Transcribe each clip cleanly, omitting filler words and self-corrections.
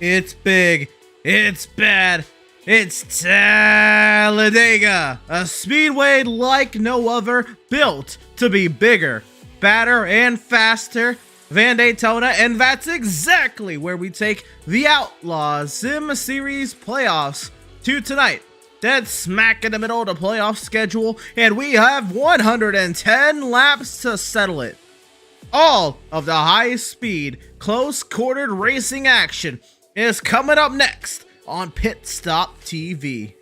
It's big, it's bad, it's Talladega, a speedway like no other, built to be bigger, badder, and faster than Daytona, and that's exactly where we take the Outlaws Sim Series playoffs to tonight. Dead smack in the middle of the playoff schedule, and we have 110 laps to settle it. All of the high-speed, close-quartered racing action is coming up next on Pit Stop TV.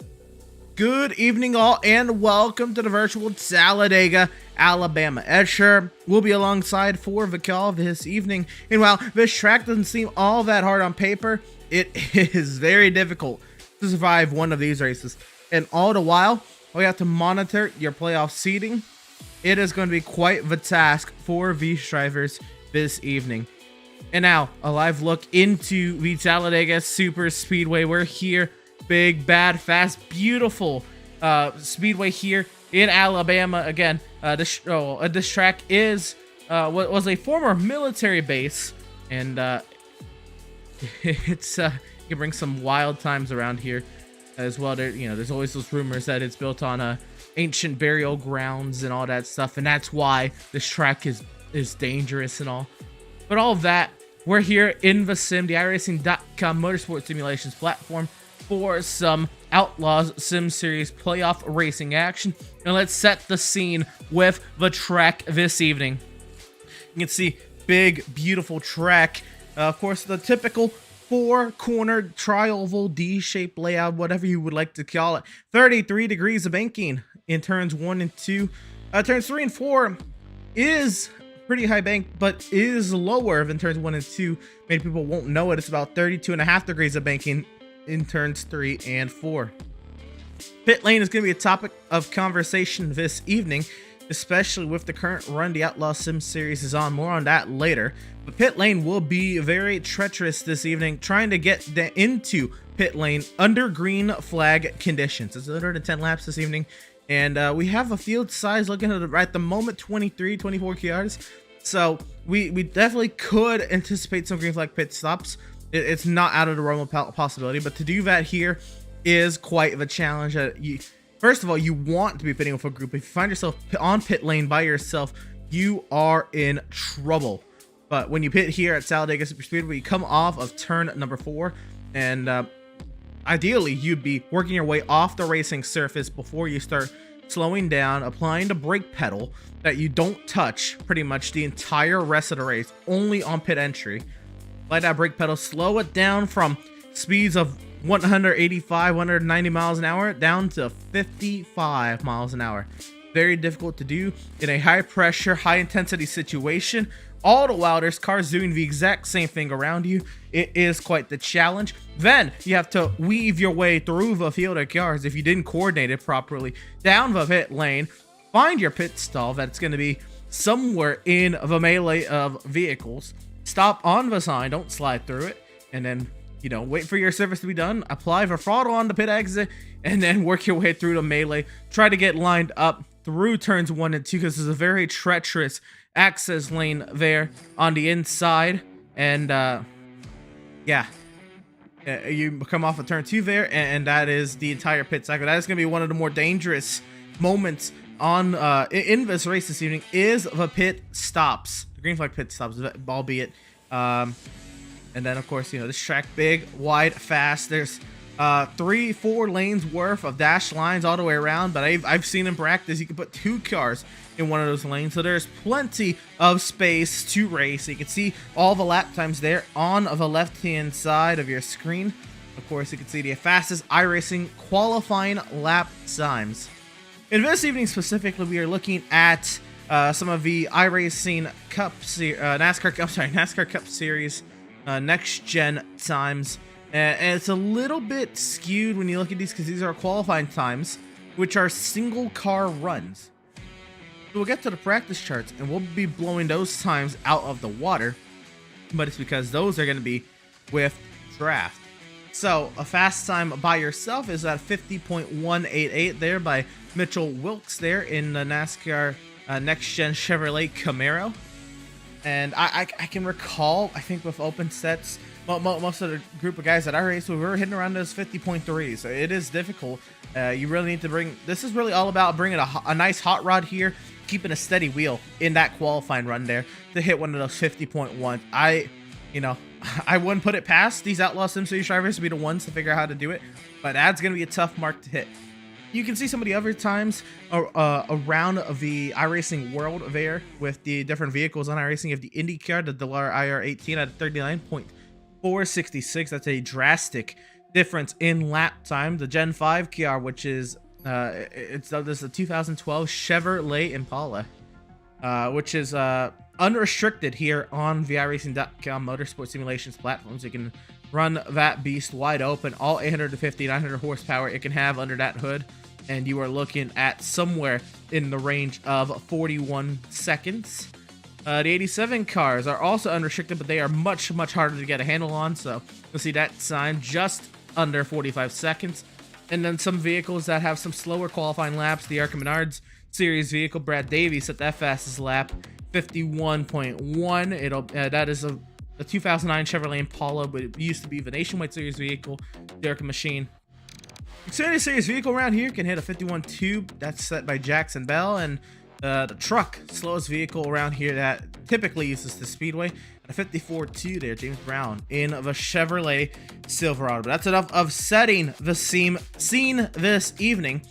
Good evening all, and welcome to the virtual Talladega, Alabama. Escher will be alongside for Vikal this evening, and while this track doesn't seem all that hard on paper, it is very difficult to survive one of these races. And all the while, we have to monitor your playoff seeding. It is going to be quite the task for these drivers this evening. And now, a live look into the Talladega Super Speedway. We're here, big, bad, fast, beautiful speedway here in Alabama. Again, this track is what was a former military base, and it's you can bring some wild times around here as well. There's always those rumors that it's built on ancient burial grounds and all that stuff, and that's why this track is dangerous and all. But all of that, we're here in the sim, the iRacing.com motorsport simulations platform, for some Outlaws Sim Series playoff racing action. And let's set the scene with the track this evening. You can see big, beautiful track. Of course, the typical four-cornered tri-oval D-shaped layout, whatever you would like to call it. 33 degrees of banking in turns 1 and 2. Turns 3 and 4 is pretty high bank, but is lower than turns 1 and 2. Many people won't know it. It's about 32.5 degrees of banking in turns 3 and 4. Pit lane is going to be a topic of conversation this evening, especially with the current run the Outlaw Sim Series is on. More on that later. But pit lane will be very treacherous this evening, trying to get into pit lane under green flag conditions. It's 110 laps this evening, and we have a field size looking at the moment 23, 24 cars. So we definitely could anticipate some green flag pit stops. It's not out of the realm of possibility, but to do that here is quite the challenge. First of all, you want to be pitting with a group. If you find yourself on pit lane by yourself, you are in trouble. But when you pit here at Talladega Super Speedway, you come off of turn number 4, and ideally you'd be working your way off the racing surface before you start slowing down, applying the brake pedal that you don't touch pretty much the entire rest of the race, only on pit entry. Apply that brake pedal, slow it down from speeds of 185, 190 miles an hour down to 55 miles an hour. Very difficult to do in a high pressure, high intensity situation. All the while there's cars doing the exact same thing around you. It is quite the challenge. Then you have to weave your way through the field of cars if you didn't coordinate it properly, down the pit lane, find your pit stall that's going to be somewhere in the melee of vehicles, stop on the sign, don't slide through it, and then wait for your service to be done, apply the throttle on the pit exit, and then work your way through the melee. Try to get lined up through turns 1 and 2, because there's a very treacherous access lane there on the inside. And yeah, you come off of turn 2 there, and that is the entire pit cycle. That is going to be one of the more dangerous moments on in this race this evening, is the pit stops, the green flag pit stops, albeit and then of course this track, big, wide, fast. There's 3-4 lanes worth of dash lines all the way around, but I've seen in practice you can put 2 cars in one of those lanes, so there's plenty of space to race. You can see all the lap times there on the left hand side of your screen. Of course, you can see the fastest iRacing qualifying lap times. In this evening specifically, we are looking at some of the iRacing Cup NASCAR Cup Series NextGen times. And it's a little bit skewed when you look at these, because these are qualifying times, which are single car runs. So we'll get to the practice charts, and we'll be blowing those times out of the water, but it's because those are going to be with draft. So a fast time by yourself is at 50.188 there by Mitchell Wilkes there in the NASCAR NextGen Chevrolet Camaro. And I can recall, I think with open sets, most of the group of guys that I raced with, we were hitting around those 50.3s. So it is difficult. You really need to bring, this is really all about bringing a nice hot rod here, keeping a steady wheel in that qualifying run there to hit one of those 50.1. I wouldn't put it past these Outlaw Sim Series drivers to be the ones to figure out how to do it, but that's going to be a tough mark to hit. You can see some of the other times around the iRacing world there with the different vehicles on iRacing. You have the IndyCar, the Delar IR18 at 39.466. That's a drastic difference in lap time. The Gen 5 KR, which is this is a 2012 Chevrolet Impala, which is unrestricted here on iRacing.com motorsport simulations platforms. You can run that beast wide open, all 850, 900 horsepower it can have under that hood, and you are looking at somewhere in the range of 41 seconds. The 87 cars are also unrestricted, but they are much harder to get a handle on, so you'll see that sign just under 45 seconds. And then some vehicles that have some slower qualifying laps, the Arca Menards series vehicle, Brad Davies at that fastest lap, 51.1. That is a 2009 Chevrolet Impala, but it used to be the Nationwide Series vehicle, the Arca Machine. Xfinity Series vehicle around here can hit a 51.2. That's set by Jackson Bell, and the truck, slowest vehicle around here that typically uses the Speedway, a 54.2 there, James Brown in the Chevrolet Silverado. But that's enough of setting the scene this evening.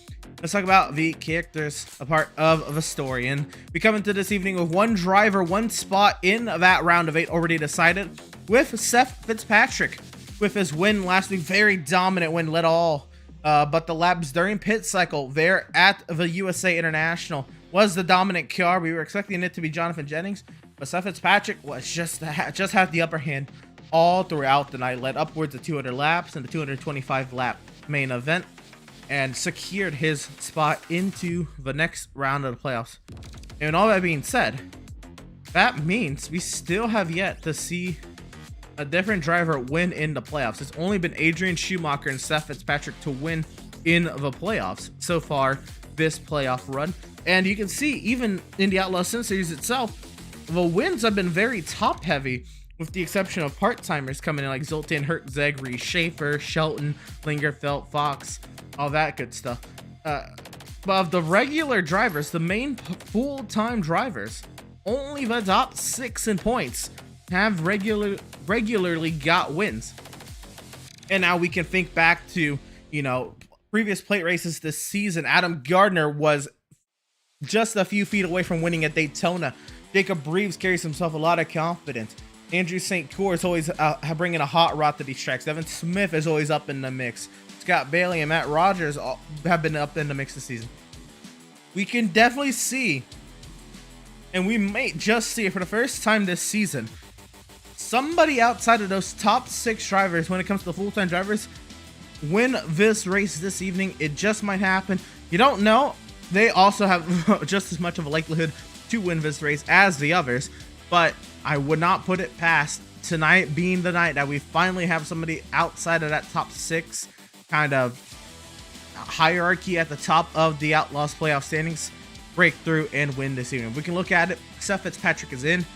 Let's talk about the characters, a part of the story. And we come into this evening with one driver, one spot in that round of 8 already decided, with Seth Fitzpatrick. With his win last week, very dominant win, led all but the laps during pit cycle there at the USA International. Was the dominant car. We were expecting it to be Jonathan Jennings, but Seth Fitzpatrick was just had the upper hand all throughout the night. Led upwards of 200 laps in the 225 lap main event, and secured his spot into the next round of the playoffs. And all that being said, that means we still have yet to see a different driver win in the playoffs. It's only been Adrian Schumacher and Seth Fitzpatrick to win in the playoffs so far this playoff run. And you can see, even in the Outlaw Sim Series itself, the wins have been very top heavy, with the exception of part-timers coming in like Zoltan, Hurt, Zegri, Schaefer, Shelton, Lingerfeld, Fox, all that good stuff. But of the regular drivers, the main full-time drivers, only the top 6 in points have regularly got wins. And now we can think back to, previous plate races this season. Adam Gardner was just a few feet away from winning at Daytona. Jacob Reeves carries himself a lot of confidence. Andrew St. Cour is always bringing a hot rod to these tracks. Evan Smith is always up in the mix. Scott Bailey and Matt Rogers have been up in the mix this season. We can definitely see, and we may just see it for the first time this season, somebody outside of those top 6 drivers, when it comes to the full-time drivers, win this race this evening. It just might happen. You don't know. They also have just as much of a likelihood to win this race as the others, but I would not put it past tonight being the night that we finally have somebody outside of that top 6 kind of hierarchy at the top of the Outlaws playoff standings break through and win this evening. We can look at it. Seth Fitzpatrick is in.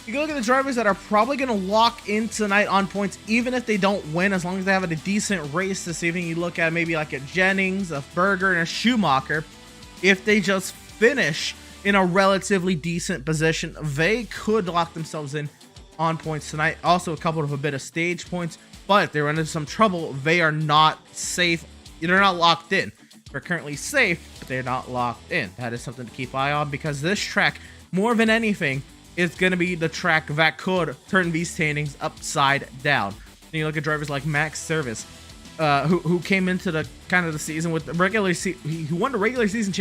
You can look at the drivers that are probably going to lock in tonight on points, even if they don't win, as long as they have a decent race this evening. You look at maybe like a Jennings, a Berger, and a Schumacher. If they just finish in a relatively decent position, they could lock themselves in on points tonight. Also, a couple of a bit of stage points, but if they run into some trouble, they are not safe. They're not locked in. They're currently safe, but they're not locked in. That is something to keep an eye on, because this track, more than anything, is going to be the track that could turn these standings upside down. And you look at drivers like Max Service, who came into the the season with the he won the regular season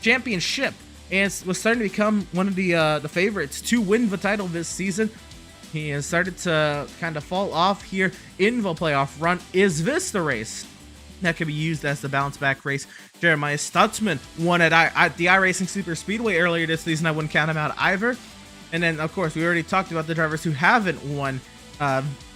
championship, and was starting to become one of the favorites to win the title this season. He has started to kind of fall off here in the playoff run. Is this the race that could be used as the bounce back race? Jeremiah Stutzman won at the iRacing Super Speedway earlier this season. I wouldn't count him out either. And then, of course, we already talked about the drivers who haven't won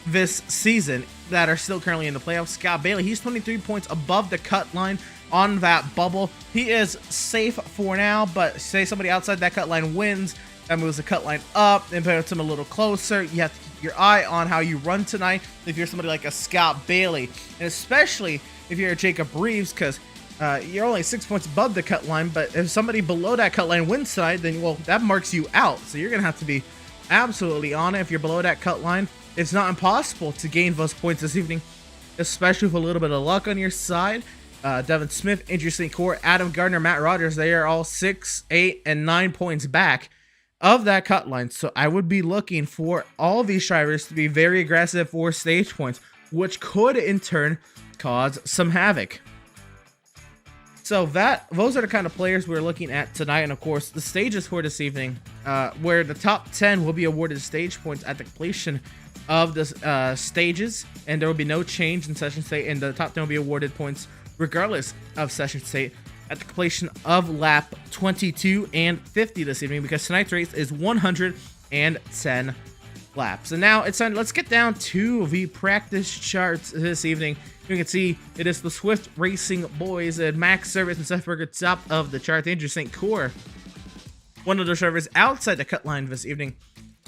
this season that are still currently in the playoffs. Scott Bailey, he's 23 points above the cut line. on that bubble. He is safe for now, but say somebody outside that cut line wins, that moves the cut line up and puts him a little closer. You have to keep your eye on how you run tonight if you're somebody like a Scott Bailey, and especially if you're a Jacob Reeves, because you're only 6 points above the cut line, but if somebody below that cut line wins tonight, then, well, that marks you out. So you're going to have to be absolutely on it if you're below that cut line. It's not impossible to gain those points this evening, especially with a little bit of luck on your side. Devin Smith, Andrew St. Core, Adam Gardner, Matt Rogers, they are all 6, 8, and 9 points back of that cut line. So I would be looking for all these drivers to be very aggressive for stage points, which could in turn cause some havoc. So those are the kind of players we're looking at tonight, and of course the stages for this evening, where the top 10 will be awarded stage points at the completion of the stages, and there will be no change in session state, and the top 10 will be awarded points regardless of session state at the completion of lap 22 and 50 this evening, because tonight's race is 110 laps. And now it's time, let's get down to the practice charts this evening. You can see it is the Swift Racing boys and Max Service and Seth Berger top of the chart. Andrew St. Core, one of the drivers outside the cut line this evening.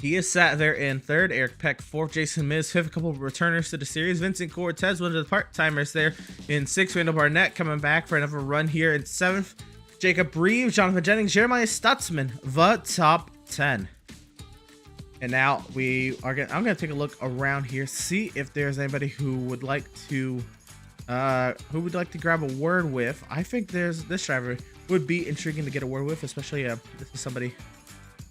He is sat there in third. Eric Peck fourth. Jason Miz fifth. A couple of returners to the series. Vincent Cortez, one of the part-timers there in sixth. Randall Barnett coming back for another run here in seventh. Jacob Reeves, Jonathan Jennings, Jeremiah Stutzman, the top 10. And now I'm gonna take a look around here, see if there's anybody who would like to grab a word with. I think this driver would be intriguing to get a word with, especially this is somebody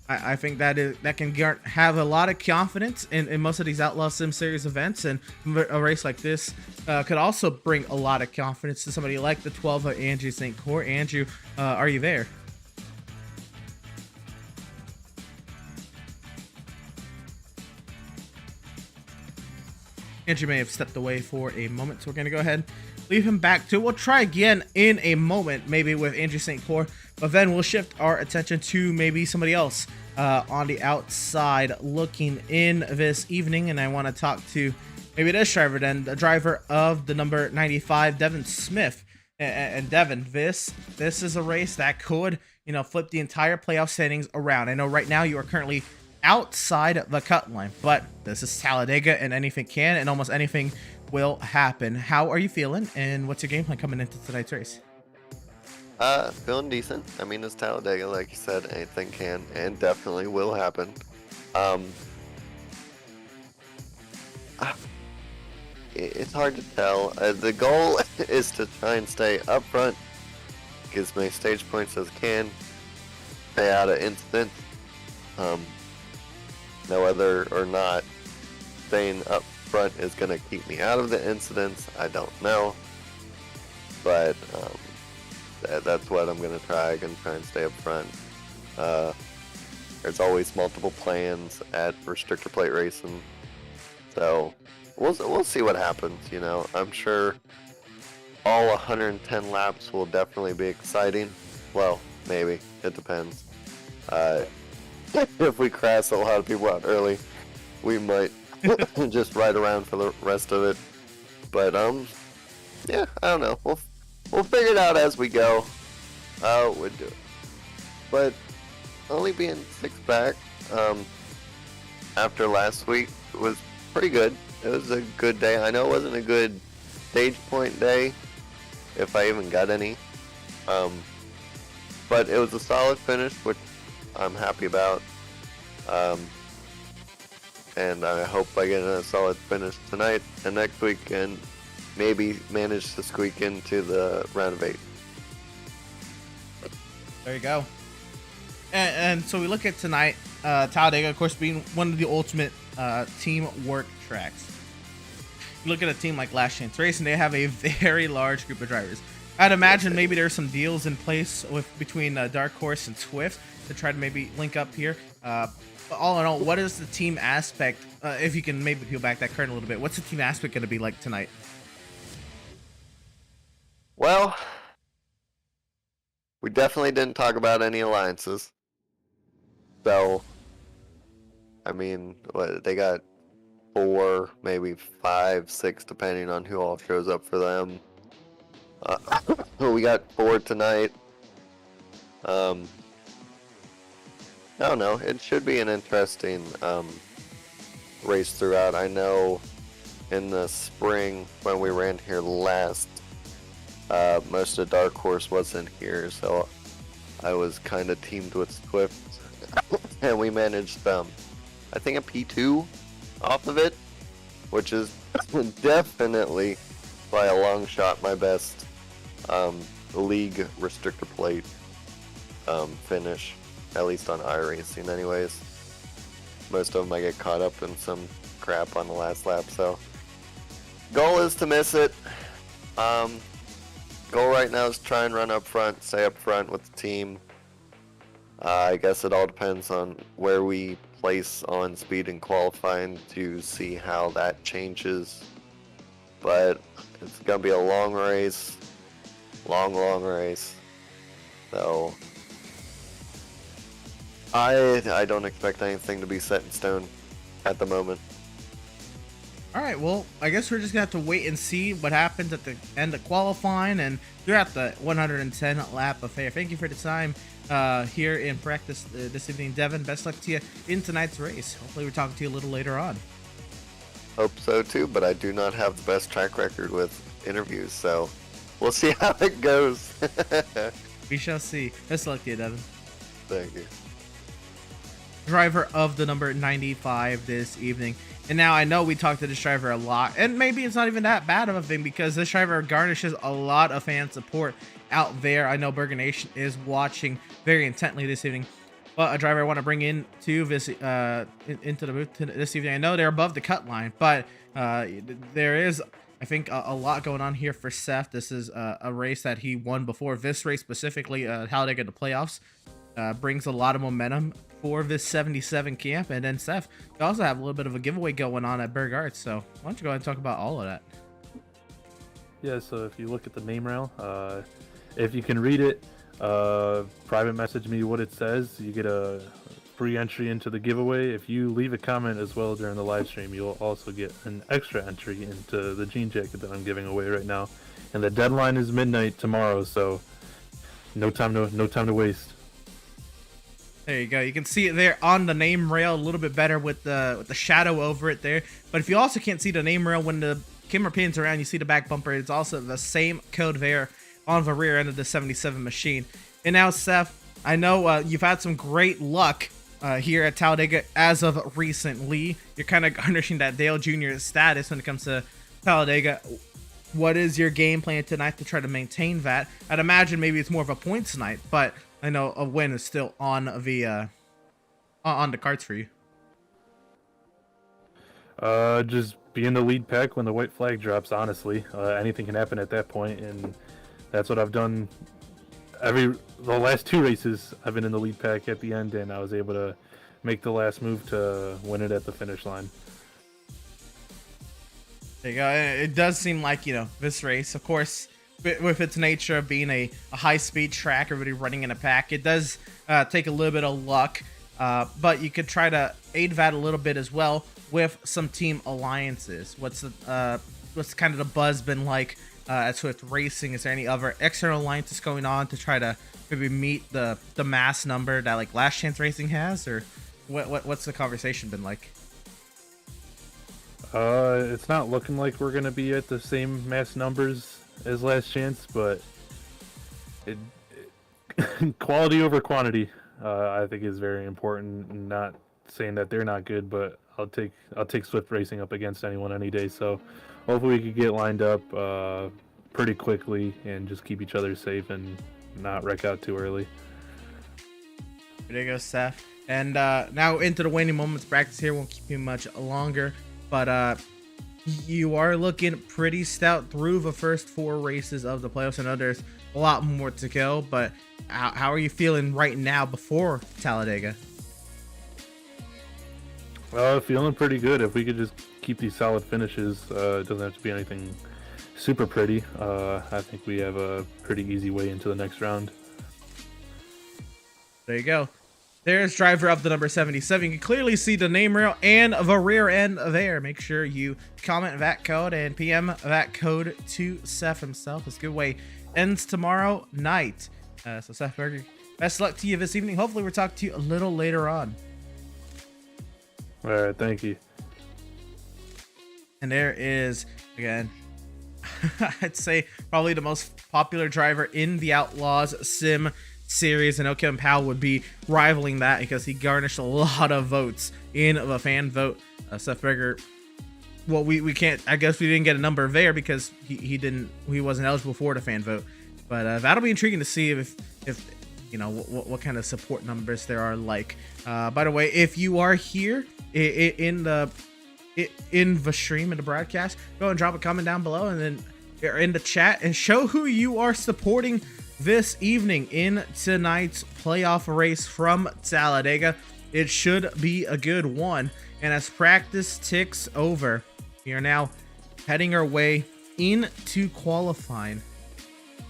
I think that can have a lot of confidence in most of these Outlaws Sim Series events, and a race like this could also bring a lot of confidence to somebody like the 12 of Andrew St. Core. Andrew, are you there? Andrew may have stepped away for a moment, so we're going to go ahead and leave him back to. We'll try again in a moment, maybe with Andrew St. Core, but then we'll shift our attention to maybe somebody else on the outside looking in this evening, and I want to talk to maybe this driver then, the driver of the number 95, Devin Smith. And Devin, this is a race that could, flip the entire playoff standings around. I know right now you are currently outside the cut line, but this is Talladega, and anything can and almost anything will happen. How are you feeling, and what's your game plan coming into tonight's race? Feeling decent. I mean, it's Talladega, like you said, anything can and definitely will happen. It's hard to tell. The goal is to try and stay up front, get as many stage points as can, stay out of incidents. Now, whether or not staying up front is going to keep me out of the incidents, I don't know. But that's what I'm going to try. I'm going to try and stay up front. There's always multiple plans at restrictor plate racing. So we'll see what happens. I'm sure all 110 laps will definitely be exciting. Well, maybe. It depends. If we crash a lot of people out early, we might just ride around for the rest of it. But yeah, I don't know. We'll figure it out as we go. We'll do it. But only being 6 back after last week was pretty good. It was a good day. I know it wasn't a good stage point day, if I even got any. But it was a solid finish, which I'm happy about. And I hope I get a solid finish tonight and next week, and maybe manage to squeak into the round of 8. There you go. And so we look at tonight, Talladega, of course, being one of the ultimate teamwork tracks. You look at a team like Last Chance Racing, they have a very large group of drivers. I'd imagine maybe there's some deals in place between Dark Horse and Swift to try to maybe link up here. But all in all, what is the team aspect, if you can maybe peel back that curtain a little bit, what's the team aspect going to be like tonight? Well, we definitely didn't talk about any alliances. So, I mean, they got 4, maybe 5, 6, depending on who all shows up for them. We got 4 tonight. I don't know. It should be an interesting race throughout. I know in the spring when we ran here last, most of Dark Horse wasn't here, so I was kind of teamed with Swift, and we managed I think a P2 off of it, which is definitely by a long shot my best league restrictor plate finish, at least on iRacing anyways. Most of them I get caught up in some crap on the last lap, so goal is to miss it. Goal right now is try and run up front, stay up front with the team. I guess it all depends on where we place on speed and qualifying to see how that changes. But it's gonna be a long race, long race. So I don't expect anything to be set in stone at the moment. All right, well, I guess we're just gonna have to wait and see what happens at the end of qualifying and throughout the 110 lap affair. Thank you for the time here in practice this evening, Devin. Best luck to you in tonight's race. Hopefully, we're talking to you a little later on. Hope so too, but I do not have the best track record with interviews, so we'll see how it goes. We shall see. Best luck to you, Devin. Thank you. Driver of the number 95 this evening. And now I know we talked to this driver a lot, and maybe it's not even that bad of a thing because this driver garnishes a lot of fan support out there. I know Burger Nation is watching very intently this evening. But a driver I want to bring into this into the booth this evening. I know they're above the cut line, but there is, I think, a lot going on here for Seth. This is a race that he won before. This race specifically, Talladega, the playoffs, brings a lot of momentum for this 77 camp. And then Seth, you also have a little bit of a giveaway going on at Berg Arts. So why don't you go ahead and talk about all of that? Yeah, so if you look at the name rail, if you can read it, private message me what it says. You get a free entry into the giveaway. If you leave a comment as well during the live stream, you'll also get an extra entry into the jean jacket that I'm giving away right now. And the deadline is midnight tomorrow, so no time to waste. There you go. You can see it there on the name rail a little bit better with the shadow over it there. But if you also can't see the name rail when the camera pans around, you see the back bumper. It's also the same code there on the rear end of the 77 machine. And now, Seth, I know you've had some great luck here at Talladega as of recently. You're kind of garnishing that Dale Jr. status when it comes to Talladega. What is your game plan tonight to try to maintain that? I'd imagine maybe it's more of a points night, but I know a win is still on the cards for you. Just be in the lead pack when the white flag drops, honestly. Anything can happen at that point, and that's what I've done the last 2 races. I've been in the lead pack at the end, and I was able to make the last move to win it at the finish line. There you go. It does seem like, this race, of course, with its nature of being a high-speed track, everybody running in a pack, it does take a little bit of luck, but you could try to aid that a little bit as well with some team alliances. What's kind of the buzz been like at Swift Racing? Is there any other external alliances going on to try to maybe meet the mass number that like Last Chance Racing has, or what's the conversation been like? It's not looking like we're gonna be at the same mass numbers as Last Chance, but quality over quantity, I think, is very important. Not saying that they're not good, but I'll take Swift Racing up against anyone any day. So hopefully we could get lined up pretty quickly and just keep each other safe and not wreck out too early. There you go, Seth. And now into the waning moments practice here. Won't keep you much longer, but you are looking pretty stout through the first 4 races of the playoffs. I know there's a lot more to go, but how are you feeling right now before Talladega? Feeling pretty good. If we could just keep these solid finishes, it doesn't have to be anything super pretty. I think we have a pretty easy way into the next round. There you go. There's driver of the number 77. You can clearly see the name rail and the rear end there. Make sure you comment that code and PM that code to Seth himself. This giveaway ends tomorrow night. So Seth Berger, best luck to you this evening. Hopefully we'll talk to you a little later on. All right, thank you. And there is, again, I'd say probably the most popular driver in the Outlaws Sim Series, and Kevin Powell would be rivaling that because he garnished a lot of votes in the fan vote. Seth Berger, well, we can't, I guess we didn't get a number there because he wasn't eligible for the fan vote, but that'll be intriguing to see if you know what kind of support numbers there are like. By the way, if you are here in the stream, in the broadcast, go and drop a comment down below, and then in the chat, and show who you are supporting this evening in tonight's playoff race from Talladega. It should be a good one. And as practice ticks over, we are now heading our way into qualifying.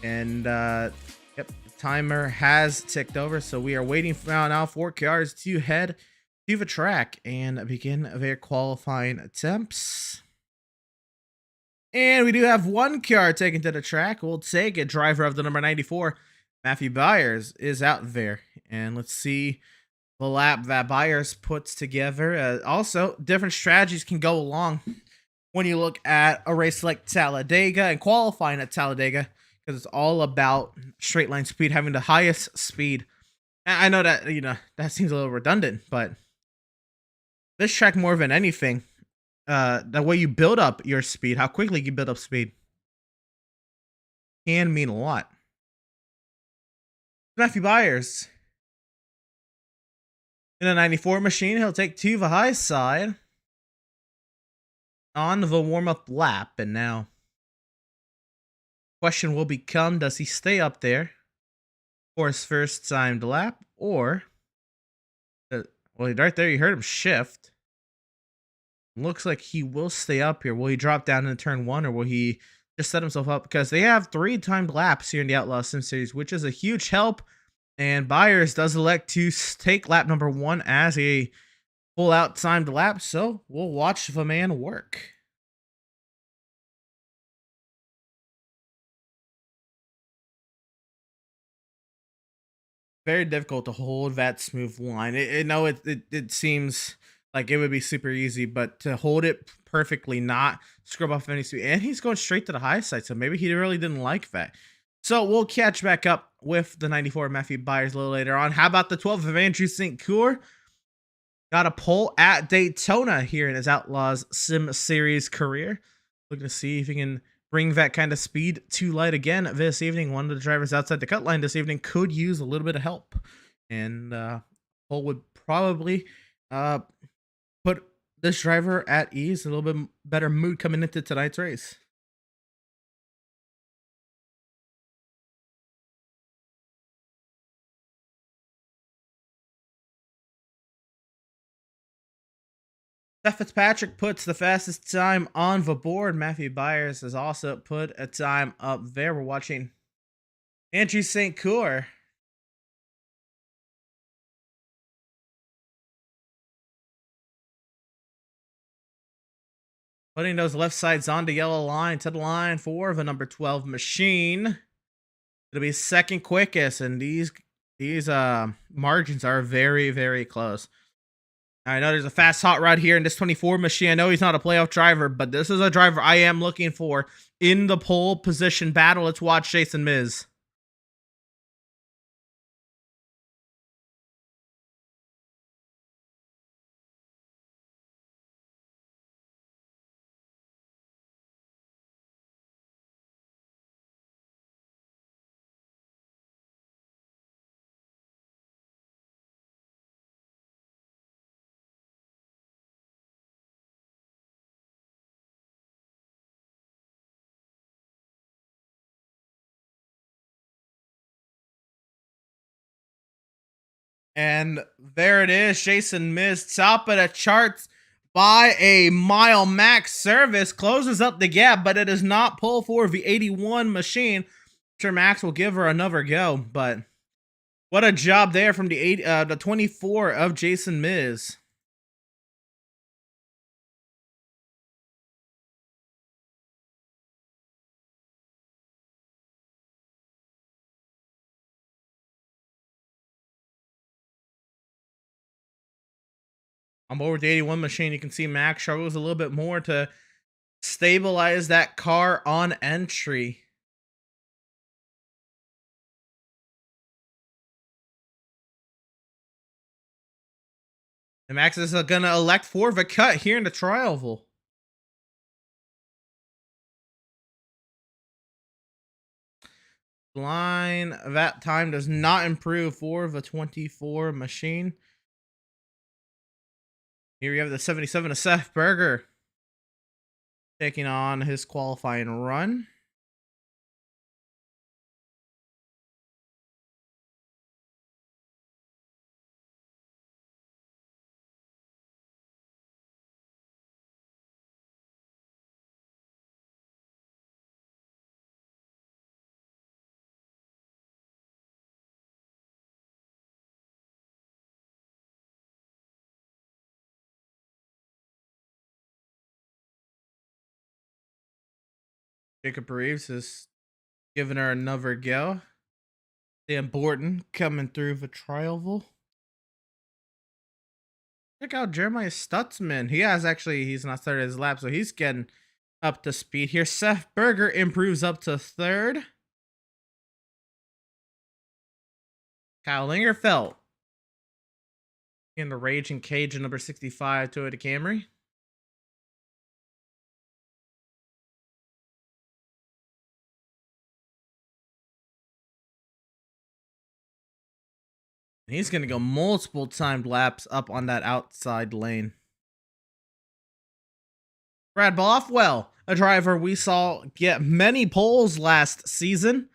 And yep, the timer has ticked over, so we are waiting now for cars to head to the track and begin their qualifying attempts. And we do have one car taken to the track. We'll take it. Driver of the number 94, Matthew Byers, is out there. And let's see the lap that Byers puts together. Also, different strategies can go along when you look at a race like Talladega and qualifying at Talladega, because it's all about straight line speed, having the highest speed. I know that, you know, that seems a little redundant, but this track, more than anything, the way you build up your speed, how quickly you build up speed, can mean a lot. Matthew Byers in a 94 machine, he'll take to the high side on the warm-up lap, and now question will become, does he stay up there for his first timed lap, or well, right there you heard him shift. Looks like he will stay up here. Will he drop down in turn one, or will he just set himself up? Because they have 3 timed laps here in the Outlaws Sim Series, which is a huge help. And Byers does elect to take lap number 1 as a full out timed lap. So we'll watch the man work. Very difficult to hold that smooth line. It seems like it would be super easy, but to hold it perfectly, not scrub off any speed. And he's going straight to the high side, so maybe he really didn't like that. So we'll catch back up with the 94 Matthew Byers a little later on. How about the 12 of Andrew St. Coeur? Got a pole at Daytona here in his Outlaws Sim Series career. Looking to see if he can bring that kind of speed to light again this evening. One of the drivers outside the cut line this evening could use a little bit of help. And pole would probably put this driver at ease, a little bit better mood coming into tonight's race. Seth Fitzpatrick puts the fastest time on the board. Matthew Byers has also put a time up there. We're watching Andrew St. Coeur. Putting those left sides on the yellow line to the line for the number 12 machine. It'll be second quickest, and these margins are very, very close. I know there's a fast hot rod here in this 24 machine. I know he's not a playoff driver, but this is a driver I am looking for in the pole position battle. Let's watch Jason Miz. And there it is, Jason Miz, top of the charts by a mile. Max Service closes up the gap, but it is not pull for the 81 machine. I'm sure Max will give her another go, but What a job there from the 24 of Jason Miz. On board with the 81 machine, you can see Max struggles a little bit more to stabilize that car on entry. And Max is going to elect for the cut here in the trial. Line that time does not improve for the 24 machine. Here we have the 77 of Seth Berger taking on his qualifying run. Jacob Reeves is giving her another go. Dan Borton coming through the trial. Check out Jeremiah Stutzman. He's not started his lap, so he's getting up to speed here. Seth Berger improves up to third. Kyle Lingerfeld in the Raging Cajun number 65 Toyota Camry. He's going to go multiple timed laps up on that outside lane. Brad Bothwell, a driver we saw get many poles last season.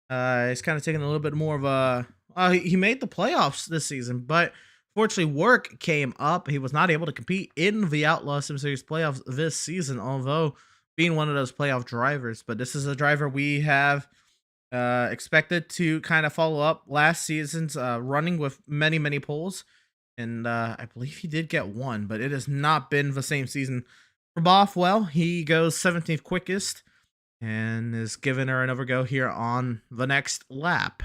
He's kind of taking a little bit more of a... he made the playoffs this season, but fortunately work came up. He was not able to compete in the Outlaws Sim Series playoffs this season, although being one of those playoff drivers. But this is a driver we have expected to kind of follow up last season's running with many poles. And I believe he did get one, but it has not been the same season for Bothwell. He goes 17th quickest and is giving her another go here on the next lap.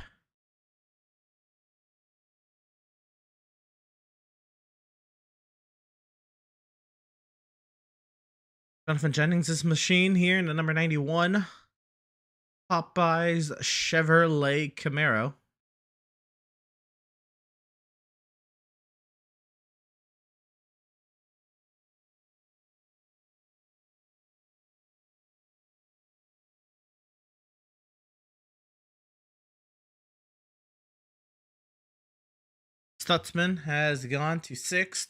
Jonathan Jennings' machine here in the number 91 Popeyes Chevrolet Camaro. Stutzman has gone to 6th.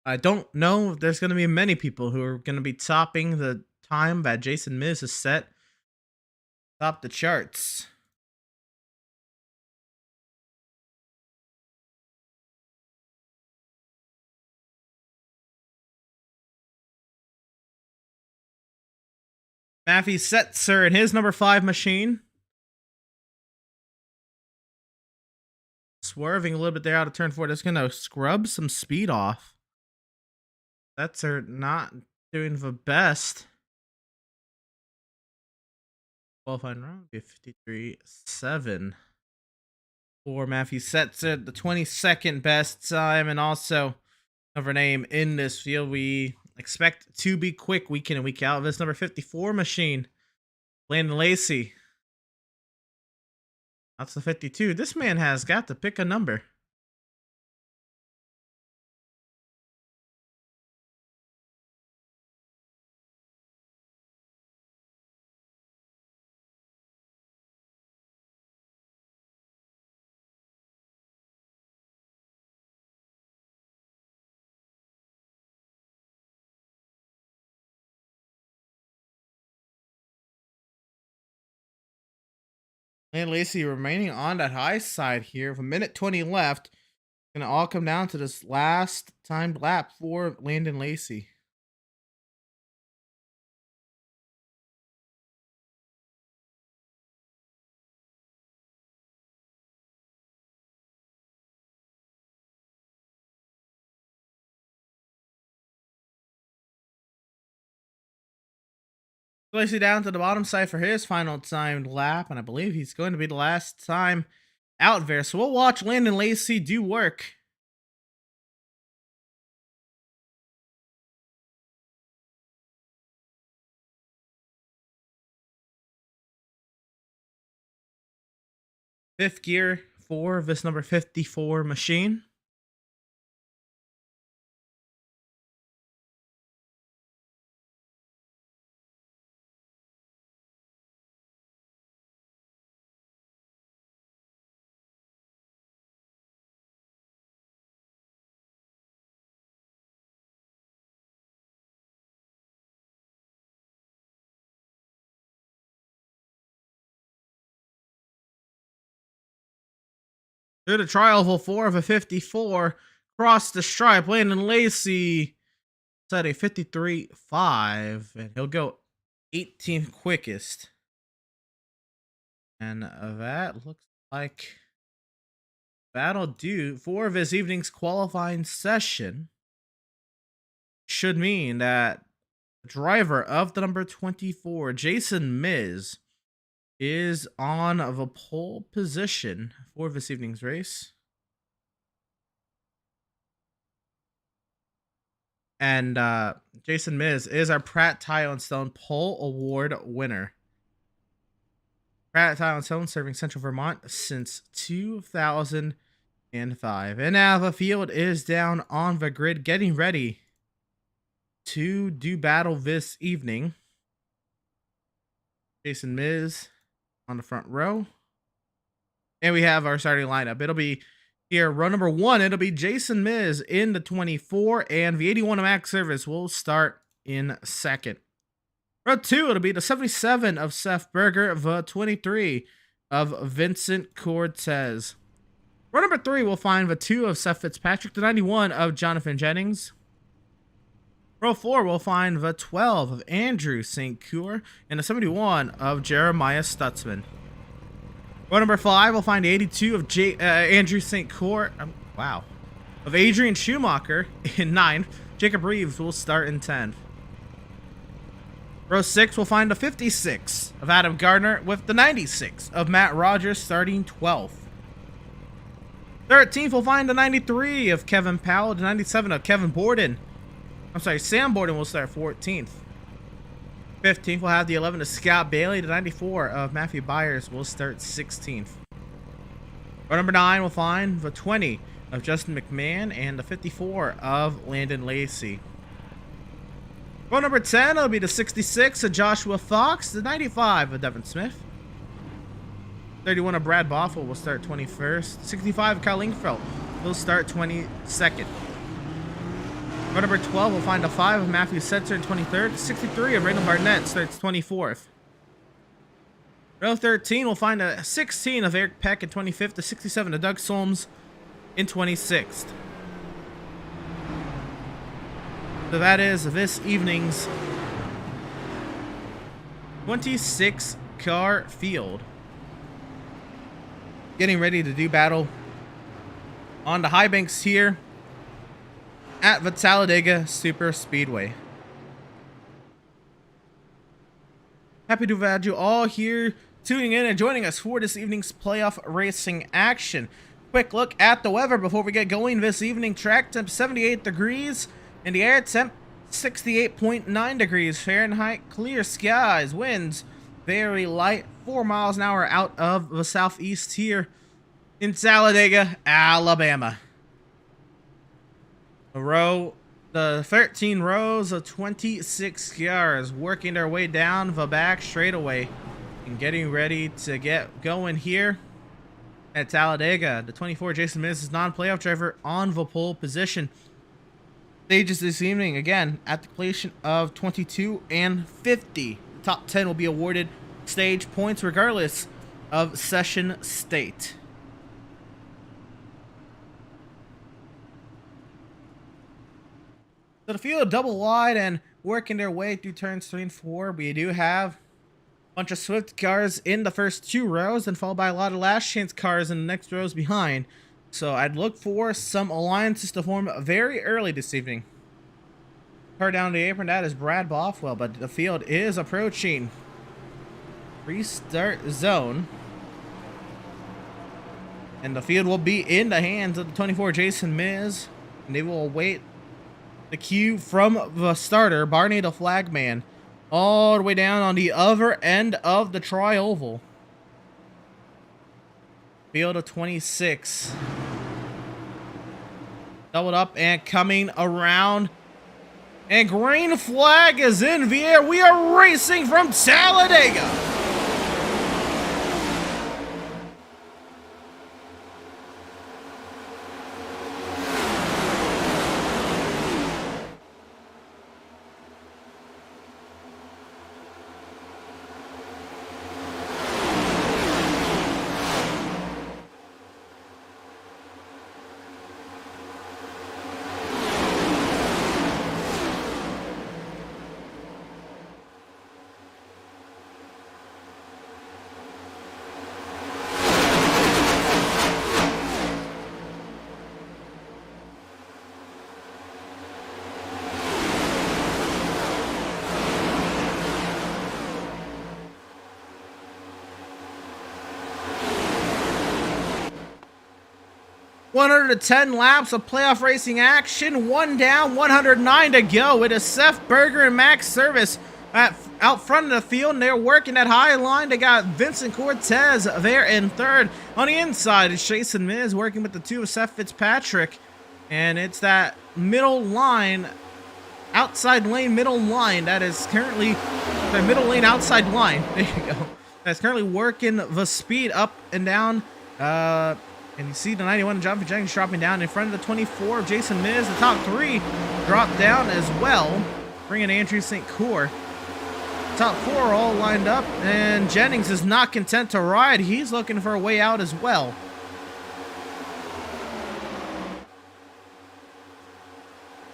I don't know if there's going to be many people who are going to be topping the time that Jason Miz has set. Top the charts. Matthew Setzer in his number 5 machine. Swerving a little bit there out of turn 4. That's going to scrub some speed off. Setzer not doing the best. Qualifying round 53.7 for Matthew Setzer, the 22nd best time, and also another name in this field we expect to be quick week in and week out. This number 54 machine, Landon Lacey. That's the 52. This man has got to pick a number. Landon Lacey remaining on that high side here with a minute 20 left. Gonna all come down to this last timed lap for Landon Lacey. Lacey down to the bottom side for his final timed lap, and I believe he's going to be the last time out there. So we'll watch Landon Lacey do work. Fifth gear for this number 54 machine. Through the trial 4 of a 54, cross the stripe. Landon Lacey set a 53.5, and he'll go 18th quickest. And that looks like that'll do for this evening's qualifying session. Should mean that the driver of the number 24, Jason Miz, is on the pole position for this evening's race. And Jason Miz is our Pratt Tile and Stone Pole Award winner. Pratt Tile and Stone serving Central Vermont since 2005. And now the field is down on the grid, getting ready to do battle this evening. Jason Miz on the front row. And we have our starting lineup. It'll be here, row number 1, it'll be Jason Miz in the 24, and the 81 Max Service will start in second. Row 2, it'll be the 77 of Seth Berger, the 23 of Vincent Cortez. Row number 3 will find the 2 of Seth Fitzpatrick, the 91 of Jonathan Jennings. Row 4 will find the 12 of Andrew St. Coeur and the 71 of Jeremiah Stutzman. Row number 5 will find the 82 of Andrew St. Coeur. Of Adrian Schumacher in 9th. Jacob Reeves will start in 10th. Row 6 will find the 56 of Adam Gardner with the 96 of Matt Rogers starting 12th. 13th will find the 93 of Kevin Powell, the 97 of Kevin Borden. Sam Borden will start 14th. 15th will have the 11 of Scott Bailey. The 94 of Matthew Byers will start 16th. Row number 9 will find the 20 of Justin McMahon and the 54 of Landon Lacey. Row number 10 will be the 66 of Joshua Fox. The 95 of Devin Smith. 31 of Brad Boffel will start 21st. 65 of Kyle Lingfeld will start 22nd. Row number 12 will find a 5 of Matthew Setzer in 23rd. 63 of Randall Barnett starts 24th. Row 13 will find a 16 of Eric Peck in 25th. The 67 of Doug Solms in 26th. So that is this evening's 26 car field. Getting ready to do battle on the high banks here at the Talladega Super Speedway. Happy to have you all here tuning in and joining us for this evening's playoff racing action. Quick look at the weather before we get going this evening. Track temp 78 degrees and the air temp 68.9 degrees Fahrenheit. Clear skies, winds very light, 4 miles an hour out of the southeast here in Talladega, Alabama. The 13 rows of 26 cars working their way down the back straightaway and getting ready to get going here at Talladega. The 24 Jason Miz is non-playoff driver on the pole position. Stages this evening, again, at the completion of 22 and 50. The top 10 will be awarded stage points regardless of session state. So the field double wide and working their way through turns 3 and 4. We do have a bunch of Swift cars in the first 2 rows and followed by a lot of last chance cars in the next rows behind. So I'd look for some alliances to form very early this evening. Her down the apron, that is Brad Bothwell, but the field is approaching restart zone. And the field will be in the hands of the 24 Jason Miz. And they will await the cue from the starter, Barney the Flagman, all the way down on the other end of the tri-oval. Field of 26. Doubled up and coming around. And green flag is in the air. We are racing from Talladega. 110 laps of playoff racing action. One down, 109 to go. It is Seth Berger and Max Service out front of the field, and they're working that high line. They got Vincent Cortez there in third. On the inside, it's Jason Miz working with the two of Seth Fitzpatrick. And it's that middle line, outside lane, middle line, that is currently the middle lane outside line. There you go. That's currently working the speed up and down. And you see the 91 Jonathan Jennings dropping down in front of the 24 of Jason Miz. The top three drop down as well, bringing Andrew St. Cour. Top four are all lined up, and Jennings is not content to ride. He's looking for a way out as well.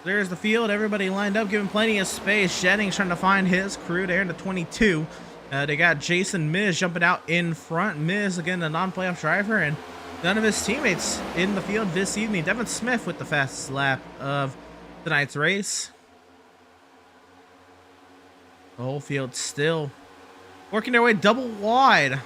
There's the field, everybody lined up, giving plenty of space. Jennings trying to find his crew there in the 22. They got Jason Miz jumping out in front. Miz, again, the non-playoff driver, and none of his teammates in the field this evening. Devin Smith with the fastest lap of tonight's race. The whole field still working their way double wide.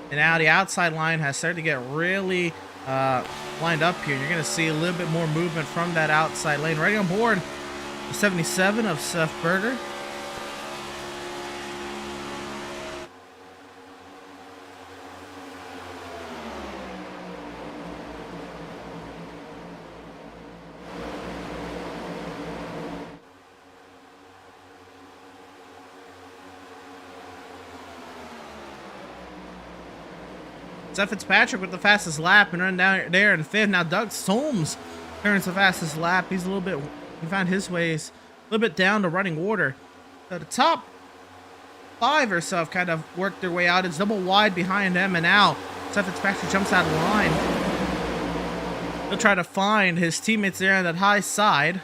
And now the outside line has started to get really lined up here. You're going to see a little bit more movement from that outside lane. Right on board, the 77 of Seth Berger. Seth Fitzpatrick with the fastest lap and run down there in fifth. Now Doug Solms turns the fastest lap. He's a little bit, he found his ways a little bit down to running order. So the top five or so have kind of worked their way out. It's double wide behind them, and now Seth Fitzpatrick jumps out of line. He'll try to find his teammates there on that high side.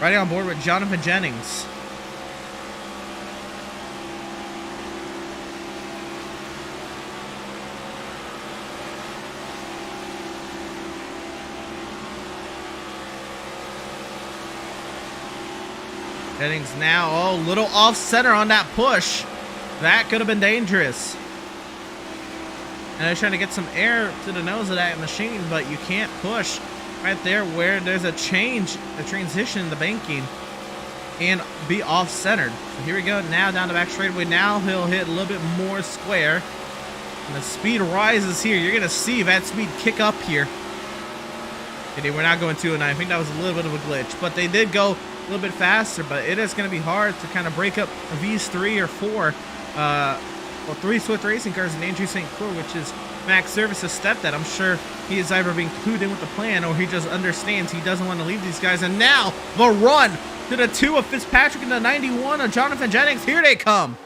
Right on board with Jonathan Jennings. Jennings now, oh, little off center on that push. That could have been dangerous. And they're trying to get some air to the nose of that machine, but you can't push right there where there's a change, a transition in the banking, and be off-centered. So here we go now down the back straightaway. Now he'll hit a little bit more square, and the speed rises here. You're gonna see that speed kick up here. Okay, we're not going 209. I think that was a little bit of a glitch, but they did go a little bit faster. But it is going to be hard to kind of break up these 3 or 4, well, 3 Swift racing cars and Andrew St. Cour, which is Max Service's stepdad. I'm sure he is either being clued in with the plan, or he just understands he doesn't want to leave these guys. And now the run to the 2 of Fitzpatrick and the 91 of Jonathan Jennings. Here they come.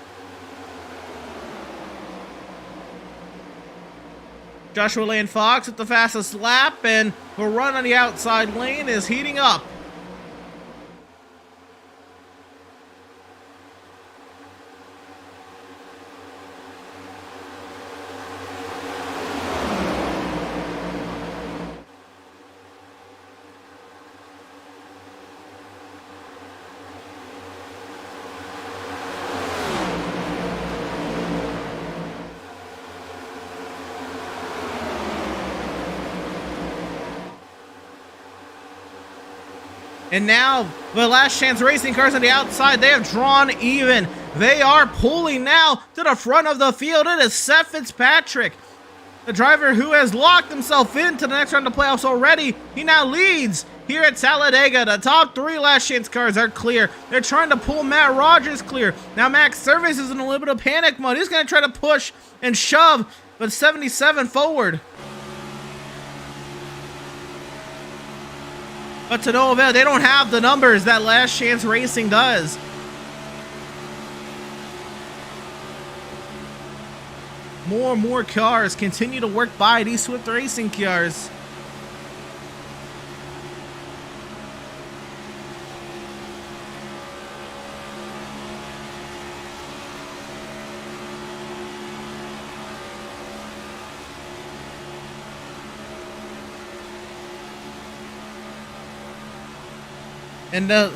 Joshua Lane Fox with the fastest lap, and the run on the outside lane is heating up. And now the Last Chance Racing cars on the outside, they have drawn even. They are pulling now to the front of the field. It is Seth Fitzpatrick, the driver who has locked himself into the next round of playoffs already. He now leads here at Talladega. The top 3 Last Chance cars are clear. They're trying to pull Matt Rogers clear. Now Max Service is in a little bit of panic mode. He's going to try to push and shove, but 77 forward. But to no avail, they don't have the numbers that Last Chance Racing does. More and more cars continue to work by these Swift Racing cars. And the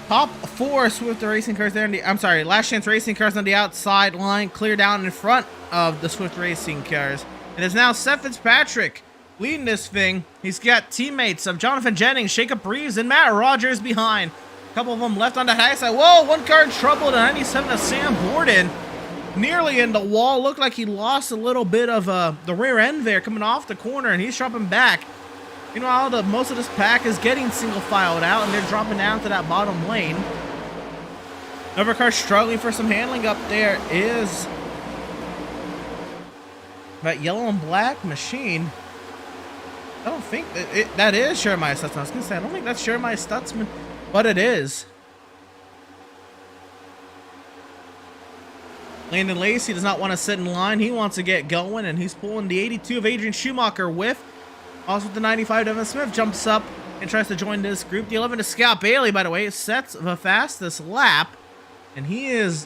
top 4 Swift Racing cars there, Last Chance Racing cars on the outside line, clear down in front of the Swift Racing cars. And it's now Seth Fitzpatrick leading this thing. He's got teammates of Jonathan Jennings, Jacob Reeves, and Matt Rogers behind. A couple of them left on the high side. Whoa, one car in trouble. The 97 of Sam Borden nearly in the wall. Looked like he lost a little bit of the rear end there coming off the corner, and he's dropping back. Meanwhile, most of this pack is getting single filed out, and they're dropping down to that bottom lane. Another car struggling for some handling up there is that yellow and black machine. I don't think that is Jeremiah Stutzman. I was going to say, I don't think that's Jeremiah Stutzman, but it is. Landon Lacey does not want to sit in line. He wants to get going, and he's pulling the 82 of Adrian Schumacher with. Also with the 95, Devin Smith jumps up and tries to join this group. The 11 to Scott Bailey, by the way, sets the fastest lap. And he is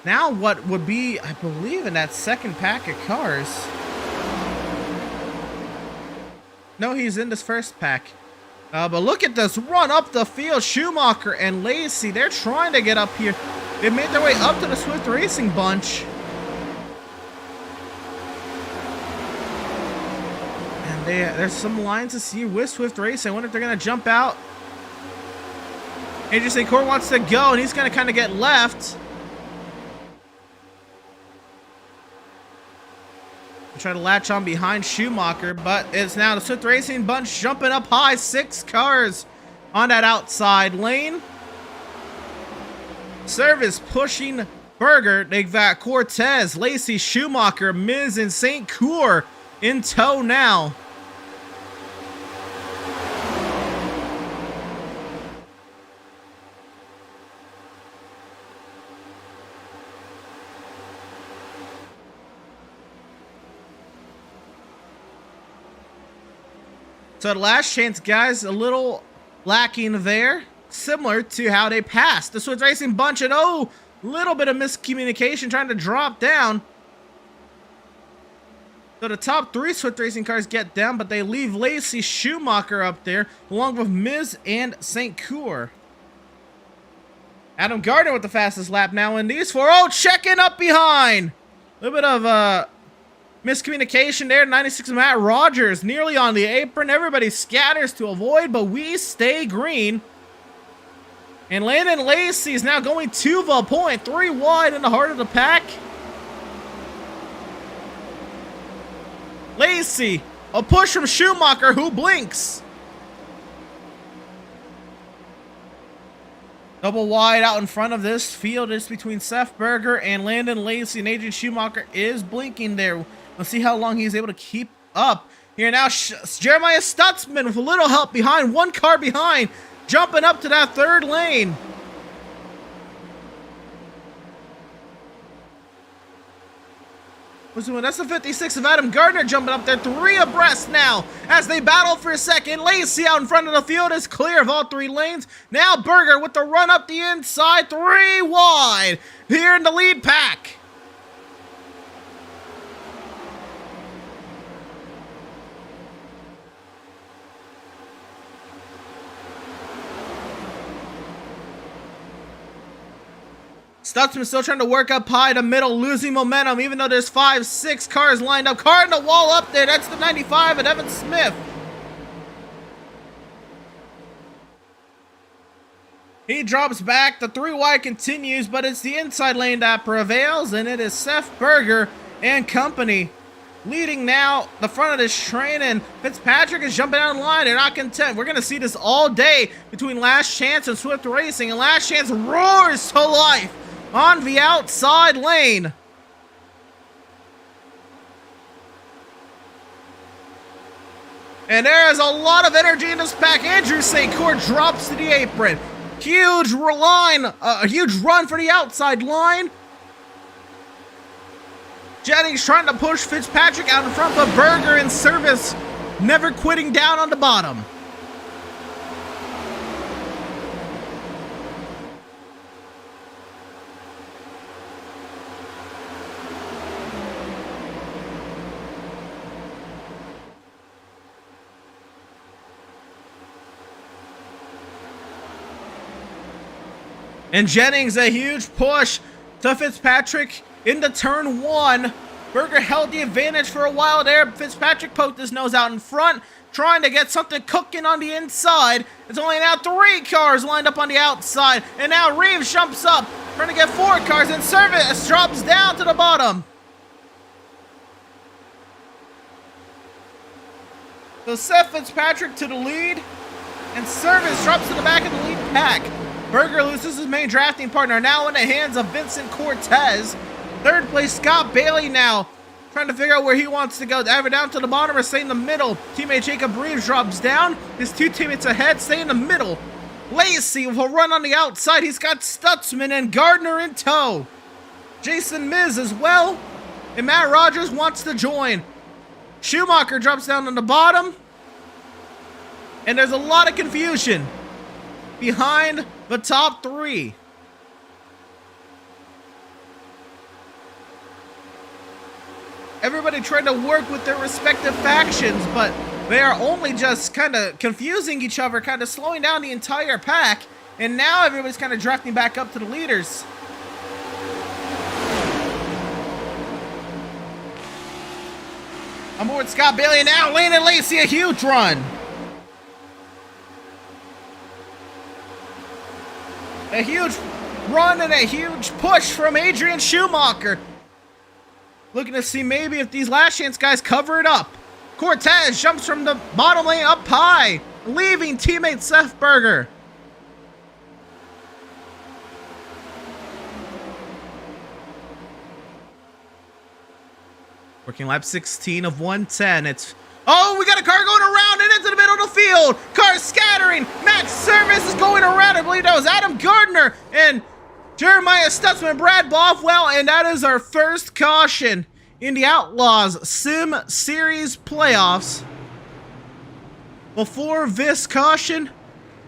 now what would be, I believe, in that second pack of cars. No, he's in this first pack. But look at this run up the field. Schumacher and Lacey, they're trying to get up here. They made their way up to the Swift Racing bunch. There's some lines to see with Swift Racing. I wonder if they're going to jump out. AJ St. Court wants to go, and he's going to kind of get left. Try to latch on behind Schumacher, but it's now the Swift Racing bunch jumping up high. 6 cars on that outside lane. Service pushing Berger. They've got Cortez, Lacey, Schumacher, Miz, and St. Court in tow now. So the Last Chance guys a little lacking there, similar to how they passed the Swift Racing bunch, and little bit of miscommunication trying to drop down. So the top 3 Swift Racing cars get down, but they leave Lacey, Schumacher up there, along with Miz and St. Court. Adam Gardner with the fastest lap now in these 4. Checking up behind. A little bit of miscommunication there. 96 Matt Rogers nearly on the apron. Everybody scatters to avoid, but we stay green. And Landon Lacey is now going to the point. 3 wide in the heart of the pack. Lacey, a push from Schumacher, who blinks. Double wide out in front of this field is between Seth Berger and Landon Lacey, and Adrian Schumacher is blinking there. Let's see how long he's able to keep up. Here now, Jeremiah Stutzman with a little help behind, 1 car behind, jumping up to that 3rd lane. That's the 56 of Adam Gardner jumping up there, 3 abreast now as they battle for a second. Lacey out in front of the field is clear of all 3 lanes. Now Berger with the run up the inside, 3 wide here in the lead pack. Stutzman still trying to work up high to middle, losing momentum, even though there's 5, 6 cars lined up. Car in the wall up there. That's the 95 of Evan Smith. He drops back, the 3 wide continues, but it's the inside lane that prevails, and it is Seth Berger and company leading now the front of this train, and Fitzpatrick is jumping out of line. They're not content. We're going to see this all day between Last Chance and Swift Racing, and Last Chance roars to life on the outside lane. And there is a lot of energy in this pack. Andrew St. Court drops to the apron. Huge line, a huge run for the outside line. Jennings trying to push Fitzpatrick out in front, but Berger in service, never quitting down on the bottom. And Jennings, a huge push to Fitzpatrick into turn 1. Berger held the advantage for a while there. Fitzpatrick poked his nose out in front, trying to get something cooking on the inside. It's only now 3 cars lined up on the outside. And now Reeves jumps up, trying to get 4 cars, and Service drops down to the bottom. So Seth Fitzpatrick to the lead, and Service drops to the back of the lead pack. Berger loses his main drafting partner, now in the hands of Vincent Cortez. Third place, Scott Bailey now trying to figure out where he wants to go. Either down to the bottom or stay in the middle. Teammate Jacob Reeves drops down. His 2 teammates ahead stay in the middle. Lacey will run on the outside. He's got Stutzman and Gardner in tow. Jason Miz as well. And Matt Rogers wants to join. Schumacher drops down on the bottom. And there's a lot of confusion behind the top 3. Everybody trying to work with their respective factions, but they are only just kind of confusing each other, kind of slowing down the entire pack. And now everybody's kind of drafting back up to the leaders. On board Scott Bailey now, Lane and Lacey, a huge run. A huge run and a huge push from Adrian Schumacher. Looking to see maybe if these Last Chance guys cover it up. Cortez jumps from the bottom lane up high, leaving teammate Seth Berger. Working lap 16 of 110. It's... Oh, we got a car going around and into the middle of the field. Cars scattering. Max Service is going around. I believe that was Adam Gardner and Jeremiah Stutzman, Brad Bothwell, and that is our first caution in the Outlaws Sim Series playoffs. Before this caution,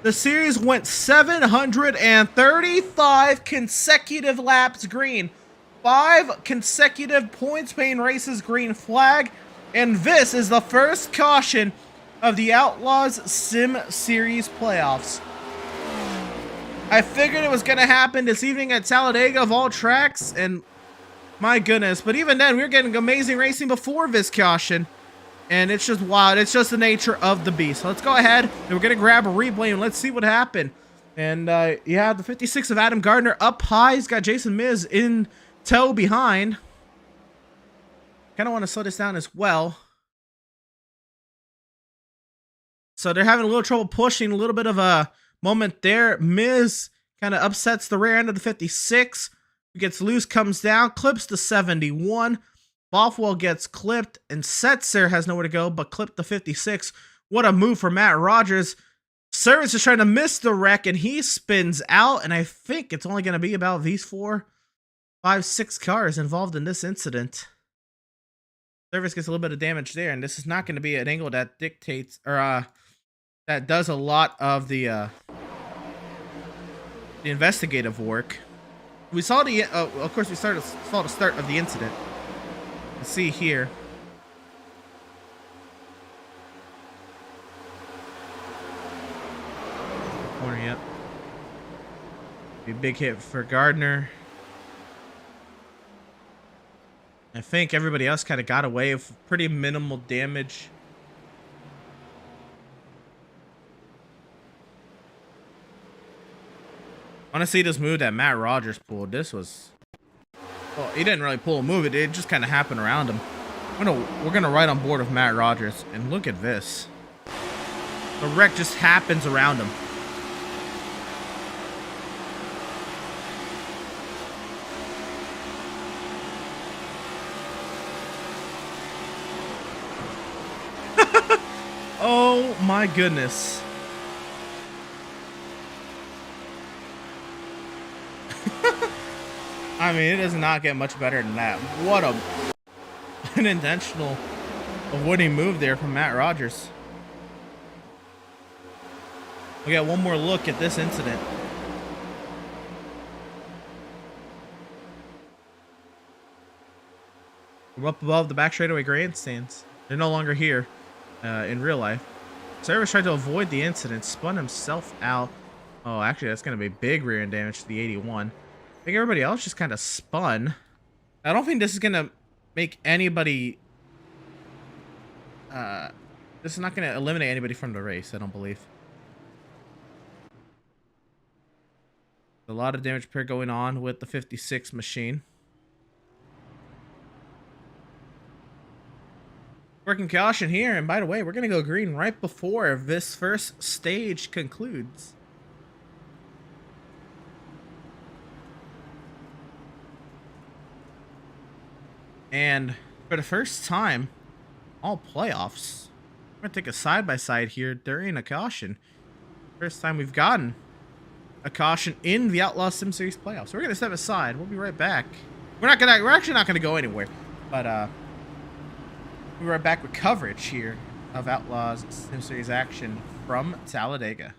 the series went 735 consecutive laps green. 5 consecutive points-paying races green flag. And this is the first caution of the Outlaws Sim Series playoffs. I figured it was going to happen this evening at Talladega of all tracks, and my goodness. But even then, we were getting amazing racing before this caution, and it's just wild. It's just the nature of the beast. So let's go ahead, and we're going to grab a replay, and let's see what happened. And yeah, the 56 of Adam Gardner up high. He's got Jason Miz in tow behind. Kind of want to slow this down as well. So they're having a little trouble pushing, a little bit of a moment there. Miz kind of upsets the rear end of the 56. Gets loose, comes down, clips the 71. Bothwell gets clipped, and Setzer has nowhere to go but clipped the 56. What a move for Matt Rogers. Service is trying to miss the wreck, and he spins out, and I think it's only going to be about these 4, 5, 6 cars involved in this incident. Service gets a little bit of damage there, and this is not going to be an angle that dictates, or that does a lot of the investigative work. We saw the, of course, we saw the start of the incident. Let's see here. Corner, yep. Be a big hit for Gardner. I think everybody else kind of got away with pretty minimal damage. want to see this move that Matt Rogers pulled. This was, well, he didn't really pull a move. It just kind of happened around him. We're gonna ride on board with Matt Rogers, and look at this. The wreck just happens around him. Oh my goodness. I mean, it does not get much better than that. What an intentional avoiding move there from Matt Rogers. We got one more look at this incident. We're up above the back straightaway grandstands. They're no longer here in real life. Service tried to avoid the incident, spun himself out. Oh, actually, that's going to be big rear end damage to the 81. I think everybody else just kind of spun. I don't think this is going to make anybody... this is not going to eliminate anybody from the race, I don't believe. A lot of damage repair going on with the 56 machine. Working caution here, and by the way, we're going to go green right before this first stage concludes. And for the first time, all playoffs, we're going to take a side-by-side here during a caution. First time we've gotten a caution in the Outlaws Sim Series playoffs. So we're going to step aside. We'll be right back. We're actually not going to go anywhere, but we'll be right back with coverage here of Outlaws Sim Series action from Talladega.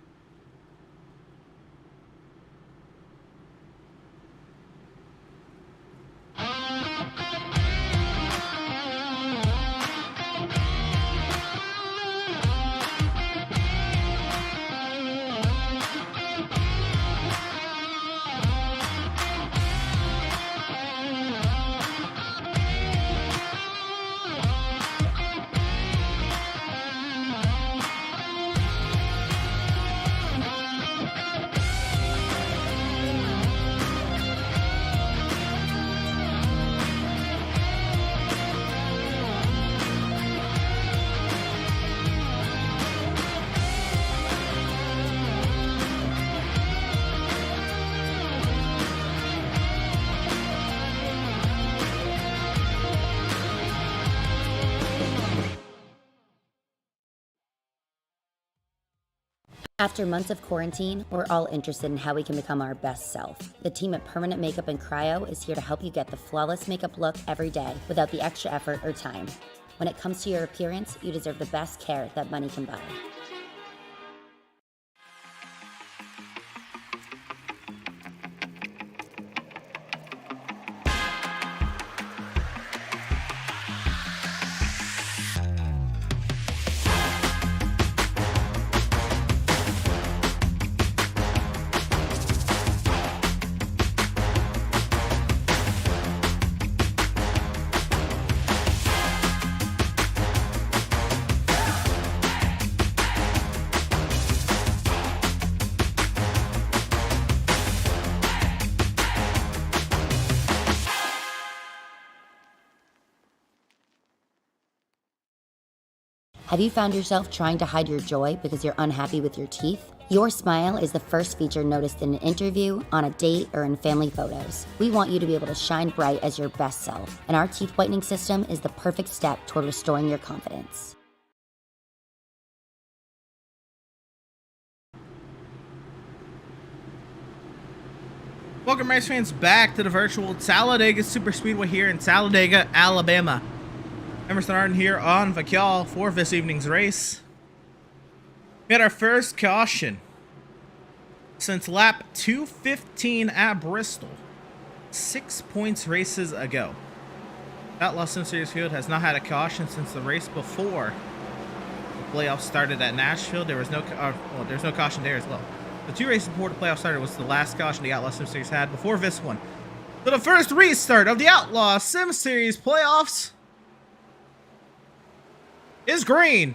After months of quarantine, we're all interested in how we can become our best self. The team at Permanent Makeup and Cryo is here to help you get the flawless makeup look every day without the extra effort or time. When it comes to your appearance, you deserve the best care that money can buy. Have you found yourself trying to hide your joy because you're unhappy with your teeth? Your smile is the first feature noticed in an interview, on a date, or in family photos. We want you to be able to shine bright as your best self, and our teeth whitening system is the perfect step toward restoring your confidence. Welcome, race fans, back to the virtual Talladega Super Speedway here in Talladega, Alabama. Emerson Arden here on Vacal for this evening's race. We had our first caution since lap 215 at Bristol, 6 points races ago. Outlaws Sim Series Field has not had a caution since the race before the playoffs started at Nashville. There was no, there's no caution there as well. The 2 races before the playoffs started was the last caution the Outlaws Sim Series had before this one. So the first restart of the Outlaws Sim Series playoffs is green.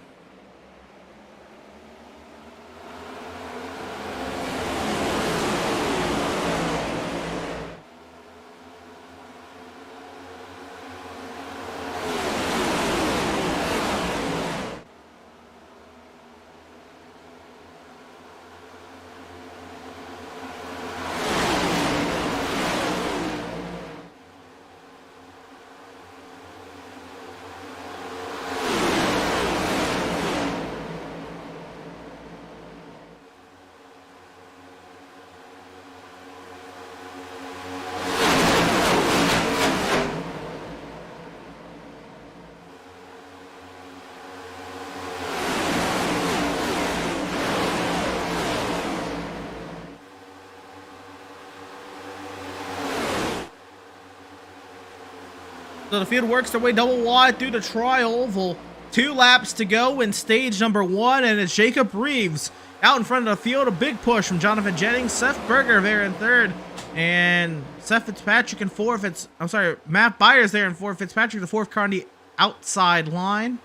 So the field works their way double wide through the tri-oval. 2 laps to go in stage number 1, and it's Jacob Reeves out in front of the field. A big push from Jonathan Jennings, Seth Berger there in 3rd, and Seth Fitzpatrick in 4th. Matt Byers there in 4th. Fitzpatrick the 4th car on the outside line.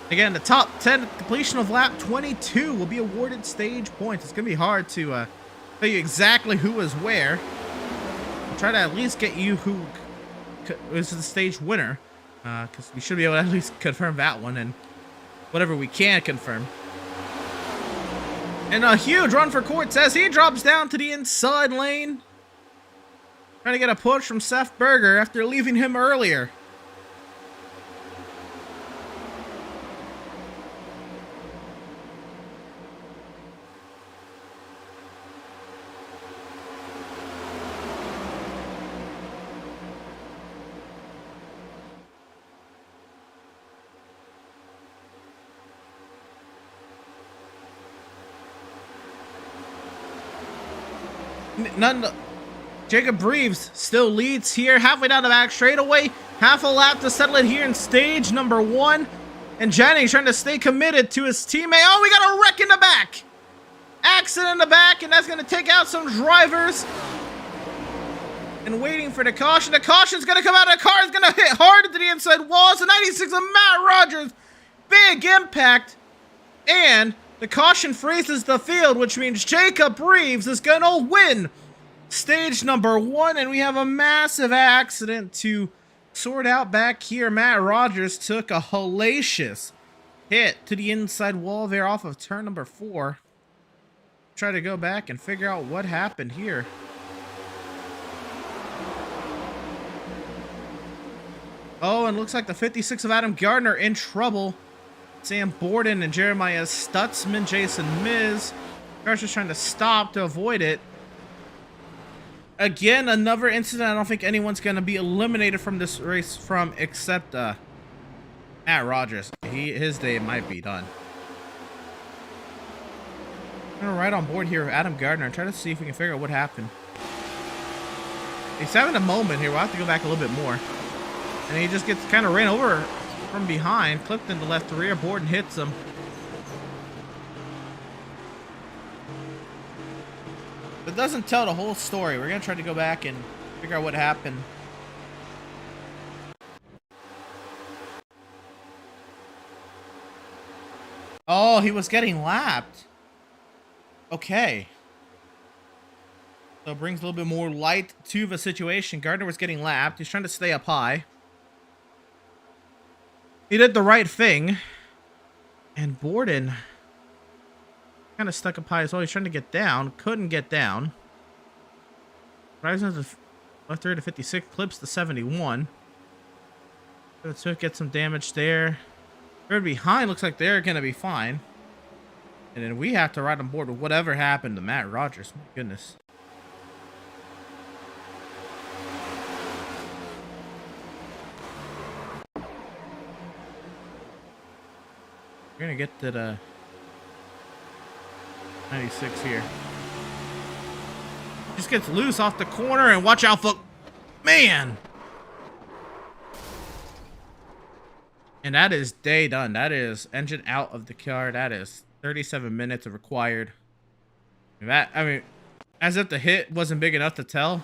Again, the top 10 completion of lap 22 will be awarded stage points. It's going to be hard to tell you exactly who is where. I'll try to at least get you who is the stage winner, because we should be able to at least confirm that one and whatever we can confirm. And a huge run for Cortez. He drops down to the inside lane, trying to get a push from Seth Berger after leaving him earlier. Jacob Reeves still leads here, halfway down the back straightaway. Half a lap to settle it here in stage number 1. And Jennings trying to stay committed to his teammate. Oh, we got a wreck in the back. Accident in the back, and that's going to take out some drivers. And waiting for the caution. The caution's going to come out. The car is going to hit hard into the inside walls. The 96 of Matt Rogers. Big impact. And the caution freezes the field, which means Jacob Reeves is going to win stage number 1. And we have a massive accident to sort out back here. Matt Rogers took a hellacious hit to the inside wall there off of turn number 4. Try to go back and figure out what happened here. Oh, and looks like the 56 of Adam Gardner in trouble. Sam Borden and Jeremiah Stutzman, Jason Miz. Car's just trying to stop to avoid it. Again, another incident I don't think anyone's going to be eliminated from this race from except Matt Rogers. His day might be done. I'm going to ride on board here with Adam Gardner and try to see if we can figure out what happened. He's having a moment here. We'll have to go back a little bit more. And he just gets kind of ran over from behind, clipped in the left rear. Borden hits him. But doesn't tell the whole story. We're going to try to go back and figure out what happened. Oh, he was getting lapped. Okay. So it brings a little bit more light to the situation. Gardner was getting lapped. He's trying to stay up high. He did the right thing. And Borden kind of stuck up high as well. He's trying to get down. Couldn't get down. Rising to the left rear to 56. Clips to 71. So get some damage there. Third behind looks like they're going to be fine. And then we have to ride on board with whatever happened to Matt Rogers. My goodness. We're going to get to the 96 here. Just gets loose off the corner and watch out for... Man! And that is day done. That is engine out of the car. That is 37 minutes of required. That, I mean, as if the hit wasn't big enough to tell.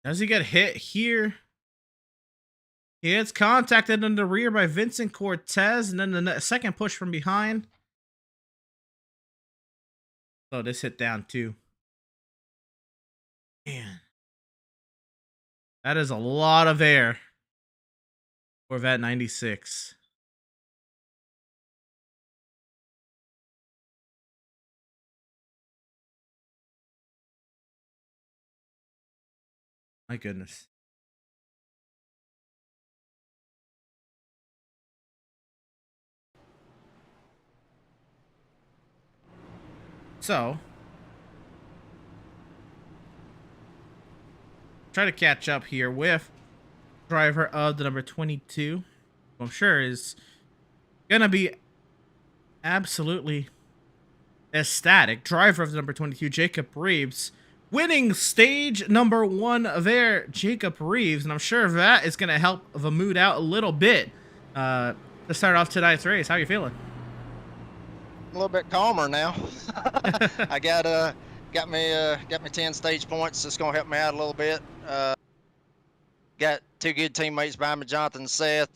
Does he get hit here? He gets contacted in the rear by Vincent Cortez, and then the second push from behind. Oh, this hit down too. Man. That is a lot of air. Corvette 96. My goodness. So, try to catch up here with driver of the number 22. I'm sure is gonna be absolutely ecstatic. Driver of the number 22, Jacob Reeves, winning stage number 1 there, Jacob Reeves, and I'm sure that is gonna help the mood out a little bit. To start off tonight's race, how are you feeling? A little bit calmer now. I got me 10 stage points. That's gonna help me out a little bit. Got 2 good teammates behind me, Jonathan and Seth.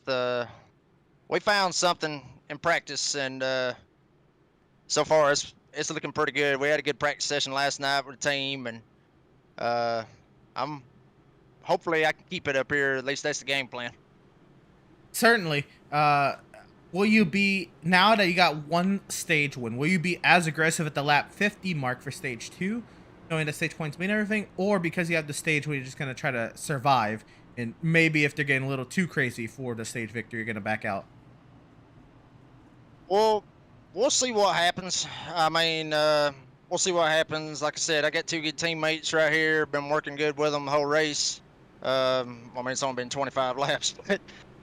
We found something in practice, and so far it's looking pretty good. We had a good practice session last night with the team, and I'm hopefully I can keep it up here. At least that's the game plan. Certainly. Will you be, now that you got 1 stage win, will you be as aggressive at the lap 50 mark for stage 2, knowing the stage points mean everything, or because you have the stage where you're just going to try to survive, and maybe if they're getting a little too crazy for the stage victory, you're going to back out? Well, we'll see what happens. I mean, we'll see what happens. Like I said, I got 2 good teammates right here. Been working good with them the whole race. I mean, it's only been 25 laps, but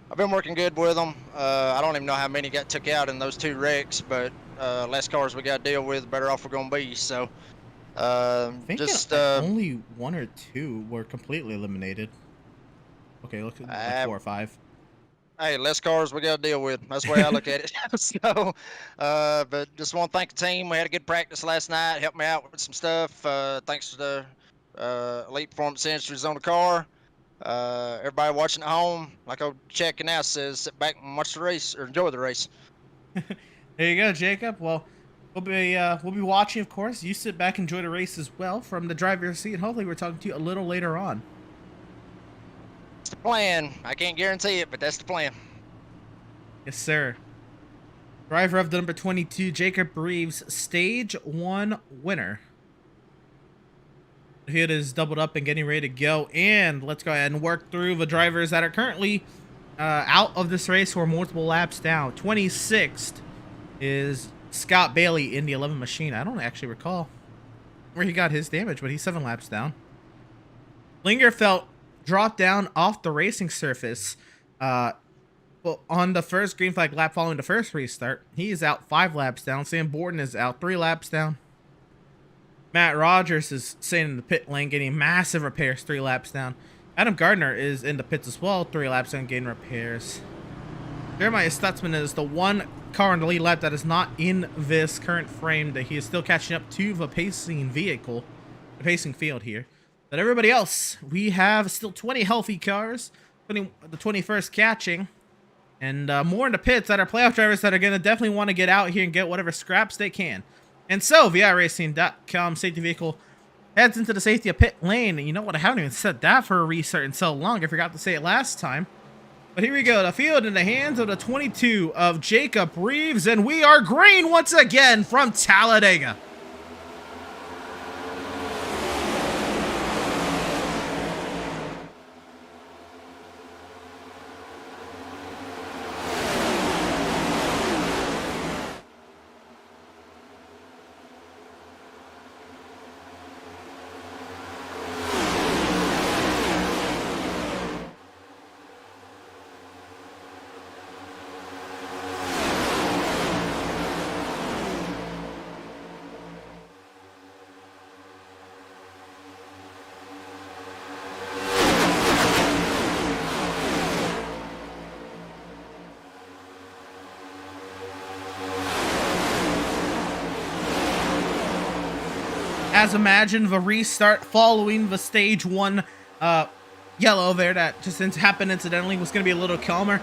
I've been working good with them. I don't even know how many got took out in those 2 wrecks, but less cars we got to deal with, the better off we're going to be. So, I think just only 1 or 2 were completely eliminated. Okay, look at like 4 or 5. Hey, less cars we got to deal with. That's the way I look at it. So, but just want to thank the team. We had a good practice last night. Helped me out with some stuff. Thanks to the Elite Performance Industries on the car. Everybody watching at home, like old checking out says, sit back and watch the race or enjoy the race. There you go, Jacob. Well, we'll be watching, of course. You sit back, enjoy the race as well from the driver's seat. Hopefully, we're talking to you a little later on. That's the plan. I can't guarantee it, but that's the plan. Yes, sir. Driver of the number 22, Jacob Reeves, stage 1 winner. He is doubled up and getting ready to go. And let's go ahead and work through the drivers that are currently out of this race who are multiple laps down. 26th is Scott Bailey in the 11 machine. I don't actually recall where he got his damage, but he's 7 laps down. Lingerfeld dropped down off the racing surface well, on the first green flag lap following the first restart. He is out 5 laps down. Sam Borden is out 3 laps down. Matt Rogers is sitting in the pit lane getting massive repairs 3 laps down. Adam Gardner is in the pits as well, 3 laps down getting repairs. Jeremiah Stutzman is the 1 car in the lead lap that is not in this current frame, that he is still catching up to the pacing vehicle, the pacing field here. But everybody else, we have still 20 healthy cars, the 21st catching, and more in the pits that are playoff drivers that are going to definitely want to get out here and get whatever scraps they can. And so, VIRacing.com safety vehicle heads into the safety of pit lane. And you know what? I haven't even said that for a restart in so long. I forgot to say it last time. But here we go. The field in the hands of the 22 of Jacob Reeves. And we are green once again from Talladega. As imagined, the restart following the stage 1 yellow there that just happened incidentally was going to be a little calmer.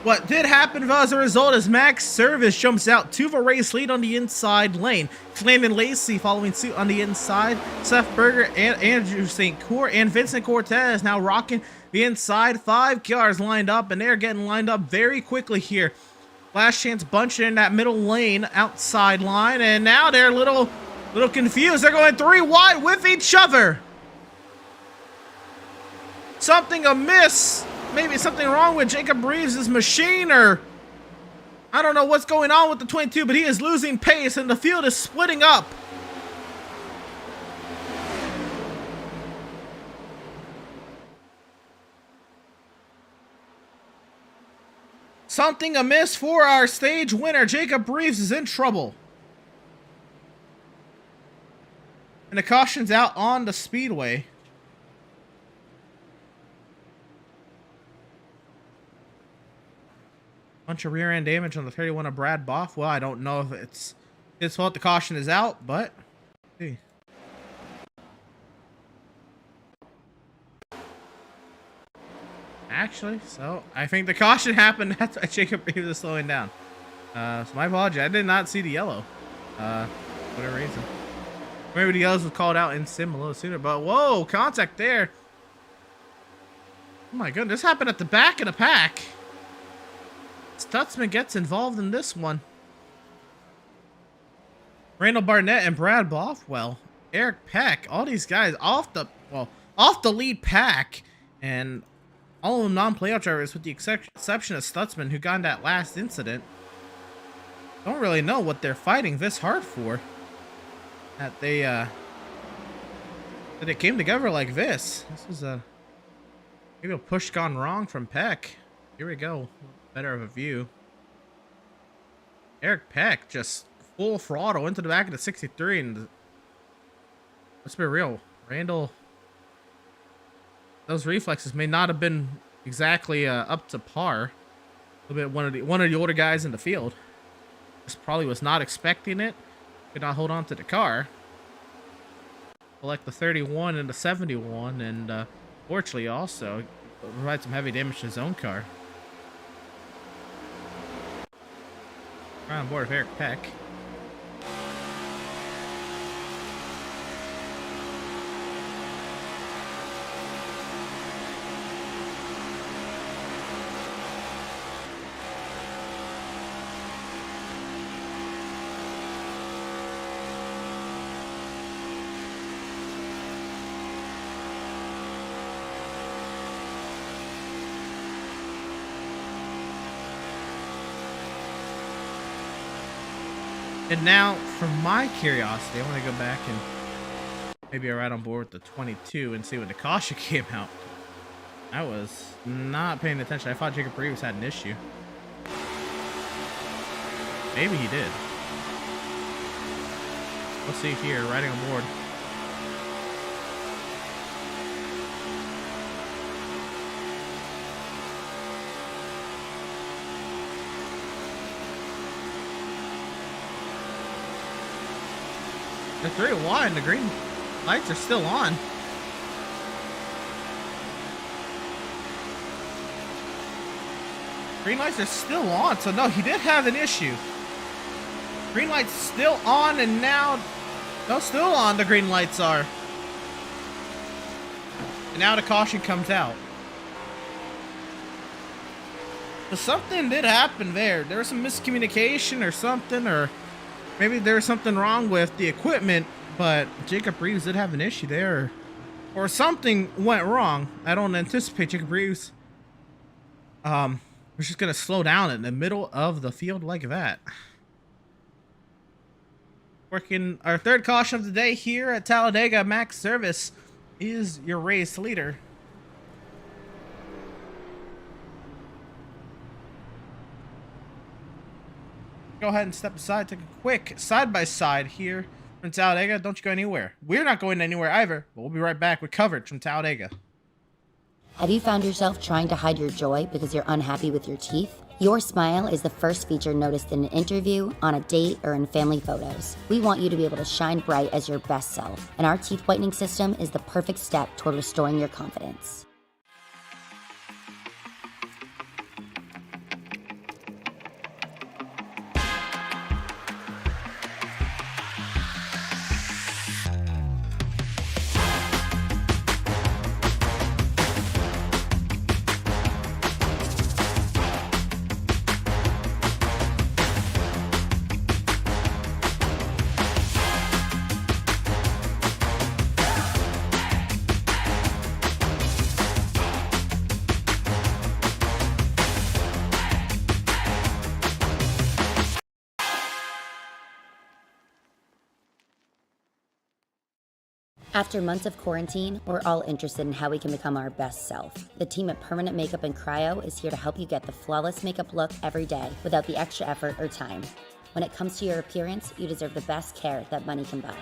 What did happen as a result is Max Service jumps out to the race lead on the inside lane. Landon Lacey following suit on the inside. Seth Berger and Andrew St. Cour and Vincent Cortez now rocking the inside. 5 cars lined up, and they're getting lined up very quickly here. Last Chance bunching in that middle lane outside line, and now they're a little confused. They're going 3 wide with each other. Something amiss. Maybe something wrong with Jacob Reeves' machine, or I don't know what's going on with the 22, but he is losing pace and the field is splitting up. something amiss for our stage winner. Jacob Reeves is in trouble. And the caution's out on the speedway. Bunch of rear end damage on the 31 of Brad Boff. Well, I don't know if it's his fault the caution is out, but let's see. Actually, so I think the caution happened. That's why Jacob Reeves is slowing down. So my apology. I did not see the yellow. For whatever reason. Maybe the yellows was called out in sim a little sooner, but whoa, contact there. Oh my goodness, this happened at the back of the pack. Stutzman gets involved in this one. Randall Barnett and Brad Bothwell, Eric Peck, all these guys off the lead pack, and all of them non-playoff drivers with the exception of Stutzman, who got in that last incident. Don't really know what they're fighting this hard for. That they came together like this. This was maybe a push gone wrong from Peck. Here we go. Better of a view. Eric Peck just full throttle into the back of the 63, and let's be real, Randall, those reflexes may not have been exactly up to par. A little bit one of the older guys in the field. Just probably was not expecting it. Could not hold on to the car. Like the 31 and the 71, and fortunately also provide some heavy damage to his own car. Right on board with Eric Peck. And now, for my curiosity, I want to go back and maybe right on board with the 22 and see when the caution came out. I was not paying attention. I thought Jacob Reeves had an issue. Maybe he did. We'll see here, riding on board. The 3-1, the green lights are still on. Green lights are still on, so no, he did have an issue. Green lights still on, and now, no, still on, the green lights are. And now the caution comes out. So something did happen there. There was some miscommunication or something, or maybe there was something wrong with the equipment, but Jacob Reeves did have an issue there. Or something went wrong. I don't anticipate Jacob Reeves we're just going to slow down in the middle of the field like that. Working our third caution of the day here at Talladega. Max Service is your race leader. Go ahead and step aside, take a quick side-by-side here from Talladega. Don't you go anywhere. We're not going anywhere either, but we'll be right back with coverage from Talladega. Have you found yourself trying to hide your joy because you're unhappy with your teeth? Your smile is the first feature noticed in an interview, on a date, or in family photos. We want you to be able to shine bright as your best self, and our teeth whitening system is the perfect step toward restoring your confidence. After months of quarantine, we're all interested in how we can become our best self. The team at Permanent Makeup and Cryo is here to help you get the flawless makeup look every day without the extra effort or time. When it comes to your appearance, you deserve the best care that money can buy.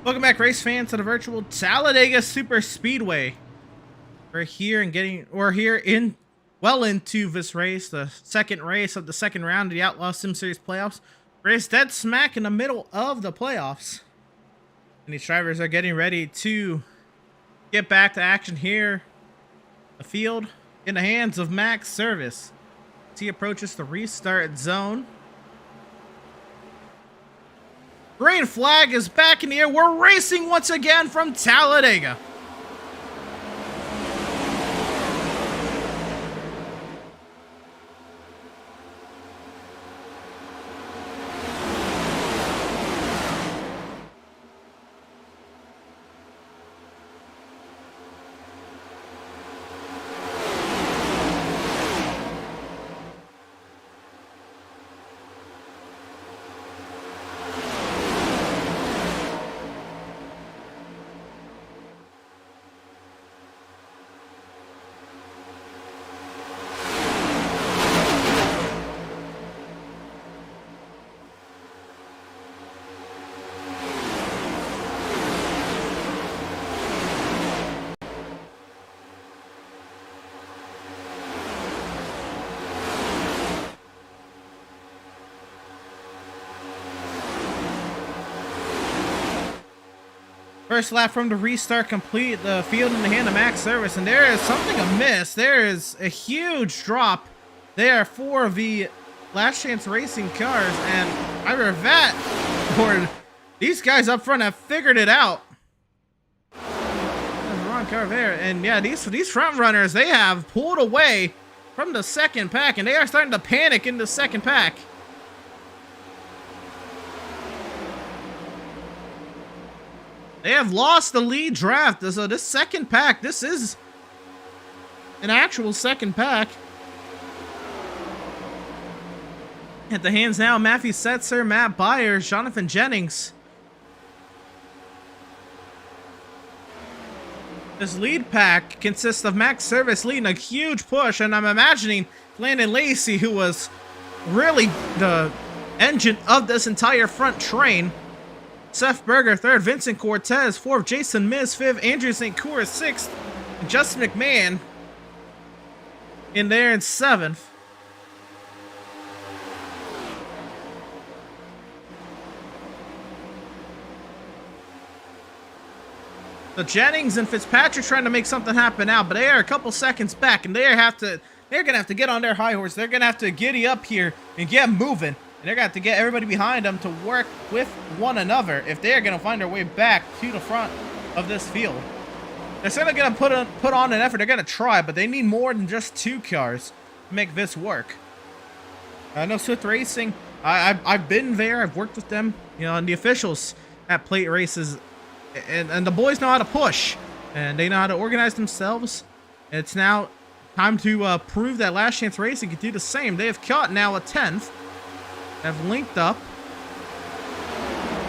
Welcome back, race fans, to the virtual Talladega Super Speedway. We're here well into this race, the second race of the second round of the Outlaws Sim Series playoffs. Race dead smack in the middle of the playoffs. And these drivers are getting ready to get back to action here. The field in the hands of Max Service as he approaches the restart zone. Green flag is back in the air. We're racing once again from Talladega. First lap from the restart complete, the field in the hand of Max Service, and there is something amiss. There is a huge drop there for the Last Chance Racing cars, and either that or these guys up front have figured it out. There's the wrong car there, and yeah, these front runners, they have pulled away from the second pack, and they are starting to panic in the second pack. They have lost the lead draft, so this second pack, this is an actual second pack. At the hands now, Matthew Setzer, Matt Byers, Jonathan Jennings. This lead pack consists of Max Service leading a huge push, and I'm imagining Landon Lacey, who was really the engine of this entire front train. Seth Berger, third. Vincent Cortez, fourth. Jason Miz, fifth. Andrew St. Cour, sixth. And Justin McMahon in there in seventh. So Jennings and Fitzpatrick trying to make something happen now, but they are a couple seconds back, and they're gonna have to get on their high horse. They're gonna have to giddy up here and get moving. And they're going to have to get everybody behind them to work with one another if they're going to find their way back to the front of this field. They're certainly going to put on an effort. They're going to try, but they need more than just two cars to make this work. I know Swift Racing, I've been there. I've worked with them, and the officials at plate races. And the boys know how to push. And they know how to organize themselves. It's now time to prove that Last Chance Racing can do the same. They have caught now a 10th. Have linked up.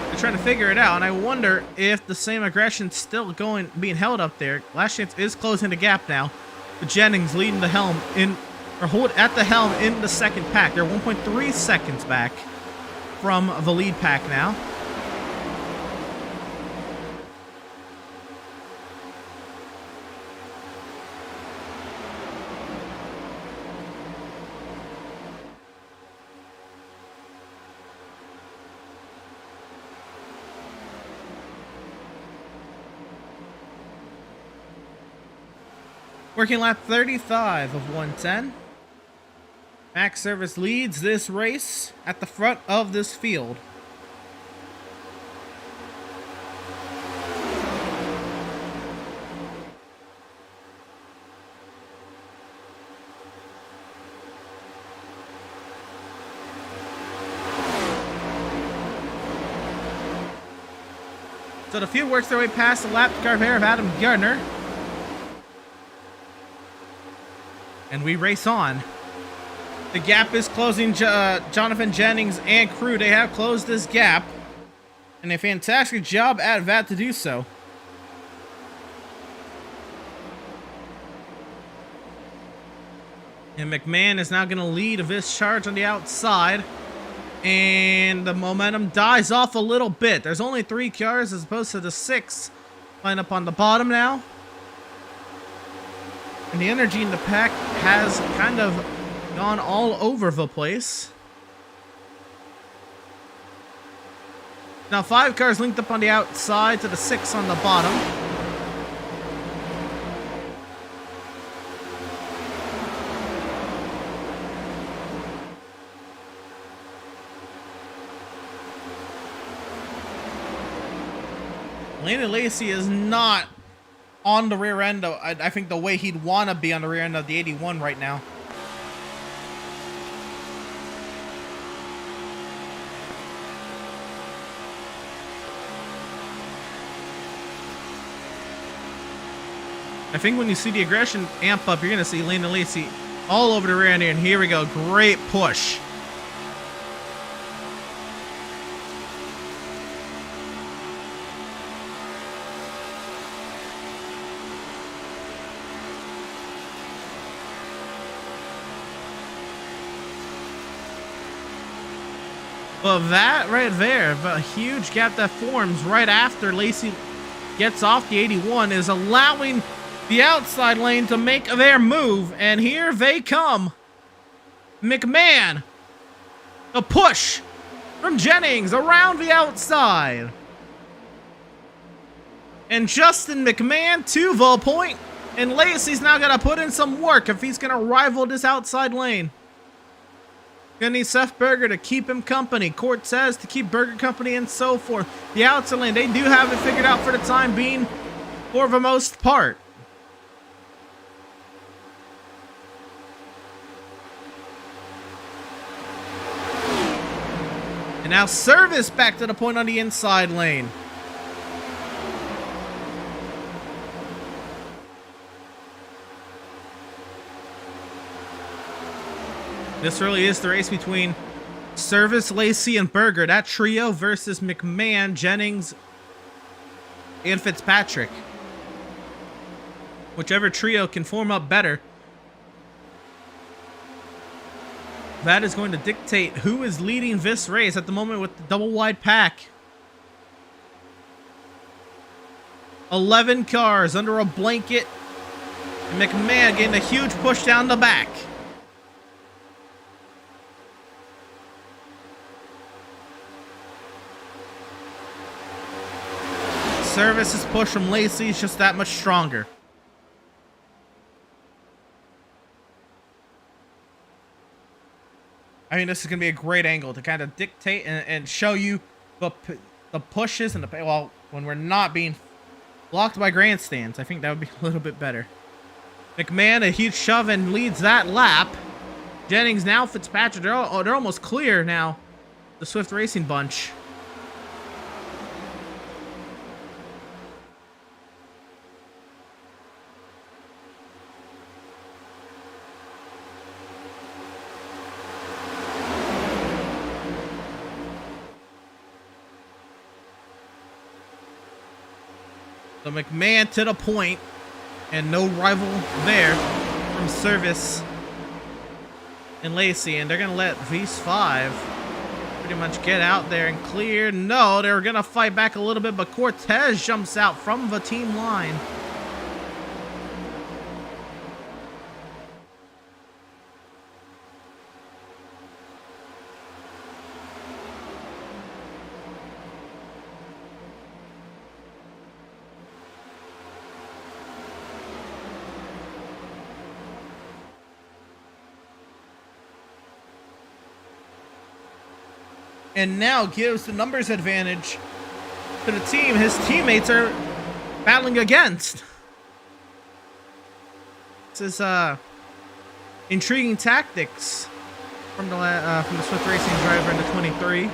They're trying to figure it out, and I wonder if the same aggression's still being held up there. Last Chance is closing the gap now. But Jennings leading the helm in or hold at the helm in the second pack. They're 1.3 seconds back from the lead pack now. Working lap 35 of 110. Max Service leads this race at the front of this field. So the field works their way past the lap car pair of Adam Gardner. And we race on. The gap is closing. Jonathan Jennings and crew, they have closed this gap. And a fantastic job at that to do so. And McMahon is now going to lead this charge on the outside. And the momentum dies off a little bit. There's only 3 cars as opposed to the 6 line up on the bottom now. And the energy in the pack has kind of gone all over the place. Now 5 cars linked up on the outside to the 6 on the bottom. Landon Lacey is not on the rear end of, I think, the way he'd want to be on the rear end of the 81 right now. I think when you see the aggression amp up, you're going to see Landon Lacey all over the rear end here. And here we go. Great push. Well, that right there, a huge gap that forms right after Lacey gets off the 81 is allowing the outside lane to make their move. And here they come. McMahon. The push from Jennings around the outside. And Justin McMahon to the point. And Lacey's now got to put in some work if he's going to rival this outside lane. Gonna need Seth Berger to keep him company. Court says to keep Berger company and so forth. The outside lane, they do have it figured out for the time being, for the most part. And now Service back to the point on the inside lane. This really is the race between Service, Lacey, and Berger. That trio versus McMahon, Jennings, and Fitzpatrick. Whichever trio can form up better, that is going to dictate who is leading this race at the moment with the double wide pack. 11 cars under a blanket. And McMahon getting a huge push down the back. Service's push from Lacey is just that much stronger. I mean, this is going to be a great angle to kind of dictate and show you the pushes and the, well, when we're not being blocked by grandstands. I think that would be a little bit better. McMahon, a huge shove and leads that lap. Jennings, now Fitzpatrick, they're almost clear now. The Swift Racing bunch. So McMahon to the point, and no rival there from Service. and Lacey, and they're gonna let V's 5 pretty much get out there and clear. No, they're gonna fight back a little bit, but Cortez jumps out from the team line. And now gives the numbers advantage to the team his teammates are battling against. This is intriguing tactics from the Swift Racing driver in the 23.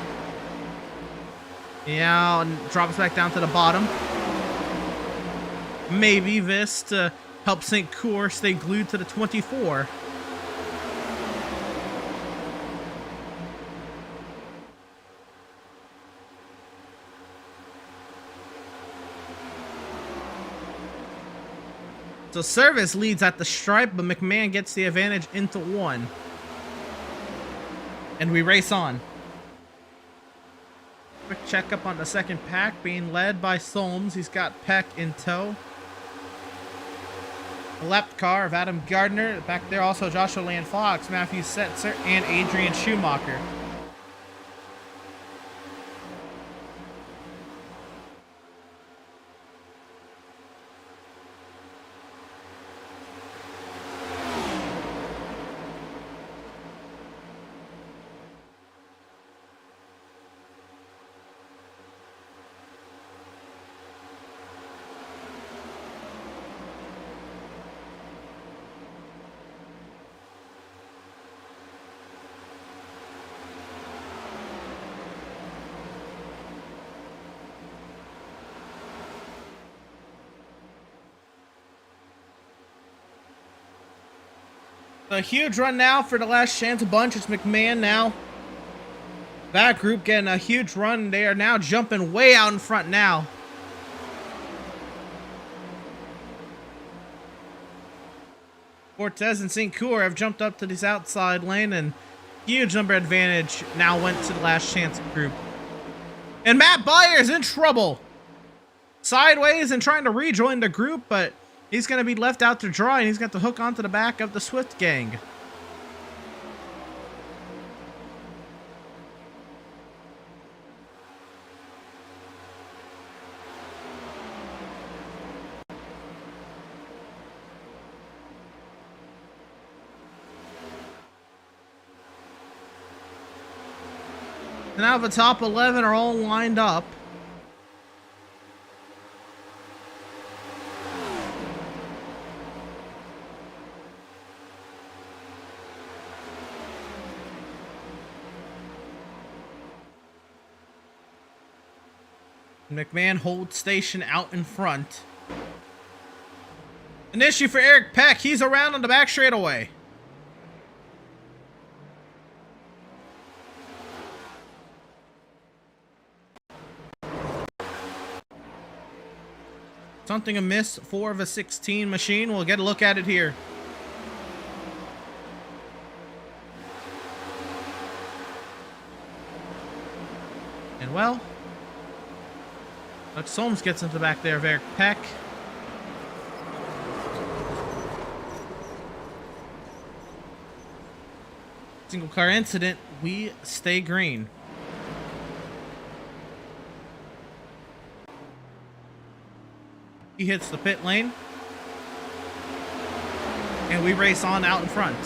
Yeah, and drops back down to the bottom. Maybe this to help St. Cour stay glued to the 24. So Service leads at the stripe, but McMahon gets the advantage into 1. And we race on. Quick checkup on the second pack, being led by Solms. He's got Peck in tow. The left car of Adam Gardner. Back there also Joshua Land Fox, Matthew Setzer, and Adrian Schumacher. A huge run now for the last chance bunch. It's McMahon now. That group getting a huge run. They are now jumping way out in front now. Cortez and St. Cour have jumped up to this outside lane, and huge number advantage now went to the last chance group. And Matt Byers in trouble. Sideways and trying to rejoin the group, but he's going to be left out to dry, and he's got to hook onto the back of the Swift gang. Now the top 11 are all lined up. McMahon holds station out in front. An issue for Eric Peck. He's around on the back straightaway. Something amiss for the 16 machine. We'll get a look at it here. And well, Doug Solms gets into the back there of Eric Peck. Single car incident. We stay green. He hits the pit lane. And we race on out in front.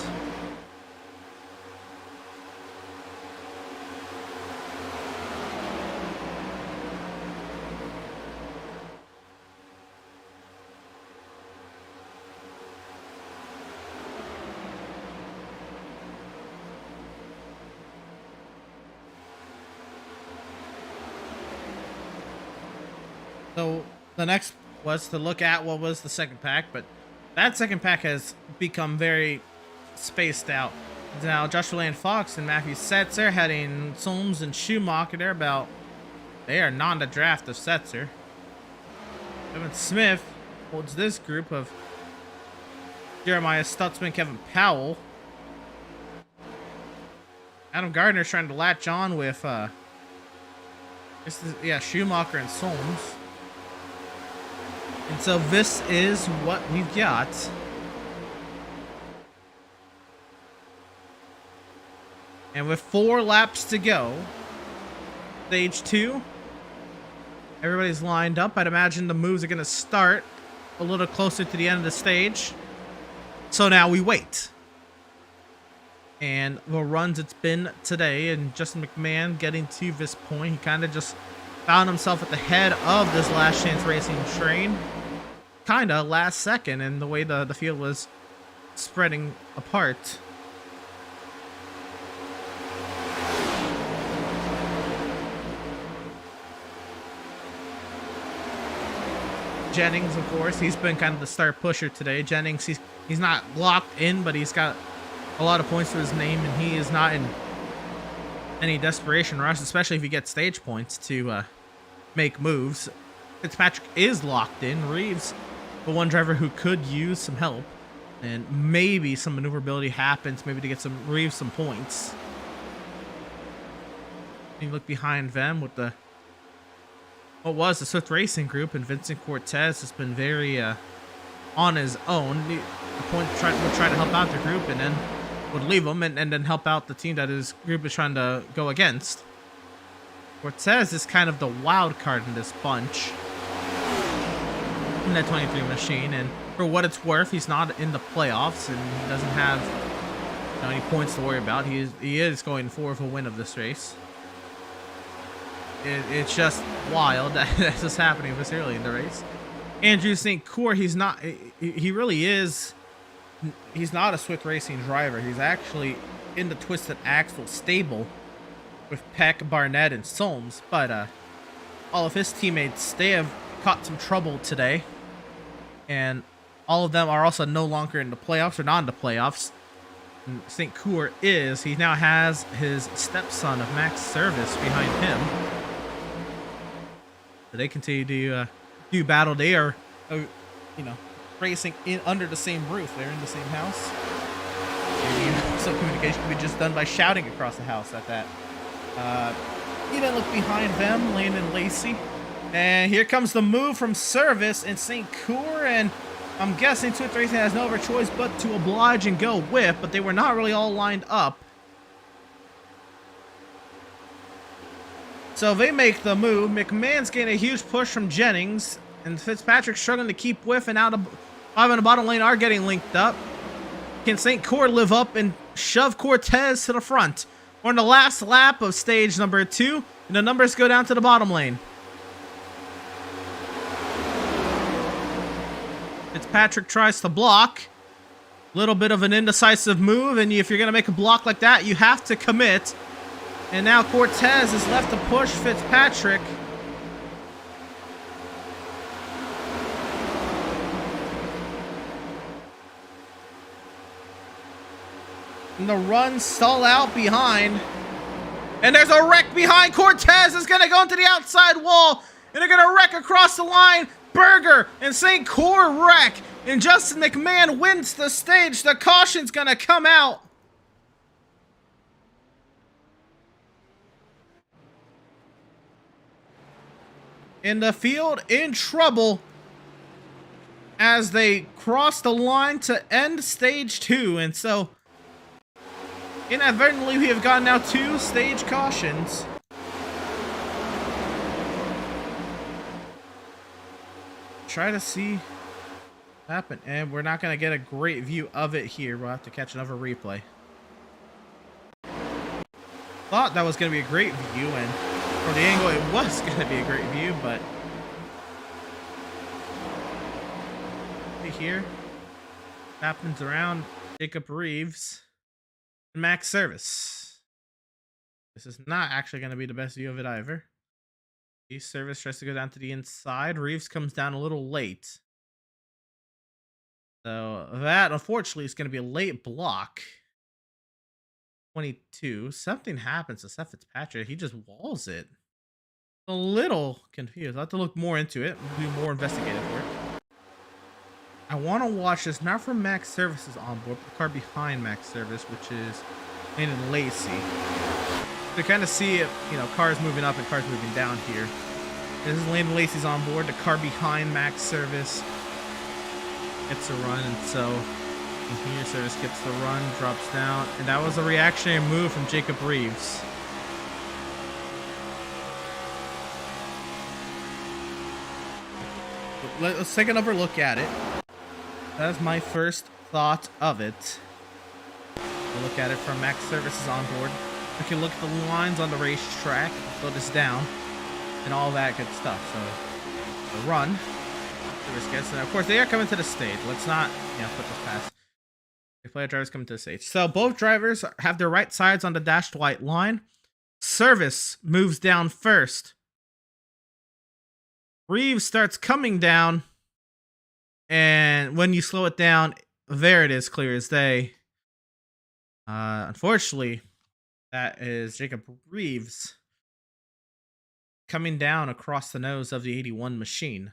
So the next was to look at what was the second pack, but that second pack has become very spaced out. Now Joshua Land Fox and Matthew Setzer heading Solms and Schumacher. They are non the draft of Setzer. Evan Smith holds this group of Jeremiah Stutzman, Kevin Powell. Adam Gardner's trying to latch on with Schumacher and Solms. And so this is what we've got. And with 4 laps to go, stage 2, everybody's lined up. I'd imagine the moves are going to start a little closer to the end of the stage. So now we wait. And the runs it's been today, and Justin McMahon getting to this point, he kind of just found himself at the head of this Last Chance Racing train. Kind of last second, and the way the field was spreading apart. Jennings, of course, he's been kind of the start pusher today. Jennings, he's not locked in, but he's got a lot of points to his name, and he is not in any desperation rush, especially if he gets stage points to make moves. Fitzpatrick is locked in. Reeves, the one driver who could use some help, and maybe some maneuverability happens, maybe to get Reeves some points. You look behind them with the Swift Racing Group, and Vincent Cortez has been very on his own. The point would try to help out the group, and then would leave them and then help out the team that his group is trying to go against. Cortez is kind of the wild card in this bunch in that 23 machine, and for what it's worth, he's not in the playoffs, and he doesn't have any points to worry about. He is going for a win of this race. It's just wild that this is happening this early in the race. Andrew St. Cour, he really is. He's not a Swift Racing driver. He's actually in the Twisted Axle stable with Peck, Barnett, and Solms. But all of his teammates, they have caught some trouble today. And all of them are also no longer in the playoffs or not in the playoffs. And St. Cour is. He now has his stepson of Max Service behind him. They continue to do battle. They are, racing under the same roof. They're in the same house. Maybe some communication can be just done by shouting across the house at that. You then look behind them, Landon Lacey. And here comes the move from Service and St. Cour, and I'm guessing Swift Racing has no other choice but to oblige and go whip, but they were not really all lined up. So they make the move. McMahon's getting a huge push from Jennings, and Fitzpatrick struggling to keep with, and out of 5 in the bottom lane are getting linked up. Can St. Cour live up and shove Cortez to the front? We're in the last lap of stage number 2, and the numbers go down to the bottom lane. Fitzpatrick tries to block. Little bit of an indecisive move, and if you're going to make a block like that, you have to commit. And now Cortez is left to push Fitzpatrick. And the runs stall out behind. And there's a wreck behind. Cortez is going to go into the outside wall. And they're going to wreck across the line. Berger and St. Cour wreck. And Justin McMahon wins the stage. The caution's going to come out. And the field in trouble as they cross the line to end stage 2. And so, inadvertently, we have gotten now 2 stage cautions. Try to see what happened. And we're not going to get a great view of it here. We'll have to catch another replay. Thought that was going to be a great view, and from the angle it was going to be a great view, but here happens around Jacob Reeves and Max Service. This is not actually going to be the best view of it either. Service tries to go down to the inside. Reeves comes down a little late. So that, unfortunately, is going to be a late block. 22. Something happens to Seth Fitzpatrick. He just walls it. A little confused. I'll have to look more into it. Do more investigative work. I want to watch this, not from Max Service's onboard, but the car behind Max Service, which is Landon Lacey. To kind of see it, cars moving up and cars moving down here. This is Landon Lacey's on board. The car behind Max Service gets a run, and so Interior Service gets the run, drops down, and that was a reactionary move from Jacob Reeves. Let's take another look at it. That's my first thought of it. We'll look at it from Max Services on board. We can look at the lines on the racetrack, slow this down, and all that good stuff. So, the run. Service gets, and of course, they are coming to the stage. Let's not, put this past. The player drivers coming to the stage. So, both drivers have their right sides on the dashed white line. Service moves down first. Reeves starts coming down, and when you slow it down, there it is, clear as day. Unfortunately, that is Jacob Reeves coming down across the nose of the 81 machine.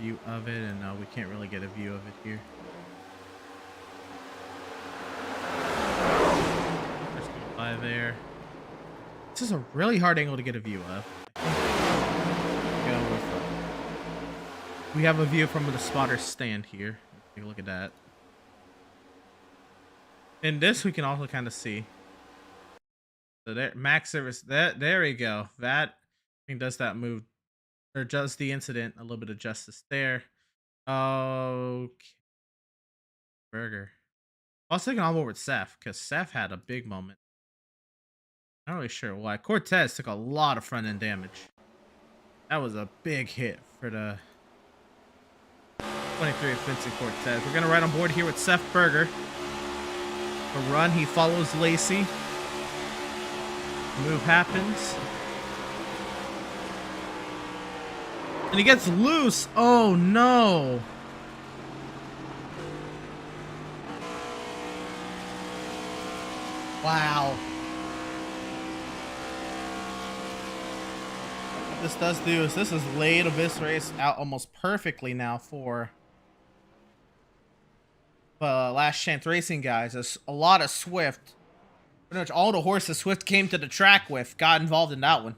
View of it, and no, we can't really get a view of it here. Just go by there. This is a really hard angle to get a view of. We have a view from the spotter stand here. Take a look at that. In this, we can also kind of see. So there, Max Service. There we go. That I think does that move. Or does the incident a little bit of justice there. Okay. Berger. I was thinking on board with Seth, because Seth had a big moment. Not really sure why. Cortez took a lot of front end damage. That was a big hit for the 23 of Vincent Cortez. We're going to ride on board here with Seth Berger. The run, he follows Lacey. The move happens. And he gets loose. Oh no. Wow. What this does do is this has laid this race out almost perfectly now for Last Chance Racing guys. There's a lot of Swift. Pretty much all the horses Swift came to the track with got involved in that one.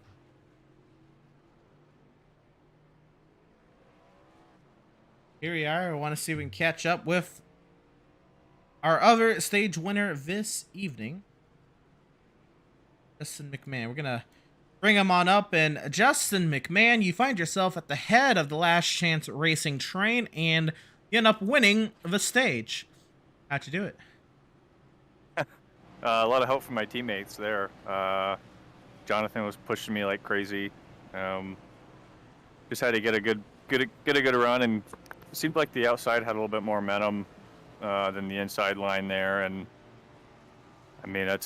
Here we are. I want to see if we can catch up with our other stage winner this evening, Justin McMahon. We're going to bring him on up. And Justin McMahon, you find yourself at the head of the Last Chance Racing train, and you end up winning the stage. How'd you do it? A lot of help from my teammates there. Jonathan was pushing me like crazy. Just had to get a good run, and it seemed like the outside had a little bit more momentum than the inside line there, and I mean that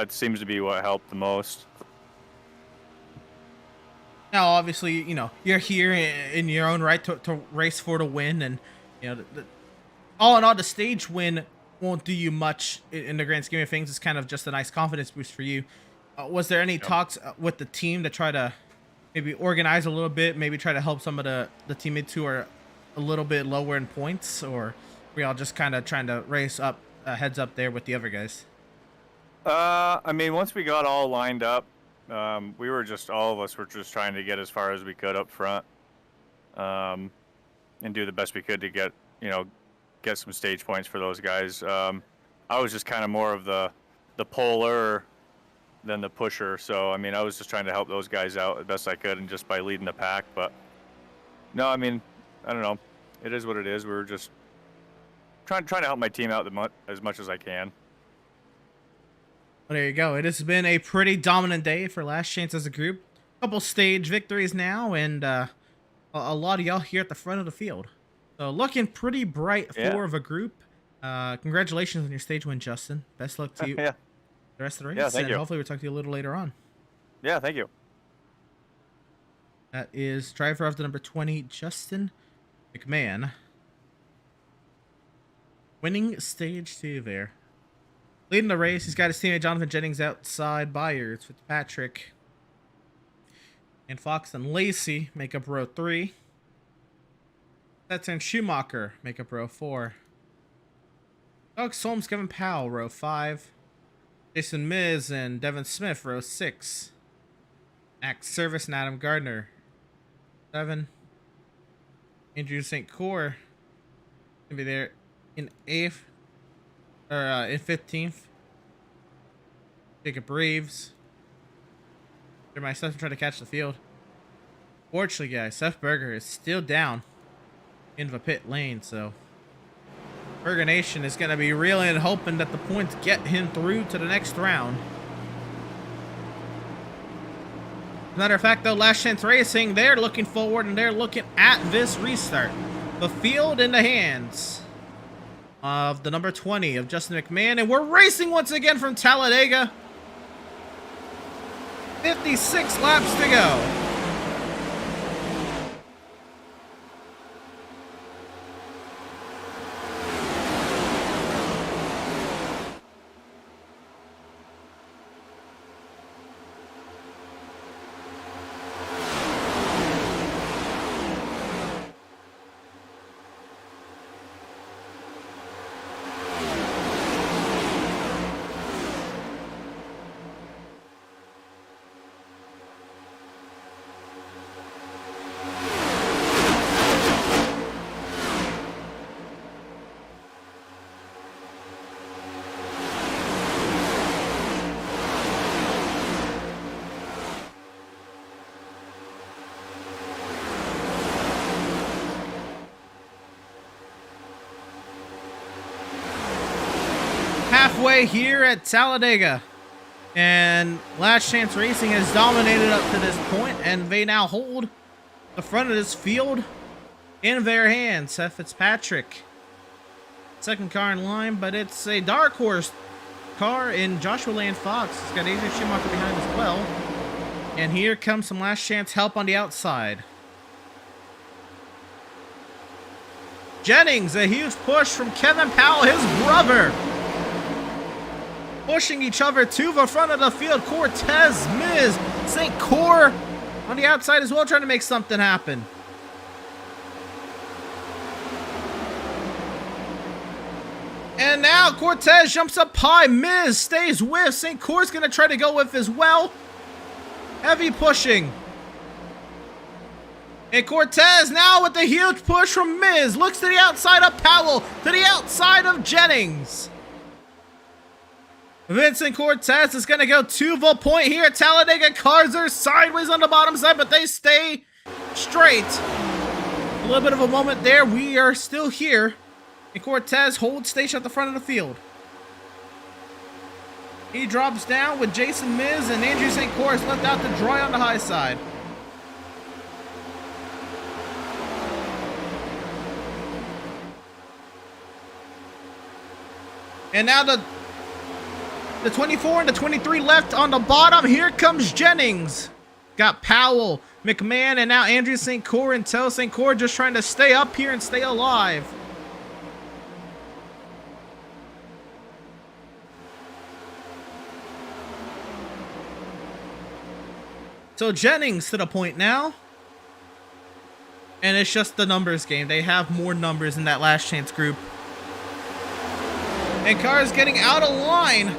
seems to be what helped the most. Now, obviously, you're here in your own right to race for the win, and all in all, the stage win won't do you much in the grand scheme of things. It's kind of just a nice confidence boost for you. Was there any talks with the team to try to maybe organize a little bit, maybe try to help some of the teammates who are a little bit lower in points, or we all just kind of trying to race up heads up there with the other guys? I mean, once we got all lined up, all of us were just trying to get as far as we could up front, and do the best we could to get some stage points for those guys. I was just kind of more of the puller than the pusher, so I mean, I was just trying to help those guys out as best I could, and just by leading the pack. But no, I mean, I don't know. It is what it is. We were just trying to help my team out as much as I can. Well, there you go. It has been a pretty dominant day for Last Chance as a group. Couple stage victories now, and a lot of y'all here at the front of the field. So looking pretty bright for the group. Congratulations on your stage win, Justin. Best luck to you. Yeah. The rest of the race. Yeah, thank you. Hopefully we'll talk to you a little later on. Yeah, thank you. That is driver of the number 20, Justin McMahon. Winning stage 2 there. Leading the race, he's got his teammate Jonathan Jennings outside. Byers, Fitzpatrick, and Fox and Lacey make up row 3. That's and Schumacher make up row 4. Doug Solms, Kevin Powell, row 5. Jason Miz and Devin Smith, row 6. Max Service and Adam Gardner, 7. Andrew St. Cyr gonna be there in 8th, or in 15th. Jacob Reeves. They're myself trying to catch the field. Fortunately, guys, Seth Berger is still down in the pit lane, so Berger Nation is gonna be reeling and hoping that the points get him through to the next round. As a matter of fact, though, Last Chance Racing, they're looking forward and they're looking at this restart. The field in the hands of the number 20 of Justin McMahon, and we're racing once again from Talladega. 56 laps to go. Halfway here at Talladega, and Last Chance Racing has dominated up to this point, and they now hold the front of this field in their hands. Seth Fitzpatrick, second car in line, but it's a dark horse car in Joshua Land Fox. It's got Adrian Schumacher behind as well, and here comes some Last Chance help on the outside. Jennings, a huge push from Kevin Powell, his brother. Pushing each other to the front of the field. Cortez, Miz, St. Cyr on the outside as well, trying to make something happen. And now Cortez jumps up high. Miz stays with. St. Cyr's going to try to go with as well. Heavy pushing. And Cortez now with the huge push from Miz. Looks to the outside of Powell. To the outside of Jennings. Vincent Cortez is going to go to the point here. Talladega cars are sideways on the bottom side, but they stay straight. A little bit of a moment there. We are still here. And Cortez holds station at the front of the field. He drops down with Jason Miz and Andrew St. Cyr left out to dry on the high side. And now the 24 and the 23 left on the bottom. Here comes Jennings. Got Powell, McMahon, and now Andrew St. Cyr in tow. St. Cyr just trying to stay up here and stay alive. So Jennings to the point now. And it's just the numbers game. They have more numbers in that Last Chance group. And cars getting out of line.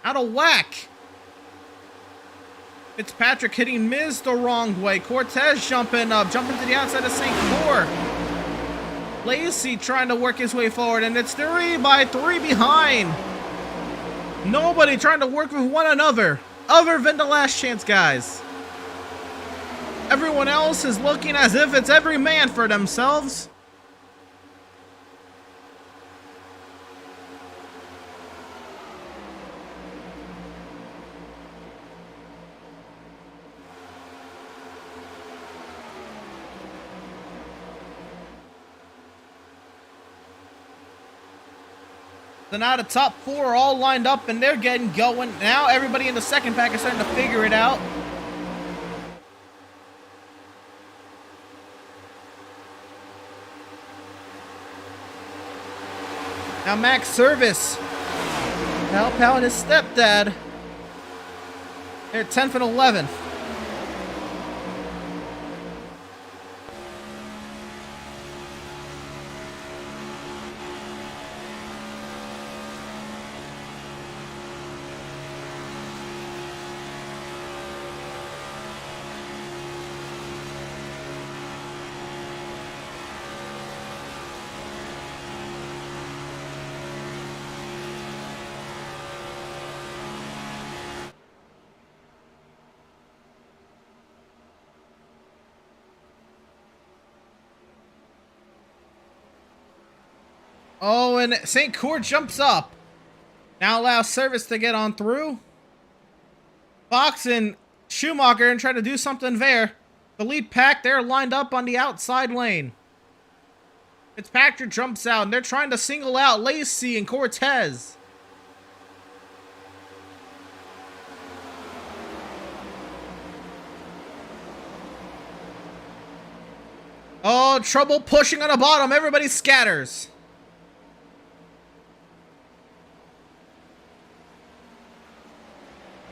Out of whack. Fitzpatrick hitting Miz the wrong way. Cortez jumping up. Jumping to the outside of St. Cyr. Lacey trying to work his way forward. And it's 3 by 3 behind. Nobody trying to work with one another. Other than the Last Chance guys. Everyone else is looking as if it's every man for themselves. So now the top 4 are all lined up and they're getting going. Now everybody in the second pack is starting to figure it out. Now Max Service help out his stepdad. They're 10th and 11th. Oh, and St. Court jumps up. Now allows Service to get on through. Fox and Schumacher and try to do something there. The lead pack, they're lined up on the outside lane. Fitzpatrick jumps out, and they're trying to single out Lacey and Cortez. Oh, trouble pushing on the bottom. Everybody scatters.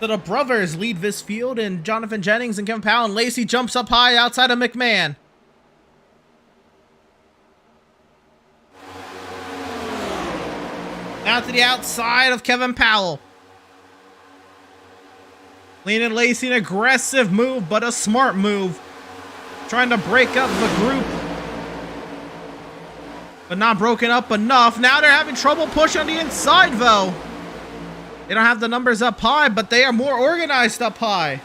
So the brothers lead this field, and Jonathan Jennings and Kevin Powell, and Lacey jumps up high outside of McMahon. Now to the outside of Kevin Powell. Leaning Lacey, an aggressive move, but a smart move. Trying to break up the group, but not broken up enough. Now they're having trouble pushing on the inside, though. They don't have the numbers up high, but they are more organized up high.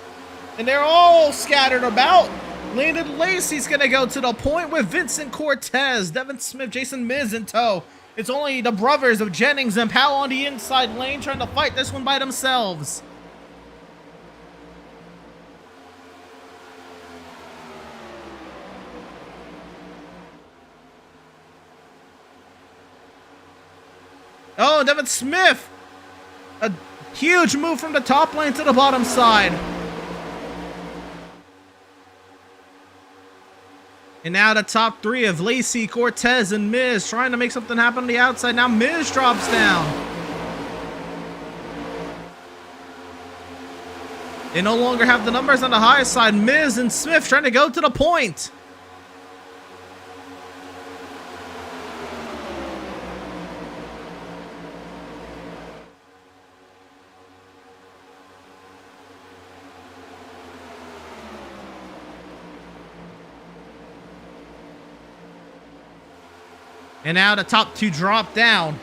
And they're all scattered about. Landon Lacey's going to go to the point with Vincent Cortez, Devin Smith, Jason Miz in tow. It's only the brothers of Jennings and Powell on the inside lane trying to fight this one by themselves. Oh, Devin Smith. A huge move from the top lane to the bottom side. And now the top three of Lacey, Cortez, and Miz trying to make something happen on the outside. Now Miz drops down. They no longer have the numbers on the high side. Miz and Smith trying to go to the point. And now the top two drop down.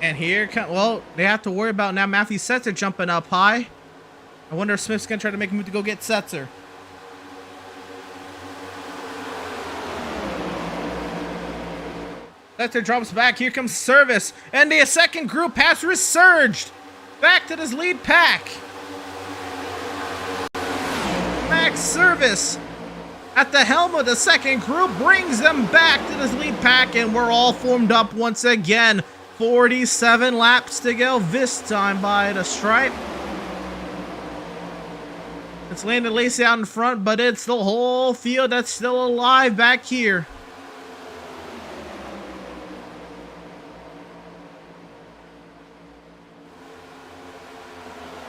And here, well, they have to worry about now Matthew Setzer jumping up high. I wonder if Smith's going to try to make a move to go get Setzer. Setzer drops back. Here comes Service. And the second group has resurged. Back to this lead pack. Max Service at the helm of the second group brings them back to this lead pack, and we're all formed up once again. 47 laps to go, this time by the stripe. It's Landon Lacey out in front, but it's the whole field that's still alive back here.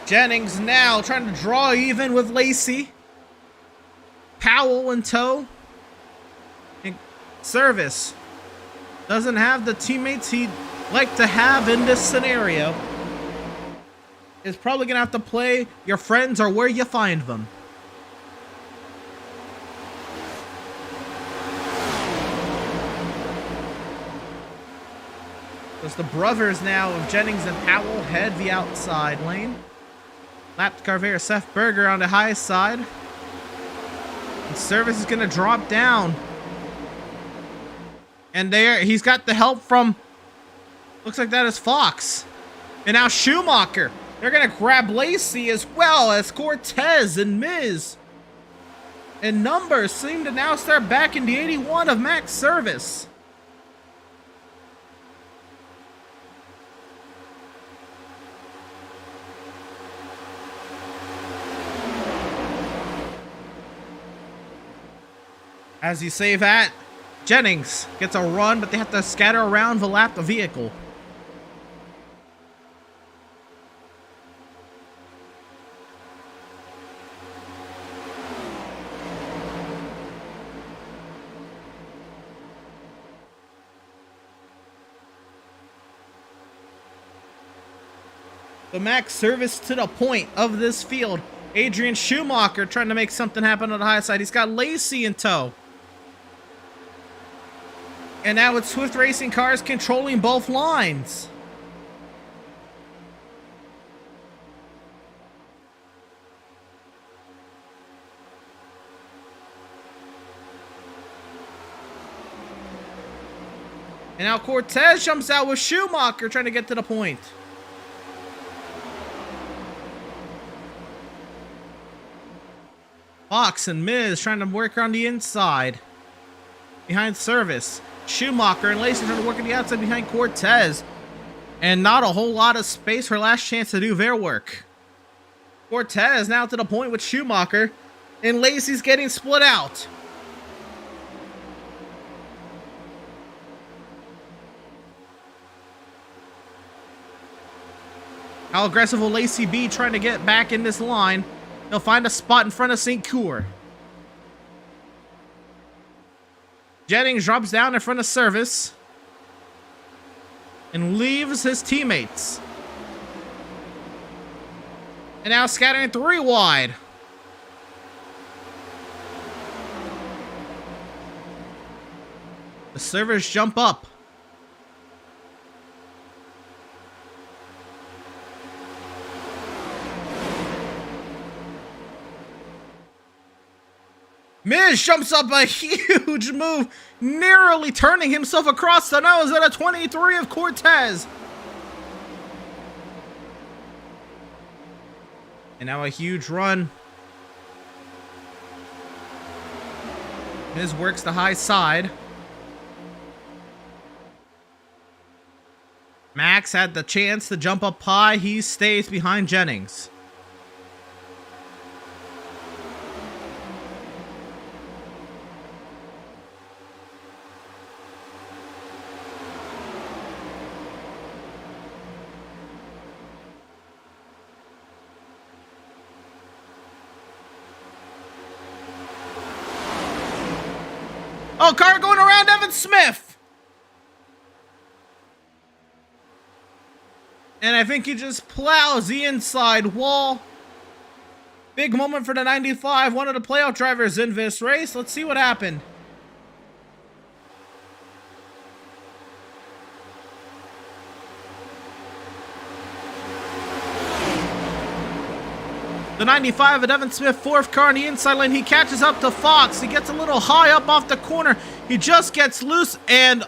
Jennings now trying to draw even with Lacey. Powell in tow. And Service doesn't have the teammates he'd like to have in this scenario. Is probably gonna have to play your friends or where you find them. As the brothers now of Jennings and Powell head the outside lane. Lap Carvera, Seth Berger on the high side. And Service is gonna drop down. And there, he's got the help from, looks like that is Fox. And now Schumacher. They're gonna grab Lacey as well as Cortez and Miz. And numbers seem to now start back in the 81 of Max Service. As you say that, Jennings gets a run, but they have to scatter around the lap the vehicle. The max service to the point of this field. Adrian Schumacher trying to make something happen on the high side. He's got Lacey in tow. And now it's Swift Racing cars controlling both lines. And now Cortez jumps out with Schumacher trying to get to the point. Fox and Miz trying to work around the inside. Behind service. Schumacher and Lacey trying to work on the outside behind Cortez. And not a whole lot of space for last chance to do their work. Cortez now to the point with Schumacher. And Lacey's getting split out. How aggressive will Lacey be trying to get back in this line? He'll find a spot in front of St. Coeur. Jennings drops down in front of service. And leaves his teammates. And now scattering 3 wide. The servers jump up. Miz jumps up a huge move, narrowly turning himself across the nose at a 23 of Cortez. And now a huge run. Miz works the high side. Max had the chance to jump up high. He stays behind Jennings. Oh, car going around Evan Smith. And I think he just plows the inside wall. Big moment for the 95, one of the playoff drivers in this race. Let's see what happened. The 95 at Evan Smith, 4th car on the inside lane. He catches up to Fox. He gets a little high up off the corner. He just gets loose and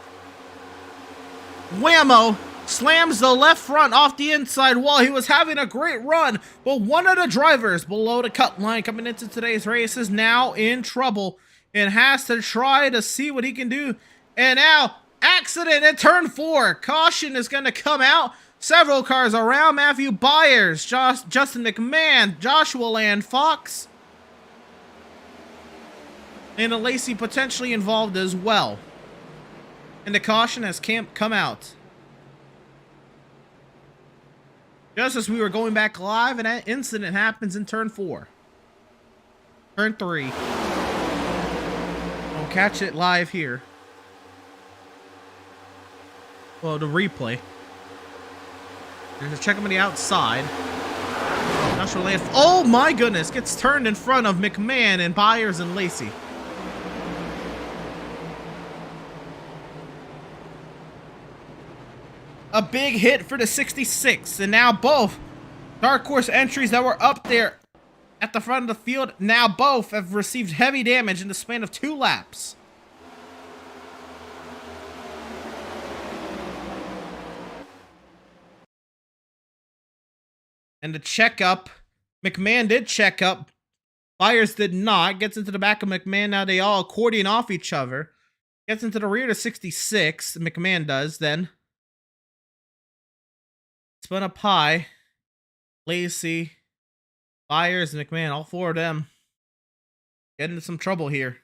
whammo, slams the left front off the inside wall. He was having a great run, but one of the drivers below the cut line coming into today's race is now in trouble and has to try to see what he can do. And now, accident at turn 4. Caution is going to come out. Several cars around. Matthew Byers, Justin McMahon, Joshua Land, Fox. And a Lacey potentially involved as well. And the caution has come out. Just as we were going back live, and that incident happens in turn 4. Turn 3. We'll catch it live here. Well, the replay. There's a check him on the outside. Joshua Land. Oh my goodness! Gets turned in front of McMahon and Byers and Lacey. A big hit for the 66, and now both dark horse entries that were up there at the front of the field, now both have received heavy damage in the span of 2 laps. And the checkup, McMahon did check up. Byers did not. Gets into the back of McMahon. Now they all accordion off each other. Gets into the rear to 66. McMahon does then. Spun up high. Lacey, Byers, and McMahon, all 4 of them get into some trouble here.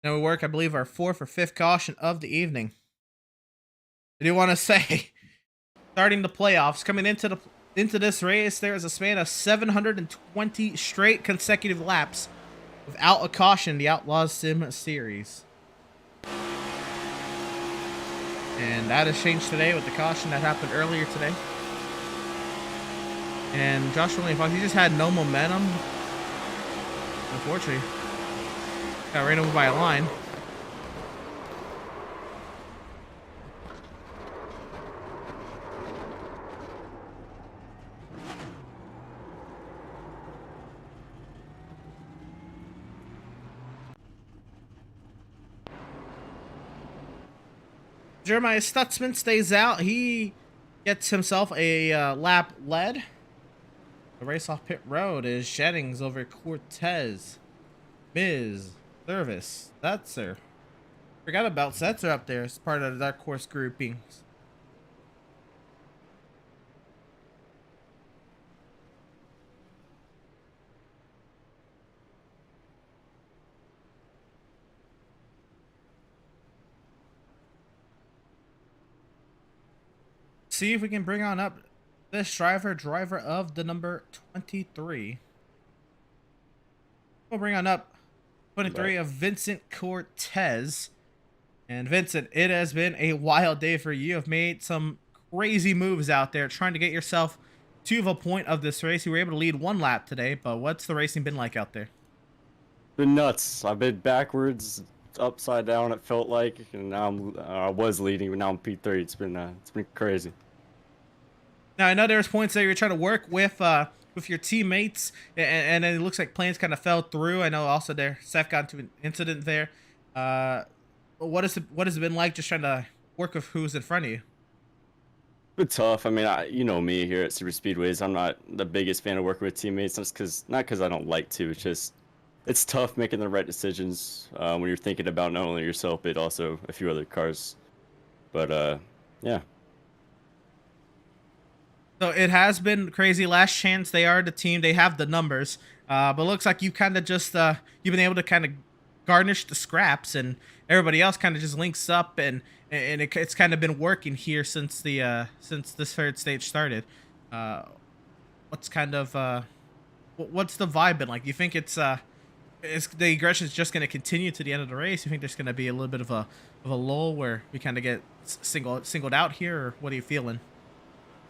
Now we work, I believe, our 4th or 5th caution of the evening. I do want to say, starting the playoffs, coming into this race, there is a span of 720 straight consecutive laps without a caution in the Outlaws Sim Series. And that has changed today with the caution that happened earlier today. And Josh Fox, he just had no momentum. Unfortunately, got ran over by a line. Jeremiah Stutzman stays out. He gets himself a lap led. The race off pit road is Jennings over Cortez, Miz, Service, Setzer. Forgot about Setzer up there as part of the dark horse groupings. See if we can bring on up this driver of the number 23. We'll bring on up 23 of Vincent Cortez. And Vincent, it has been a wild day for you. You have made some crazy moves out there trying to get yourself to the point of this race. You were able to lead one lap today, but what's the racing been like out there? Been nuts. I've been backwards, upside down, it felt like, and now I was leading, but now I'm P3. It's been crazy. Now, I know there's points that you were trying to work with your teammates, and it looks like plans kind of fell through. I know also there, Seth got into an incident there. What has it been like just trying to work with who's in front of you? But tough. I mean, you know me here at Super Speedways. I'm not the biggest fan of working with teammates. Not because I don't like to. It's just it's tough making the right decisions when you're thinking about not only yourself but also a few other cars. But yeah. So it has been crazy. Last chance, they are the team. They have the numbers. But it looks like you kind of just, you've been able to kind of garnish the scraps, and everybody else kind of just links up, and it's kind of been working here since this third stage started. What's the vibe been like? You think is the aggression is just going to continue to the end of the race? You think there's going to be a little bit of a lull where we kind of get singled out here, or what are you feeling?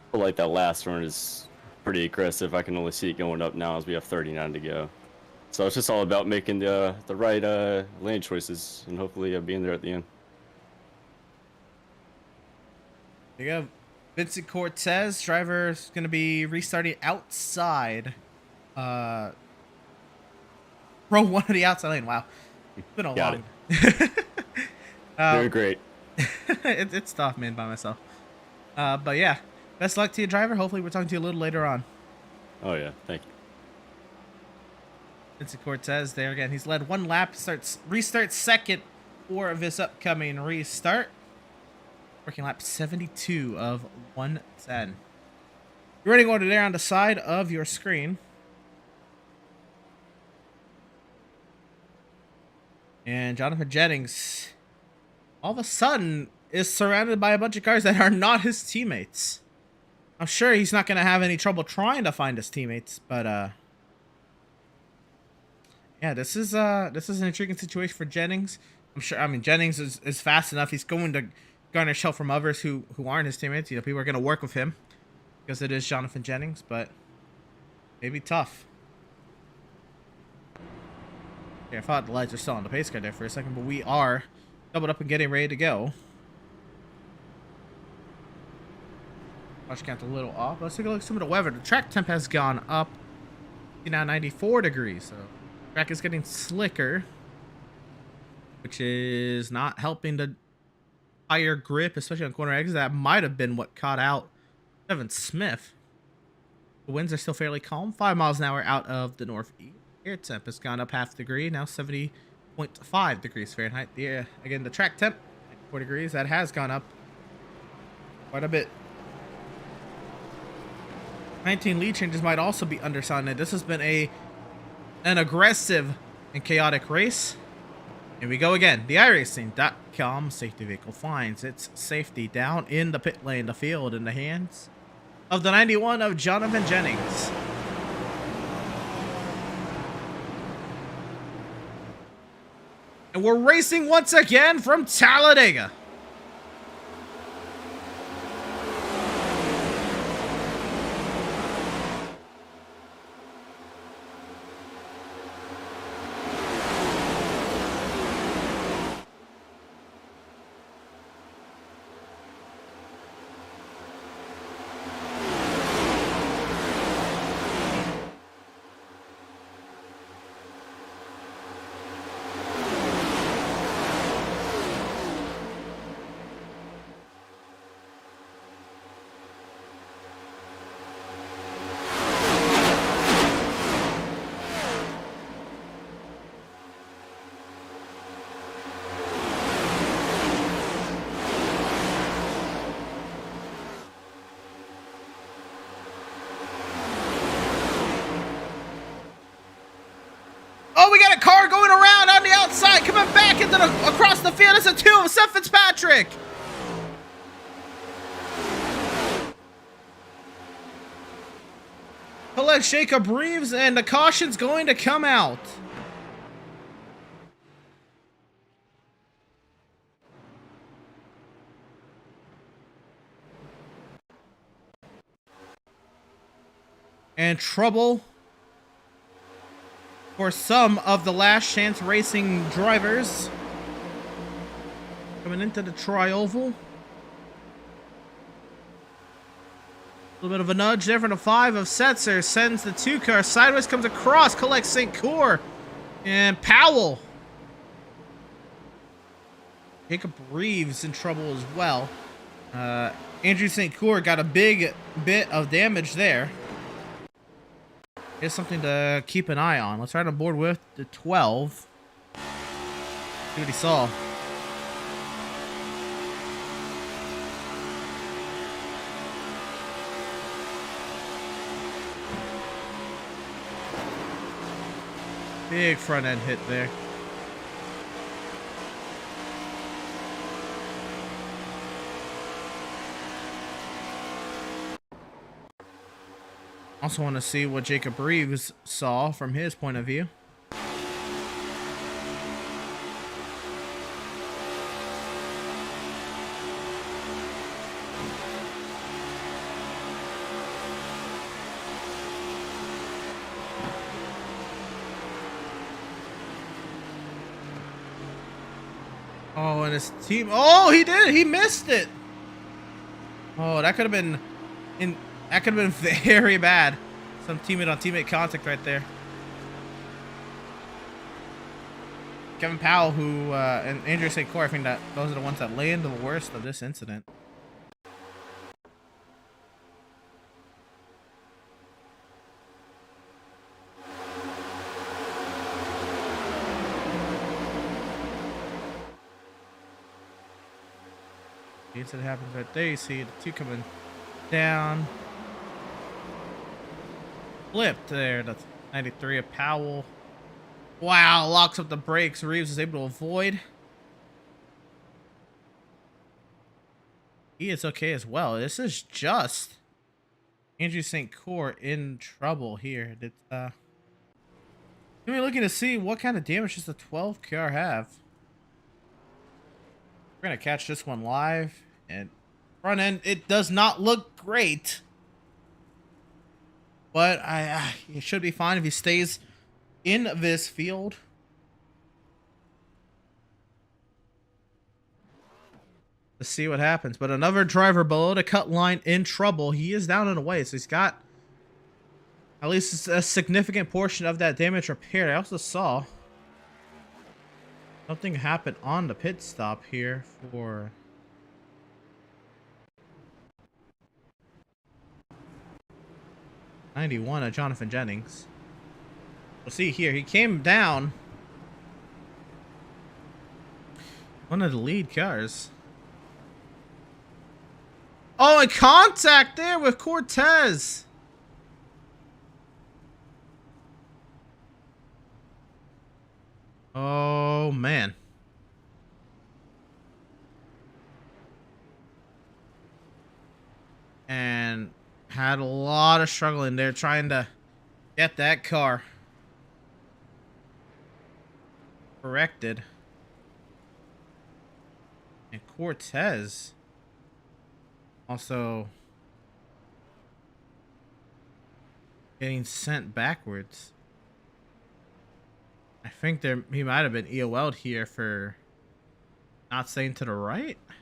I feel like that last run is pretty aggressive. I can only see it going up now as we have 39 to go. So it's just all about making the right lane choices and hopefully being there at the end. There you go. Vincent Cortez, driver, is going to be restarting outside. Row one of the outside lane. Wow. It's been a long. Very great. It's tough, man, by myself. But yeah. Best luck to you, driver. Hopefully we're talking to you a little later on. Oh, yeah. Thank you. Vincent Cortez there again. He's led one lap. Restarts second for this upcoming restart. Working lap 72 of 110. You're running order there on the side of your screen. And Jonathan Jennings, all of a sudden, is surrounded by a bunch of cars that are not his teammates. I'm sure he's not going to have any trouble trying to find his teammates, but yeah, this is an intriguing situation for Jennings. Jennings is fast enough. He's going to garnish help from others who aren't his teammates. You know, people are going to work with him because it is Jonathan Jennings, but maybe tough. Yeah, I thought the lights are still on the pace car there for a second, but we are doubled up and getting ready to go. Watch count a little off. Let's take a look at some of the weather. The track temp has gone up. Now 94 degrees. So the track is getting slicker, which is not helping the higher grip, especially on corner exits. That might have been what caught out Evan Smith. The winds are still fairly calm. 5 miles an hour out of the northeast. Air temp has gone up half a degree. Now 70.5 degrees Fahrenheit. Again, the track temp 4 degrees. That has gone up quite a bit. 19 lead changes might also be undersounded. This has been an aggressive and chaotic race. Here we go again. The iRacing.com safety vehicle finds its safety down in the pit lane, the field, in the hands of the 91 of Jonathan Jennings. And we're racing once again from Talladega. that car going around on the outside, coming back into across the field. It's a 2 of Seth Fitzpatrick. Collects Jacob Reeves, and the caution's going to come out. And trouble for some of the Last Chance Racing drivers coming into the tri-oval. A little bit of a nudge there from the 5 of Setzer. Sends the 2 car sideways, comes across, collects St. Cour and Powell. Jacob Reeves in trouble as well. Andrew St. Cour got a big bit of damage there. Here's something to keep an eye on. Let's ride on board with the 12. See what he saw. Big front end hit there. Also want to see what Jacob Reeves saw from his point of view. Oh, and his team. Oh, he did. He missed it. Oh, that could have been that could have been very bad. Some teammate on teammate contact right there. Kevin Powell, who and Andrew St. Cour, I think that those are the ones that land the worst of this incident. The incident happens right there. You see the 2 coming down. Flipped there. That's 93 of Powell. Wow, locks up the brakes. Reeves is able to avoid. He is okay as well. This is just Andrew St. Cour in trouble here. We're looking to see what kind of damage does the 12 car have. We're gonna catch this one live, and front end, it does not look great. But he should be fine if he stays in this field. Let's see what happens. But another driver below the cut line in trouble. He is down and away, so he's got at least a significant portion of that damage repaired. I also saw something happen on the pit stop here for 91 of Jonathan Jennings. We'll see here. He came down one of the lead cars. Oh, and contact there with Cortez. Oh, man. And had a lot of struggling there trying to get that car corrected. And Cortez also getting sent backwards. I think he might have been EOL'd here for not staying to the right. I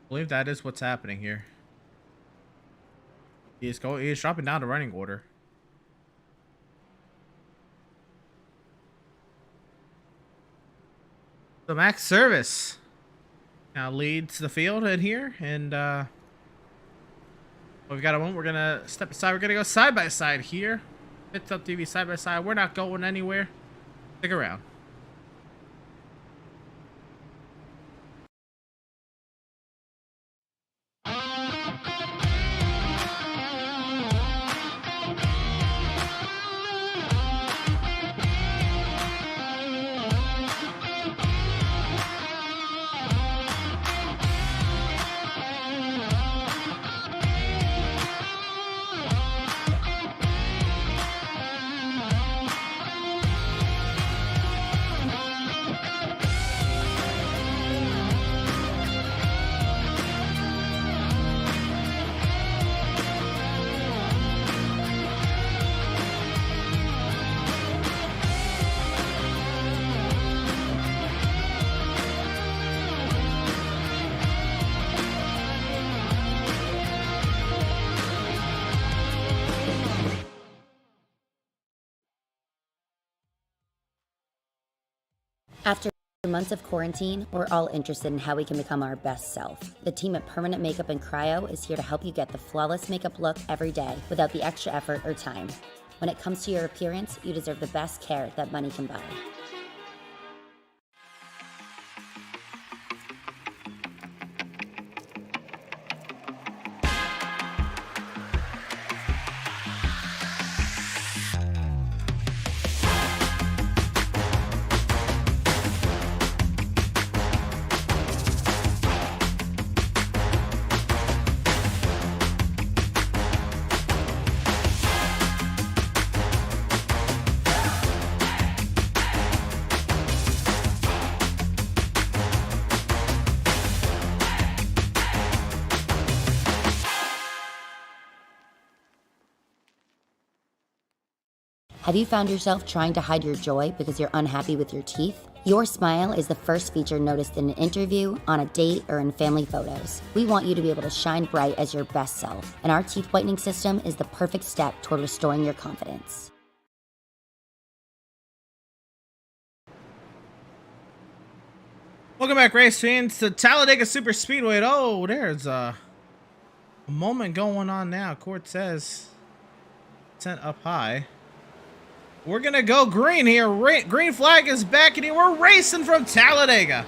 believe that is what's happening here. He is dropping down the running order. The Max Service now leads the field in here, and we've got a moment. We're gonna step aside. We're gonna go side by side here. Pits Up TV side by side. We're not going anywhere. Stick around. After months of quarantine, we're all interested in how we can become our best self. The team at Permanent Makeup and Cryo is here to help you get the flawless makeup look every day without the extra effort or time. When it comes to your appearance, you deserve the best care that money can buy. Have you found yourself trying to hide your joy because you're unhappy with your teeth? Your smile is the first feature noticed in an interview, on a date, or in family photos. We want you to be able to shine bright as your best self, and our teeth whitening system is the perfect step toward restoring your confidence. Welcome back, race fans, to Talladega Super Speedway. Oh, there's a moment going on now. Court says sent up high. We're gonna go green here. Green flag is back, and we're racing from Talladega.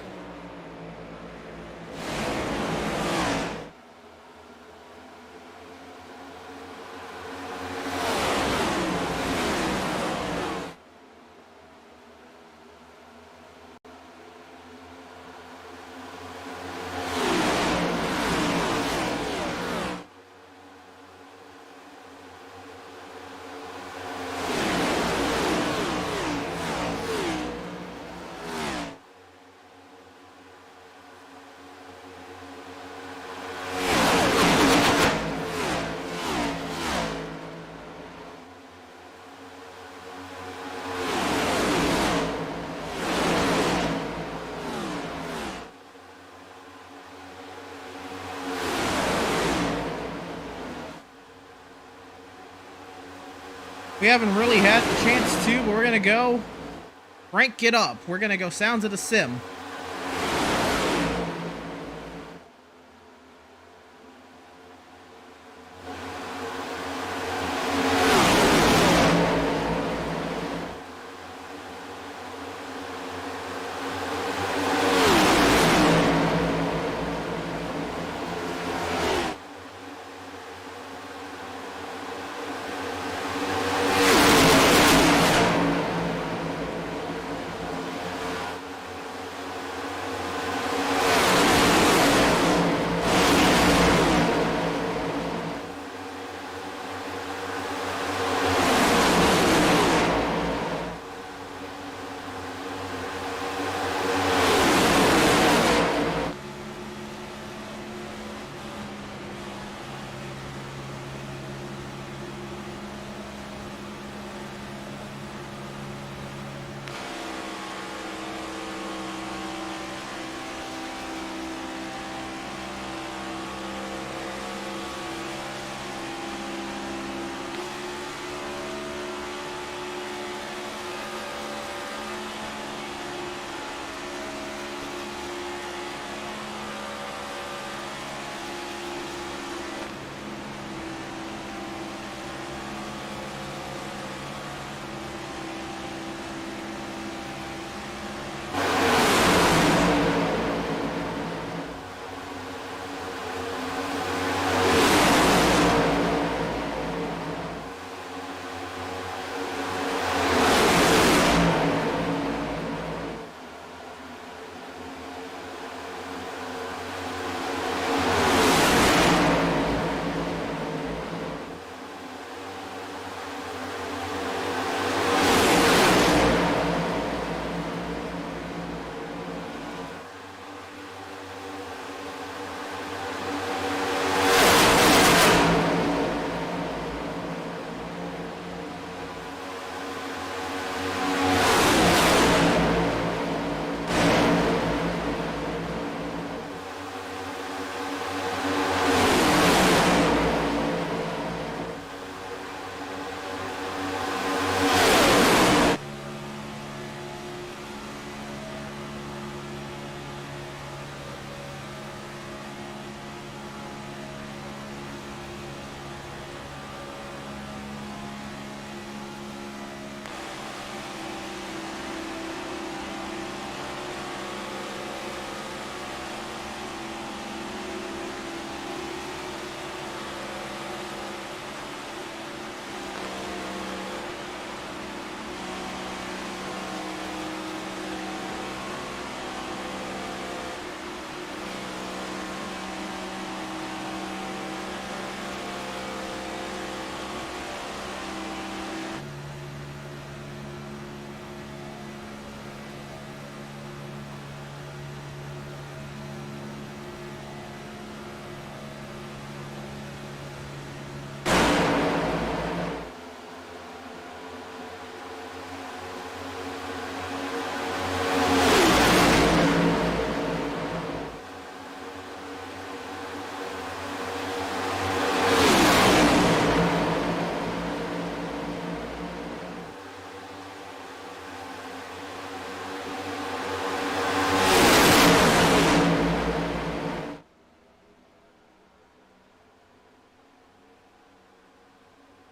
We haven't really had the chance to, but we're gonna go rank it up. We're gonna go Sounds of the Sim.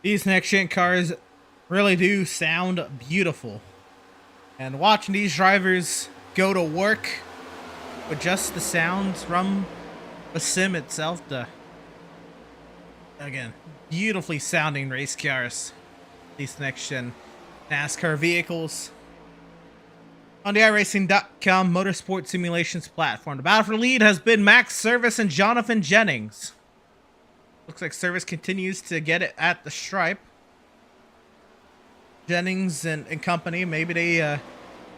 These next-gen cars really do sound beautiful. And watching these drivers go to work with just the sounds from the sim itself, again, beautifully sounding race cars. These next-gen NASCAR vehicles. On the iRacing.com motorsport simulations platform, the battle for lead has been Max Service and Jonathan Jennings. Looks like Service continues to get it at the stripe. Jennings and company, maybe they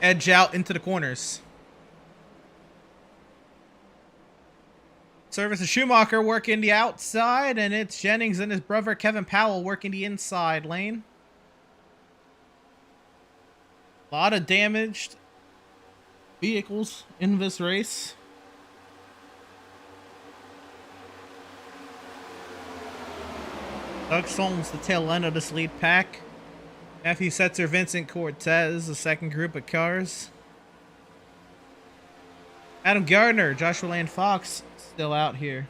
edge out into the corners. Service and Schumacher working the outside, and it's Jennings and his brother Kevin Powell working the inside lane. A lot of damaged vehicles in this race. Tucson's the tail end of this lead pack. Matthew Setzer, Vincent Cortez, the second group of cars. Adam Gardner, Joshua Lane Fox, still out here.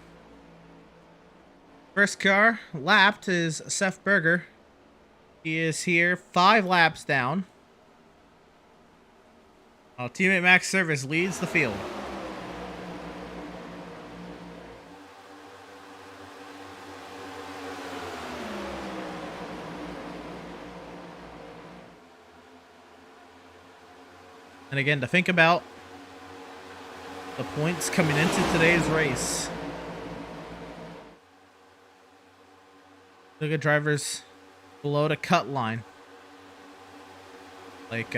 First car lapped is Seth Berger. He is here 5 laps down. While teammate Max Service leads the field. And again, to think about the points coming into today's race. Look at drivers below the cut line. Like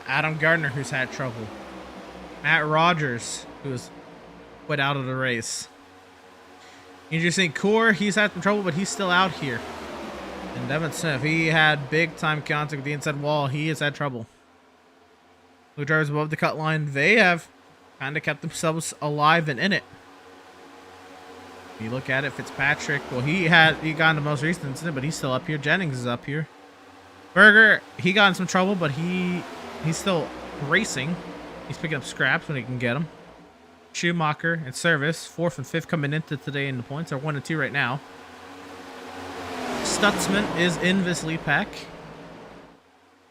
Adam Gardner, who's had trouble. Matt Rogers, who's put out of the race. Andrew St. Coeur, he's had some trouble, but he's still out here. And Devin Smith, he had big time contact with the inside wall. He has had trouble. The drivers above the cut line, they have kind of kept themselves alive and in it. If you look at it, Fitzpatrick, well, he got in the most recent incident, but he's still up here. Jennings is up here. Berger, he got in some trouble, but he's still racing. He's picking up scraps when he can get them. Schumacher and Service, 4th and 5th coming into today in the points, are 1 and 2 right now. Stutzman is in this lead pack.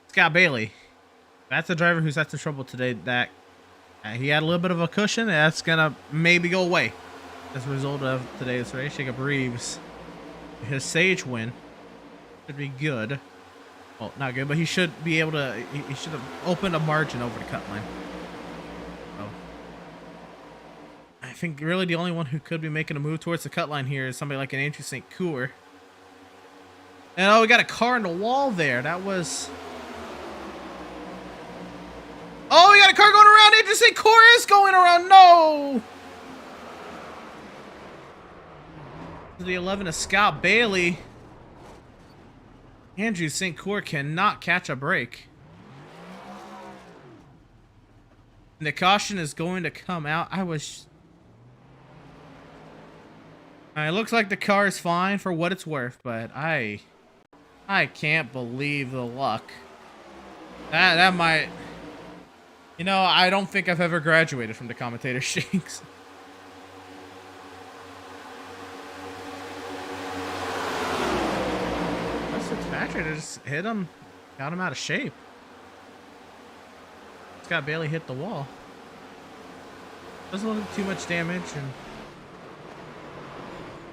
Scott Bailey. That's a driver who's had some trouble today. That he had a little bit of a cushion. That's gonna maybe go away as a result of today's race. Jacob Reeves, his Sage win should be good. Well, not good, but he should be able to. He should have opened a margin over the cut line. So I think really the only one who could be making a move towards the cut line here is somebody like an Andrew St. Coeur. And oh, we got a car in the wall there. That was. Oh, we got a car going around. Andrew St. Coeur is going around. No. The 11 of Scott Bailey. Andrew St. Coeur cannot catch a break. And the caution is going to come out. It looks like the car is fine for what it's worth, but I can't believe the luck. That might. You know, I don't think I've ever graduated from the commentator shakes. Fitzpatrick just hit him, got him out of shape. Scott Bailey hit the wall. Doesn't look too much damage, and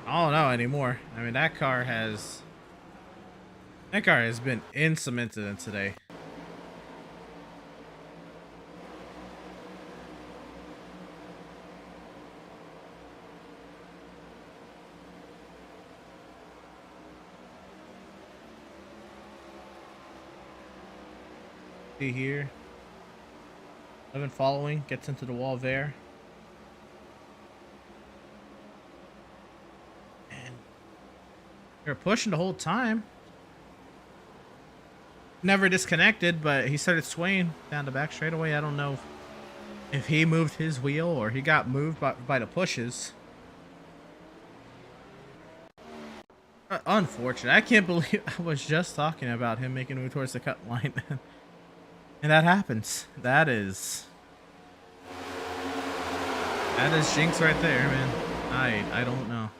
I don't know anymore. I mean, that car has been in some incidents today. See here. 11 following, gets into the wall there. And they're pushing the whole time. Never disconnected, but he started swaying down the back straightaway. I don't know if he moved his wheel or he got moved by the pushes. Unfortunate. I can't believe I was just talking about him making a move towards the cut line. And that happens. That is jinx right there, man. I don't know.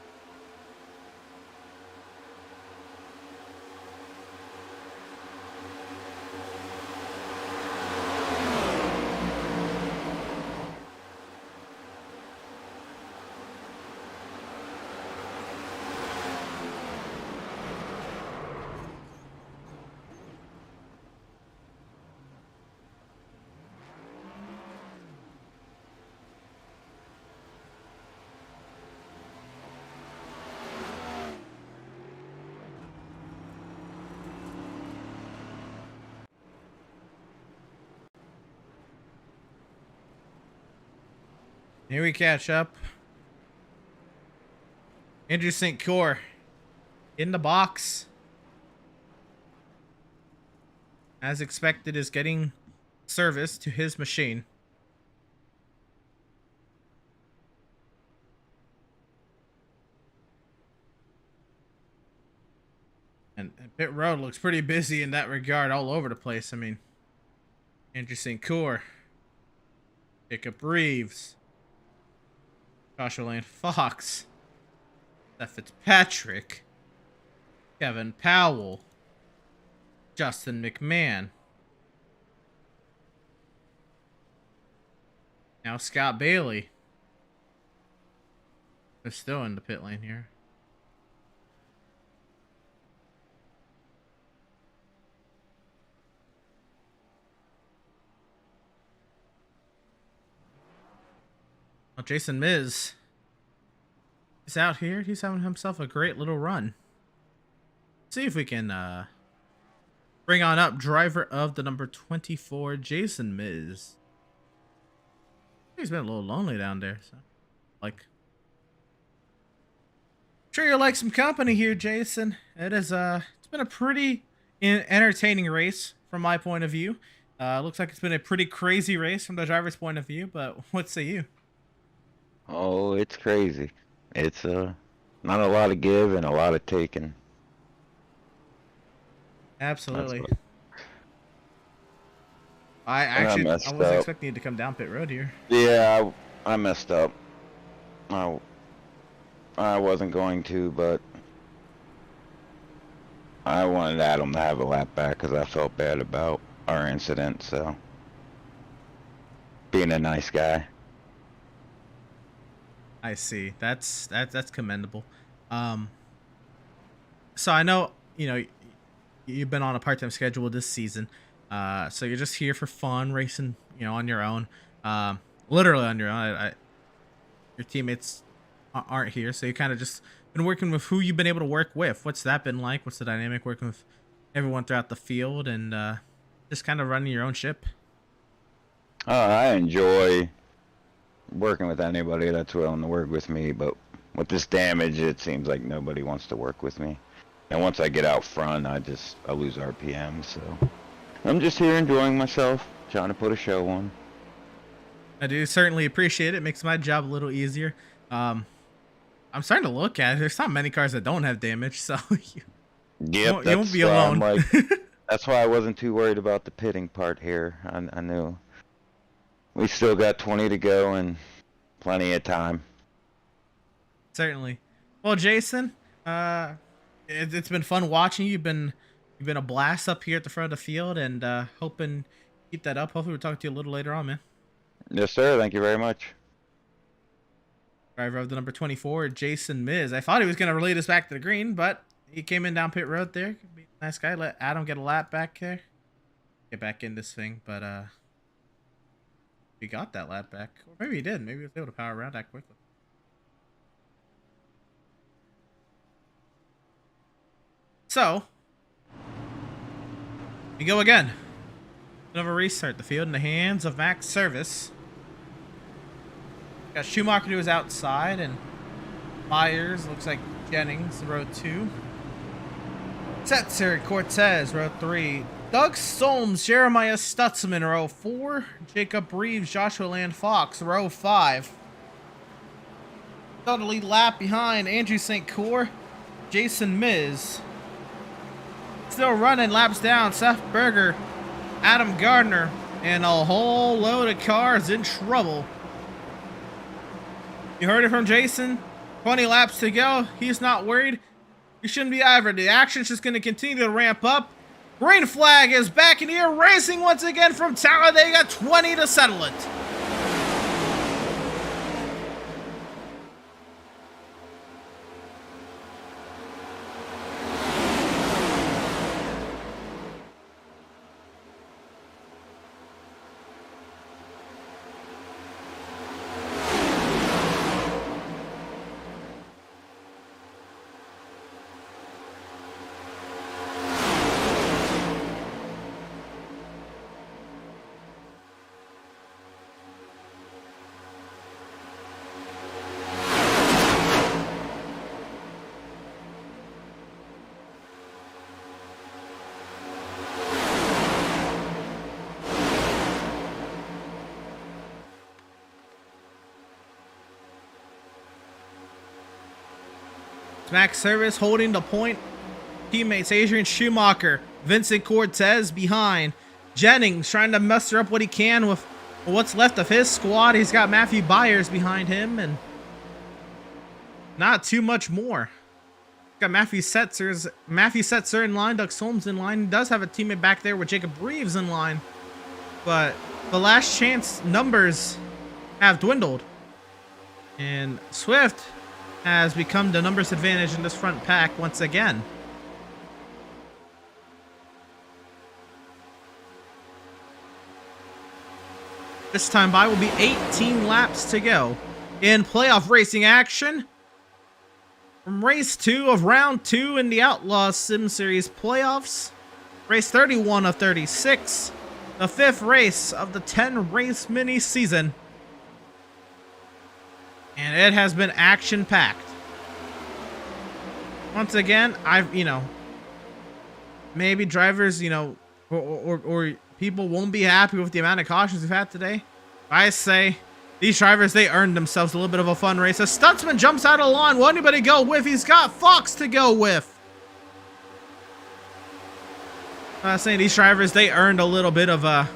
Here we catch up. Andrew St. Core in the box. As expected, is getting service to his machine. And pit road looks pretty busy in that regard, all over the place. I mean, Andrew St. Core, Jacob Reeves, Joshua Lane Fox, Seth Fitzpatrick, Kevin Powell, Justin McMahon. Now Scott Bailey. They're still in the pit lane here. Well, Jason Miz is out here. He's having himself a great little run. See if we can bring on up driver of the number 24, Jason Miz. He's been a little lonely down there, so like, sure you like some company here, Jason. It is it's been a pretty entertaining race from my point of view. Looks like it's been a pretty crazy race from the driver's point of view, but what say you? Oh, it's crazy. It's not a lot of give and a lot of taking. Absolutely. That's I messed wasn't up. expecting you to come down pit road here. Yeah, I messed up. I wasn't going to, but I wanted Adam to have a lap back because I felt bad about our incident, so being a nice guy. I see. That's commendable. So I know, you know, you've been on a part-time schedule this season. So you're just here for fun, racing, you know, on your own. Literally on your own. Your teammates aren't here, so you kind of just been working with who you've been able to work with. What's that been like? What's the dynamic working with everyone throughout the field and just kind of running your own ship? I enjoy working with anybody that's willing to work with me, but with this damage, it seems like nobody wants to work with me. And once I get out front, I lose RPM, so I'm just here enjoying myself, trying to put a show on. I do certainly appreciate it. It makes my job a little easier. I'm starting to look at it. There's not many cars that don't have damage, so you won't be alone. That's why I wasn't too worried about the pitting part here. I knew we still got 20 to go and plenty of time. Certainly. Well, Jason, it's been fun watching you. You've been a blast up here at the front of the field, and hoping to keep that up. Hopefully we'll talk to you a little later on, man. Yes, sir. Thank you very much. Driver of the number 24, Jason Miz. I thought he was going to relay this back to the green, but he came in down pit road there. Be a nice guy. Let Adam get a lap back there. Get back in this thing, but he got that lap back. Or maybe he did. Maybe he was able to power around that quickly. So, we go again. Another restart. The field in the hands of Max Service. Got Schumacher to his outside, and Myers, looks like Jennings, row 2. Setzer, Cortez, row 3. Doug Solms, Jeremiah Stutzman, row 4. Jacob Reeves, Joshua Land Fox, row 5. Still the lead lap behind Andrew St. Core, Jason Miz. Still running laps down, Seth Berger, Adam Gardner, and a whole load of cars in trouble. You heard it from Jason. 20 laps to go. He's not worried. You shouldn't be either. The action's just going to continue to ramp up. Green flag is back in here, racing once again from Talladega, 20 to settle it. Max Service holding the point. Teammates Adrian Schumacher, Vincent Cortez behind. Jennings trying to muster up what he can with what's left of his squad. He's got Matthew Byers behind him and not too much more. Got Matthew Setzer in line, Doug Solms in line. He does have a teammate back there with Jacob Reeves in line, but the last chance numbers have dwindled, and Swift has become the numbers advantage in this front pack once again. This time by will be 18 laps to go in playoff racing action. From race 2 of round 2 in the Outlaws Sim Series playoffs, race 31 of 36, the 5th race of the 10-race mini season, and it has been action-packed. Once again, maybe drivers, or people won't be happy with the amount of cautions we've had today. I say these drivers, they earned themselves a little bit of a fun race. A Stutzman jumps out of the line. Will anybody go with? He's got Fox to go with. I was saying these drivers, they earned a little bit of a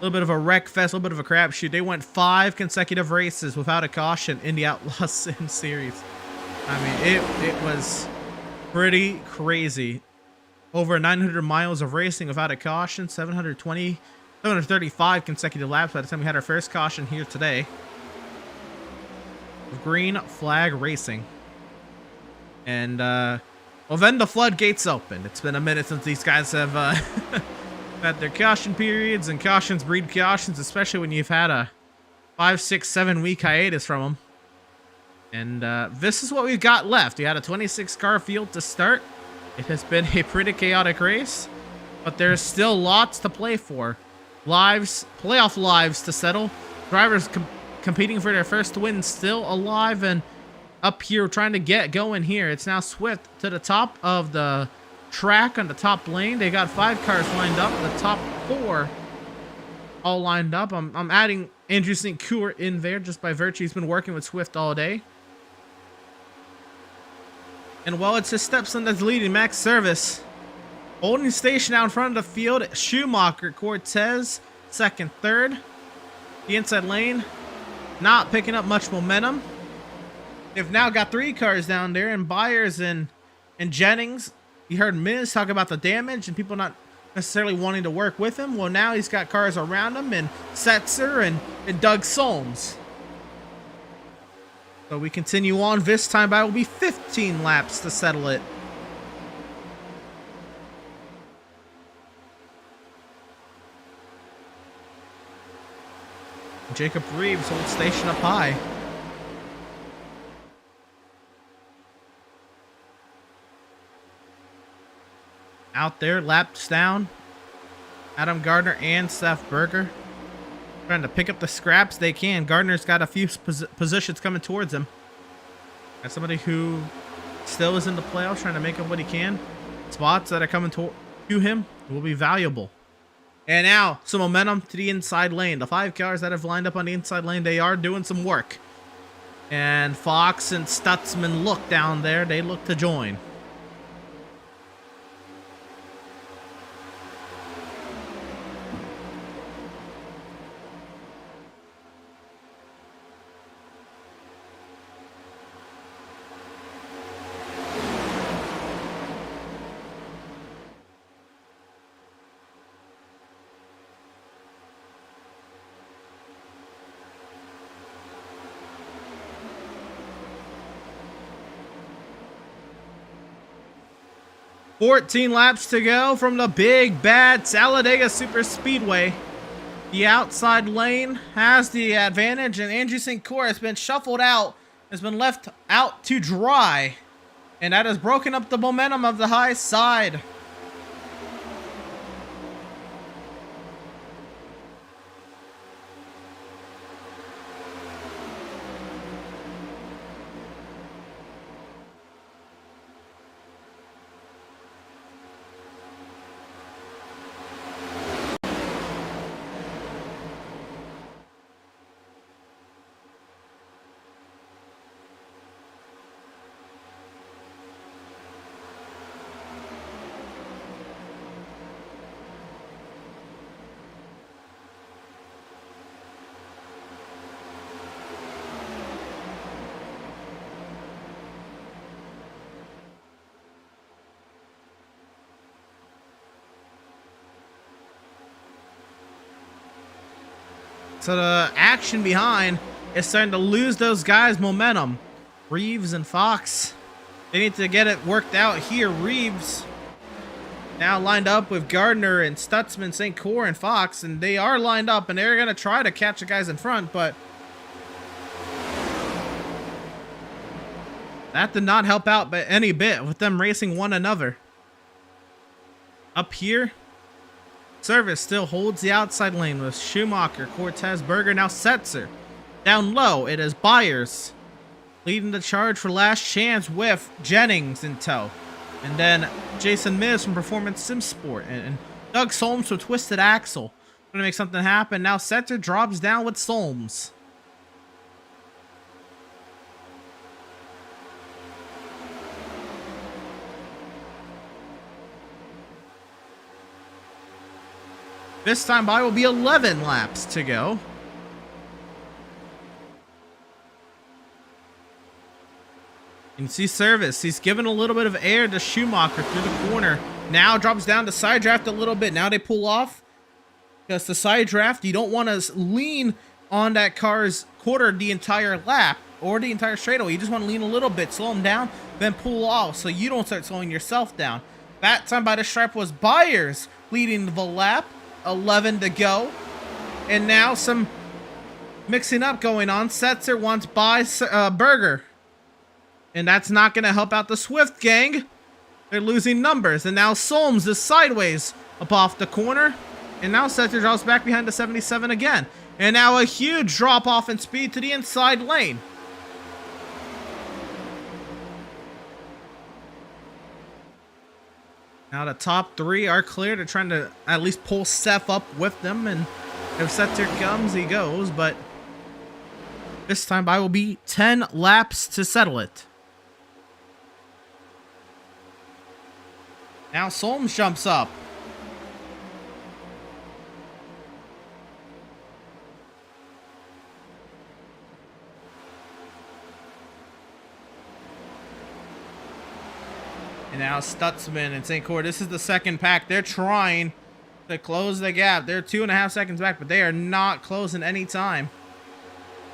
wreck fest, a little bit of a crapshoot. They went 5 consecutive races without a caution in the Outlaws Sim Series. I mean, it was pretty crazy. Over 900 miles of racing without a caution, 735 consecutive laps by the time we had our first caution here today. Green flag racing. And, well, then the floodgates opened. It's been a minute since these guys have had their caution periods, and cautions breed cautions, especially when you've had a 5, 6, 7 week hiatus from them. And this is what we've got left. We had a 26 car field to start. It has been a pretty chaotic race, but there's still lots to play for. Playoff lives to settle. Drivers competing for their first win still alive and up here trying to get going here. It's now Swift to the top of the track on the top lane. They got 5 cars lined up. The top 4 all lined up. I'm adding Andrew St. Coeur in there just by virtue. He's been working with Swift all day. And while it's his stepson that's leading, Max Service holding station out in front of the field. Schumacher, Cortez, second, third. The inside lane not picking up much momentum. They've now got 3 cars down there, and Byers and Jennings. You heard Miz talk about the damage and people not necessarily wanting to work with him. Well, now he's got cars around him, and Setzer and Doug Solms. So we continue on. This time by will be 15 laps to settle it. Jacob Reeves holds station up high. Out there, laps down. Adam Gardner and Seth Berger trying to pick up the scraps they can. Gardner's got a few positions coming towards him. Got somebody who still is in the playoffs trying to make up what he can. Spots that are coming to him will be valuable. And now some momentum to the inside lane. The 5 cars that have lined up on the inside lane, they are doing some work. And Fox and Stutzman look down there. They look to join. $14 laps to go from the big bad Talladega Super Speedway. The outside lane has the advantage, and Andrew St. Coeur has been shuffled out, has been left out to dry, and that has broken up the momentum of the high side. So the action behind is starting to lose those guys' momentum. Reeves and Fox, they need to get it worked out here. Reeves now lined up with Gardner and Stutzman, St. Cyr, and Fox, and they are lined up, and they're going to try to catch the guys in front, but that did not help out by any bit with them racing one another. Up here, Service still holds the outside lane with Schumacher, Cortez, Berger, now Setzer. Down low, it is Byers leading the charge for last chance with Jennings in tow. And then Jason Miz from Performance Sim Sport. And Doug Solms with Twisted Axle. Gonna make something happen. Now Setzer drops down with Solms. This time by will be 11 laps to go. You can see Service. He's given a little bit of air to Schumacher through the corner. Now drops down to side draft a little bit. Now they pull off. Because the side draft, you don't want to lean on that car's quarter the entire lap or the entire straightaway. You just want to lean a little bit, slow them down, then pull off so you don't start slowing yourself down. That time by the stripe was Byers leading the lap. 11 to go. And now some mixing up going on. Setzer wants Berger. And that's not going to help out the Swift gang. They're losing numbers. And now Solms is sideways up off the corner. And now Setzer drops back behind the 77 again. And now a huge drop off in speed to the inside lane. Now the top three are clear. They're trying to at least pull Seth up with them. And if Setzer comes, he goes. But this time by will be 10 laps to settle it. Now Solms jumps up. And now Stutzman and St. Cyr. This is the second pack. They're trying to close the gap. They're 2.5 seconds back, but they are not closing any time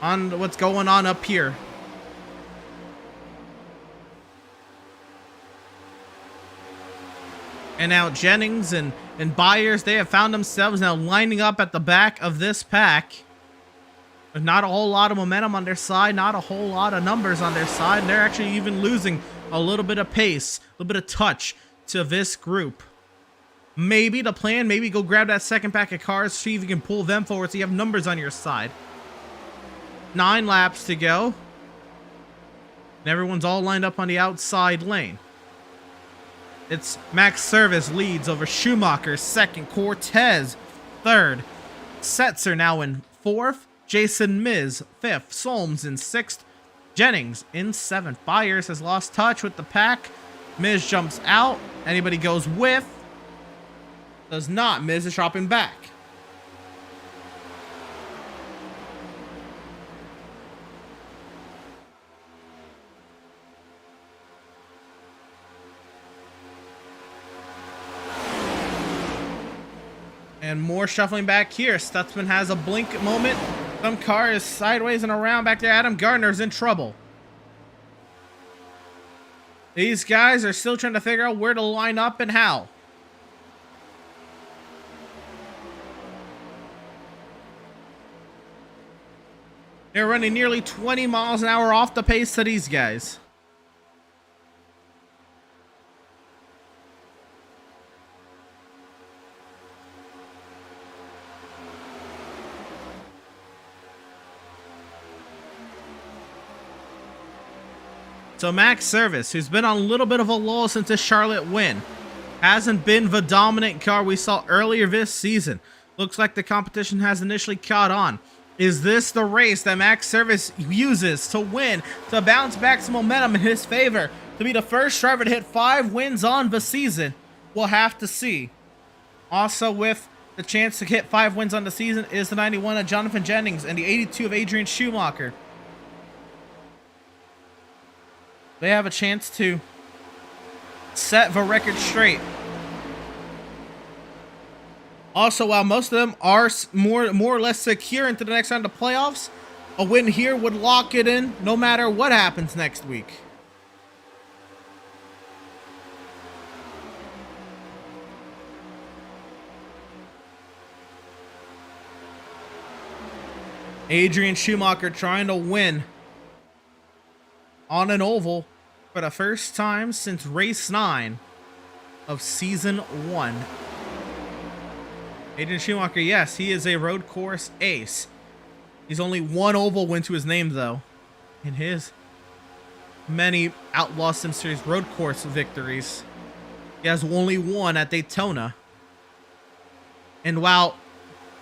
on what's going on up here. And now Jennings and Byers, they have found themselves now lining up at the back of this pack. With not a whole lot of momentum on their side, not a whole lot of numbers on their side. And they're actually even losing a little bit of pace, a little bit of touch to this group. Maybe the plan, maybe go grab that second pack of cars, see if you can pull them forward so you have numbers on your side. 9 laps to go. And everyone's all lined up on the outside lane. It's Max Service leads over Schumacher, second. Cortez, third. Setzer now in fourth. Jason Miz, fifth. Solms in sixth. Jennings in seventh. Byers has lost touch with the pack. Miz jumps out. Anybody goes with? Does not. Miz is dropping back. And more shuffling back here. Stutzman has a blink moment. Some car is sideways and around back there. Adam Gardner's in trouble. These guys are still trying to figure out where to line up and how. They're running nearly 20 miles an hour off the pace to these guys. So Max Service, who's been on a little bit of a lull since the Charlotte win, hasn't been the dominant car we saw earlier this season. Looks like the competition has initially caught on. Is this the race that Max Service uses to win, to bounce back some momentum in his favor, to be the first driver to hit 5 wins on the season? We'll have to see. Also with the chance to hit 5 wins on the season is the 91 of Jonathan Jennings and the 82 of Adrian Schumacher. They have a chance to set the record straight. Also, while most of them are more or less secure into the next round of playoffs, a win here would lock it in no matter what happens next week. Adrian Schumacher trying to win on an oval for the first time since race 9 of season 1. Adrian Schumacher, yes, he is a road course ace. He's only one oval win to his name, though, in his many Outlaws Sim Series road course victories. He has only one at Daytona. And while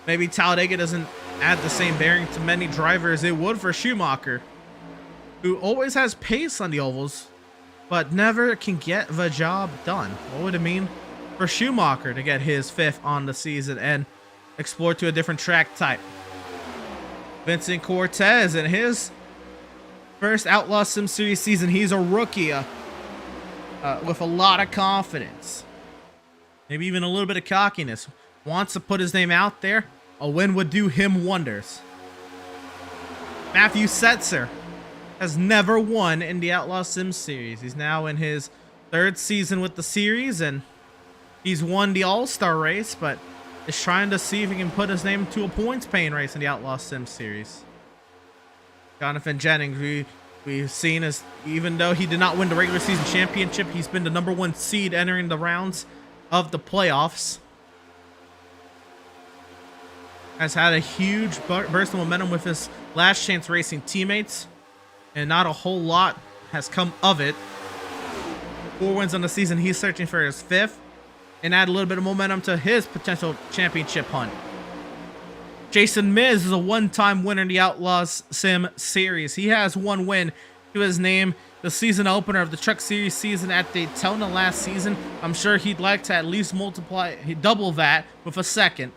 maybe Talladega doesn't add the same bearing to many drivers, it would for Schumacher, who always has pace on the ovals, but never can get the job done. What would it mean for Schumacher to get his 5th on the season and explore to a different track type? Vincent Cortez in his first Outlaw Sim Series season, he's a rookie with a lot of confidence, maybe even a little bit of cockiness. Wants to put his name out there. A win would do him wonders. Matthew Setzer has never won in the Outlaw Sim Series. He's now in his 3rd season with the series, and he's won the All-Star race, but is trying to see if he can put his name to a points-paying race in the Outlaw Sim Series. Jonathan Jennings, we've seen as, even though he did not win the regular season championship, he's been the #1 seed entering the rounds of the playoffs. Has had a huge burst of momentum with his Last Chance Racing teammates, and not a whole lot has come of it. 4 wins on the season. He's searching for his 5th, and add a little bit of momentum to his potential championship hunt. Jason Miz is a one-time winner in the Outlaws Sim Series. He has 1 win to his name, the season opener of the Truck Series season at Daytona last season. I'm sure he'd like to at least double that with a 2nd.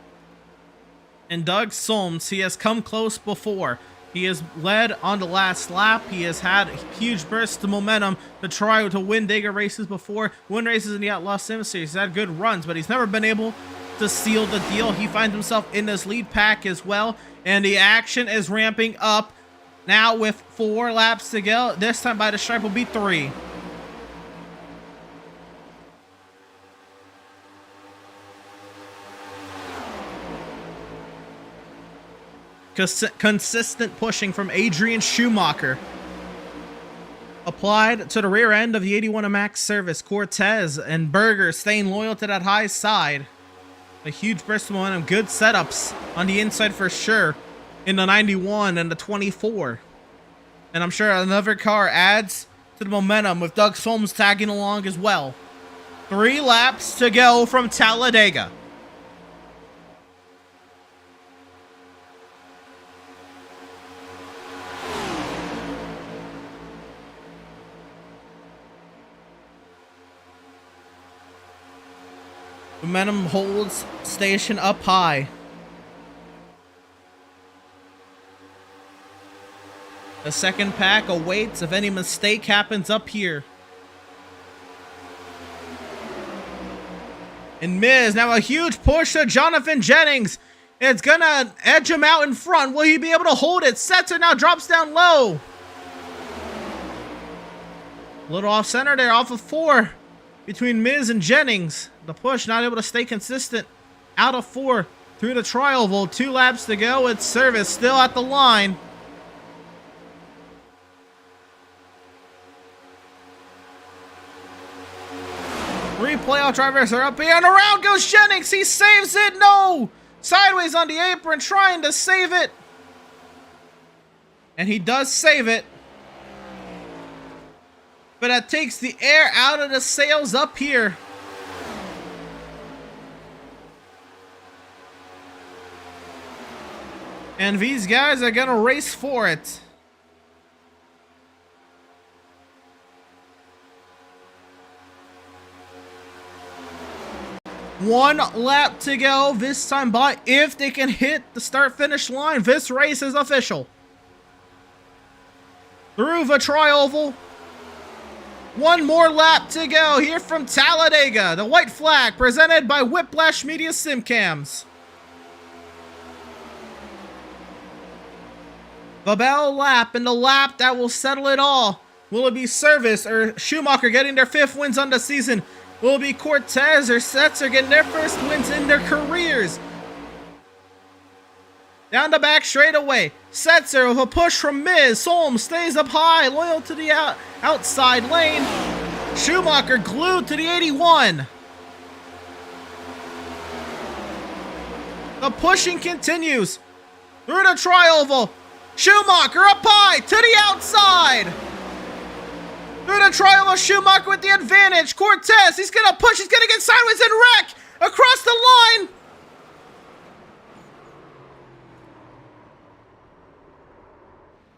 And Doug Solms, he has come close before. He has led on the last lap. He has had huge bursts of momentum to try to win Dega races before, win races in the Outlaw Sim Series. He's had good runs, but he's never been able to seal the deal. He finds himself in this lead pack as well, and the action is ramping up now with 4 laps to go. This time by the stripe will be 3. Consistent pushing from Adrian Schumacher. Applied to the rear end of the 81 Max service. Cortez and Berger staying loyal to that high side. A huge burst of momentum. Good setups on the inside for sure in the 91 and the 24. And I'm sure another car adds to the momentum with Doug Solms tagging along as well. 3 laps to go from Talladega. Momentum holds station up high. The 2nd pack awaits if any mistake happens up here. And Miz, now a huge push to Jonathan Jennings. It's gonna edge him out in front. Will he be able to hold it? Setzer now drops down low. A little off center there, off of 4 between Miz and Jennings. The push not able to stay consistent. Out of 4 through the tri-oval. 2 laps to go. It's service still at the line. Three playoff drivers are up here, and around goes Jennings. He saves it. No! Sideways on the apron, trying to save it. And he does save it. But that takes the air out of the sails up here. And these guys are gonna race for it. One lap to go this time, but if they can hit the start-finish line, this race is official. Through the tri-oval. 1 more lap to go here from Talladega. The white flag presented by Whiplash Media Simcams. The bell lap, and the lap that will settle it all. Will it be Service or Schumacher getting their 5th wins on the season? Will it be Cortez or Setzer getting their first wins in their careers? Down the back straightaway. Setzer with a push from Miz. Solm stays up high, loyal to the outside lane. Schumacher glued to the 81. The pushing continues. Through the tri-oval. Schumacher up high to the outside. Through the tri-oval, Schumacher with the advantage. Cortez, he's going to push. He's going to get sideways and wreck across the line.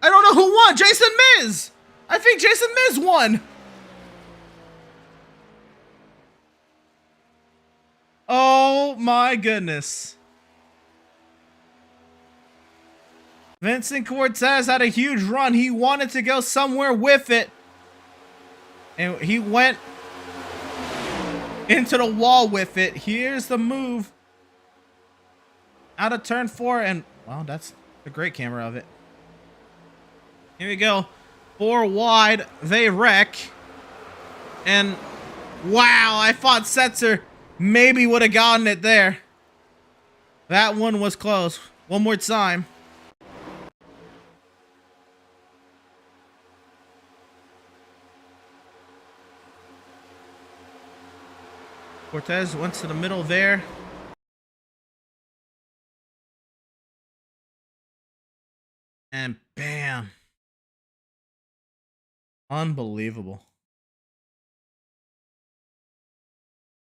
I don't know who won. Jason Miz. I think Jason Miz won. Oh my goodness. Vincent Cortez had a huge run. He wanted to go somewhere with it. And he went into the wall with it. Here's the move. Out of turn 4. And, well, that's a great camera of it. Here we go. 4 wide. They wreck. And, wow, I thought Setzer maybe would have gotten it there. That one was close. One more time. Cortez went to the middle there. And bam. Unbelievable.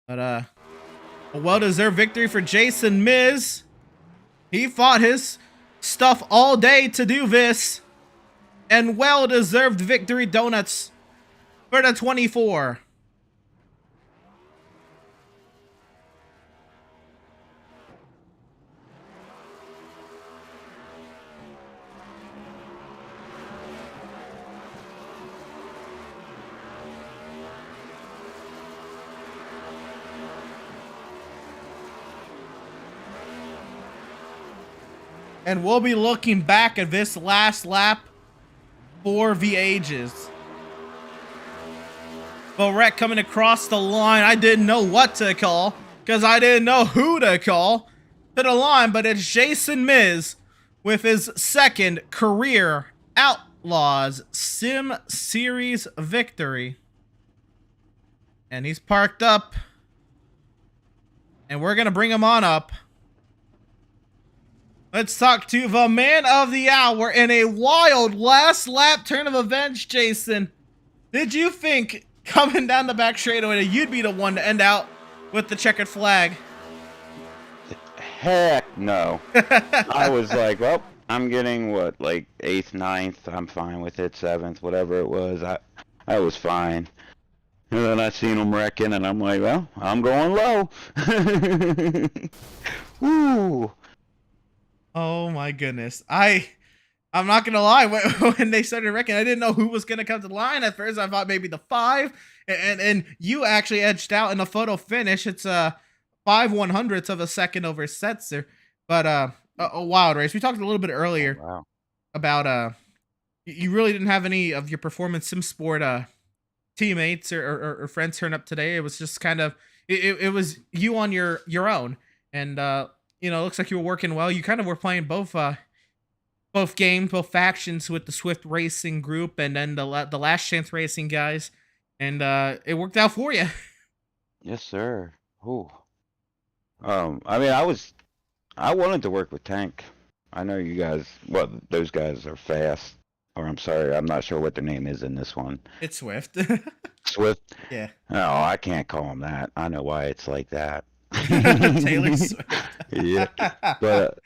But a well-deserved victory for Jason Miz. He fought his stuff all day to do this. And well-deserved victory donuts for the 24. And we'll be looking back at this last lap for the ages. Bourret coming across the line. I didn't know what to call because I didn't know who to call to the line, but it's Jason Miz with his 2nd career Outlaws Sim Series victory. And he's parked up. And we're going to bring him on up. Let's talk to the man of the hour in a wild last lap turn of events, Jason. Did you think coming down the back straightaway that you'd be the one to end out with the checkered flag? Heck no. I was like, well, I'm getting what, like 8th, 9th. I'm fine with it. 7th, whatever it was. I was fine. And then I seen them wrecking, and I'm like, well, I'm going low. Woo. Oh my goodness. I'm not gonna lie, when they started wrecking, I didn't know who was gonna come to the line. At first I thought maybe the 5, and you actually edged out in the photo finish. It's 5/100ths of a second over Setzer. But a wild race. We talked a little bit earlier about you really didn't have any of your performance sim sport teammates or friends turn up today. It was just kind of it was you on your own. And you know, it looks like you were working well. You kind of were playing both games, both factions with the Swift Racing group and then the Last Chance Racing guys, and it worked out for you. Yes, sir. Ooh. I mean, I wanted to work with Tank. I know you guys. Well, those guys are fast. Or I'm sorry, I'm not sure what their name is in this one. It's Swift. Swift. Yeah. No, I can't call them that. I know why it's like that. Taylor Swift. Yeah, but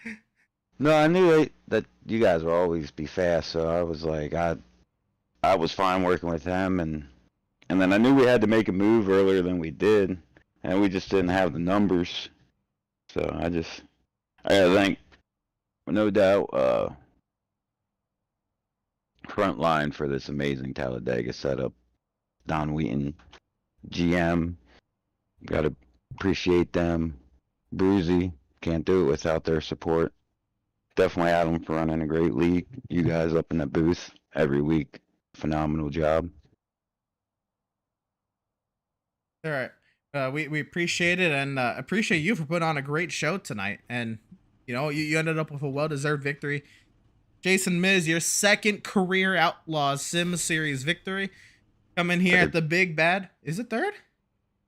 no, I knew that you guys would always be fast, so I was like, I was fine working with them, and then I knew we had to make a move earlier than we did, and we just didn't have the numbers, so I gotta thank, no doubt, front line for this amazing Talladega setup. Don Wheaton, GM, gotta appreciate them. Bruzy, can't do it without their support. definitely Adam for running a great league. You guys up in the booth every week, phenomenal job. All right. We appreciate it, and appreciate you for putting on a great show tonight. And you ended up with a well-deserved victory. Jason Miz, your second career Outlaws Sim Series victory. Coming here at the big bad. Is it third?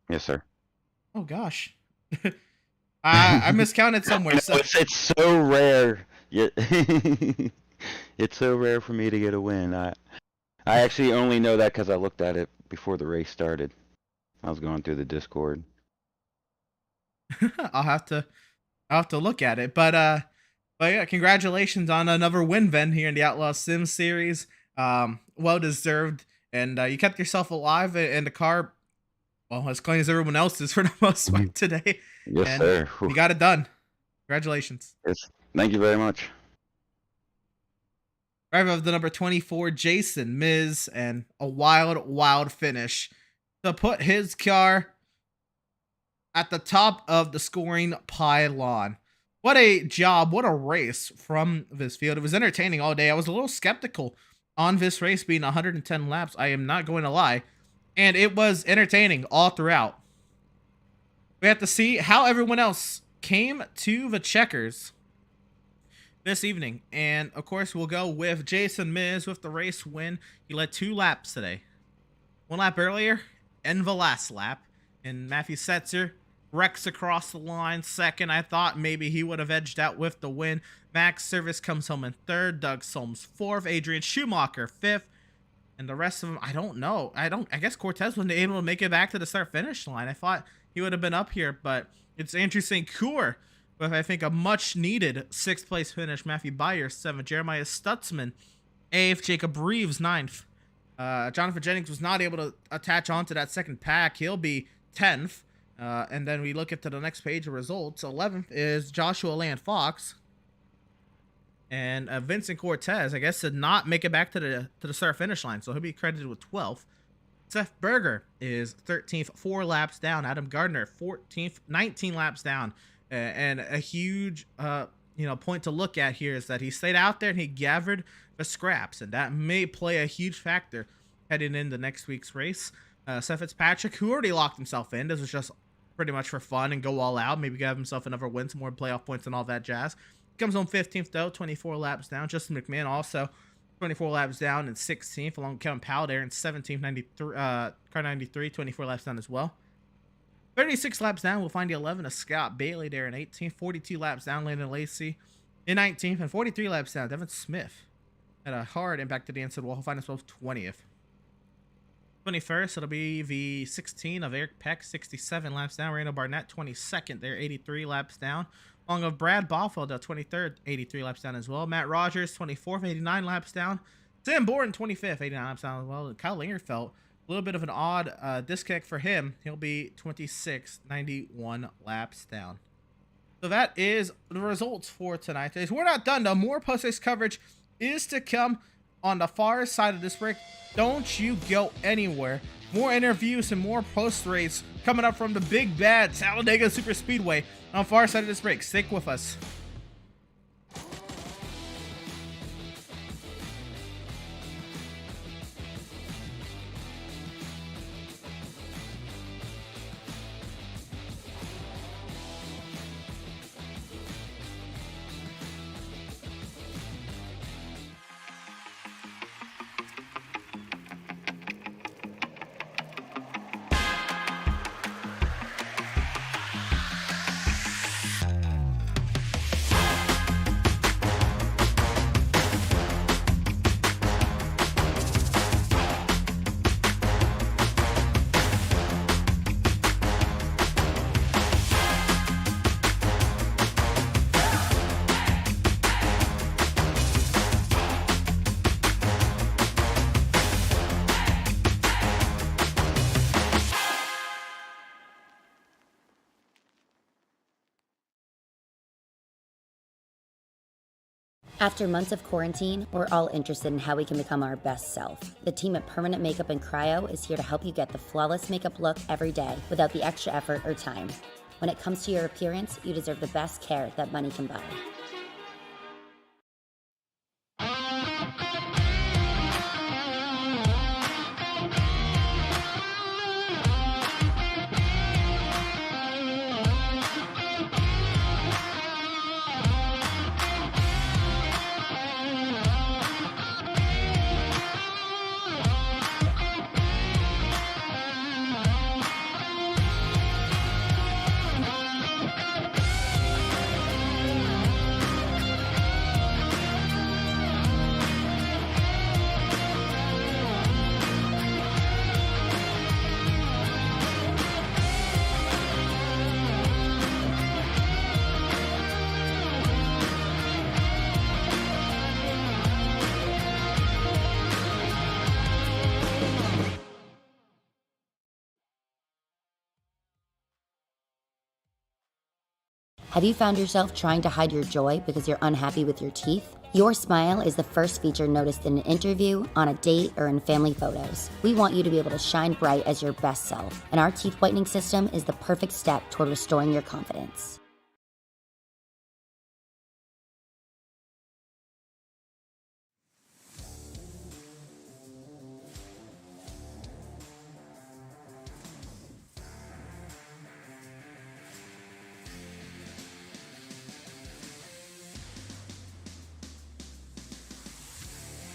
Yes, sir. Oh gosh. I miscounted somewhere. So. It's so rare. Yeah. It's so rare for me to get a win. I actually only know that because I looked at it before the race started. I was going through the Discord. I'll have to look at it. But yeah, congratulations on another win, Ben, here in the Outlaw Sim Series. Well deserved, and you kept yourself alive in the car. Well, as clean as everyone else's for the most part today. Yes, and sir. You got it done. Congratulations. Yes. Thank you very much. Driver of the number 24, Jason Miz, and a wild finish to put his car at the top of the scoring pylon. What a job. What a race from this field. It was entertaining all day. I was a little skeptical on this race being 110 laps. I am not going to lie. And it was entertaining all throughout. We have to see how everyone else came to the checkers this evening. And, of course, we'll go with Jason Miz with the race win. He led 2 laps today. 1 lap earlier and the last lap. And Matthew Setzer wrecks across the line second. I thought maybe he would have edged out with the win. Max Service comes home in 3rd. Doug Solms 4th. Adrian Schumacher 5th. And the rest of them, I don't know. I guess Cortez wasn't able to make it back to the start-finish line. I thought he would have been up here, but it's Andrew St. Coeur with, I think, a much-needed 6th place finish. Matthew Byers 7th. Jeremiah Stutzman 8th. Jacob Reeves 9th. Jonathan Jennings was not able to attach onto that second pack. He'll be 10th. And then we look at the next page of results. 11th is Joshua Land Fox. And Vincent Cortez, I guess, did not make it back to the start finish line, so he'll be credited with 12th. Seth Berger is 13th, 4 laps down. Adam Gardner 14th, 19 laps down. And a huge point to look at here is that he stayed out there and he gathered the scraps, and that may play a huge factor heading into next week's race. Seth Fitzpatrick, who already locked himself in, this was just pretty much for fun and go all out, maybe give himself another win, some more playoff points and all that jazz. Comes home 15th, though, 24 laps down. Justin McMahon also 24 laps down and 16th, along with Kevin Powell there in 17th, 93, car 93, 24 laps down as well. 36 laps down, we'll find the 11 of Scott Bailey there in 18th. 42 laps down, Landon Lacey in 19th. And 43 laps down, Devin Smith had a hard impact to the inside wall. He'll find himself 20th. 21st, it'll be the 16 of Eric Peck, 67 laps down. Randall Barnett, 22nd there, 83 laps down. Along with Brad Boffield, 23rd, 83 laps down as well. Matt Rogers, 24th, 89 laps down. Sam Borden, 25th, 89 laps down as well. And Kyle Lingerfeld, a little bit of an odd disconnect for him. He'll be 26th, 91 laps down. So that is the results for tonight. We're not done, though. More post-race coverage is to come on the far side of this break. Don't you go anywhere. More interviews and more post-race coming up from the big bad Talladega Super Speedway on the far side of this break. Stick with us. After months of quarantine, we're all interested in how we can become our best self. The team at Permanent Makeup and Cryo is here to help you get the flawless makeup look every day without the extra effort or time. When it comes to your appearance, you deserve the best care that money can buy. Have you found yourself trying to hide your joy because you're unhappy with your teeth? Your smile is the first feature noticed in an interview, on a date, or in family photos. We want you to be able to shine bright as your best self, and our teeth whitening system is the perfect step toward restoring your confidence.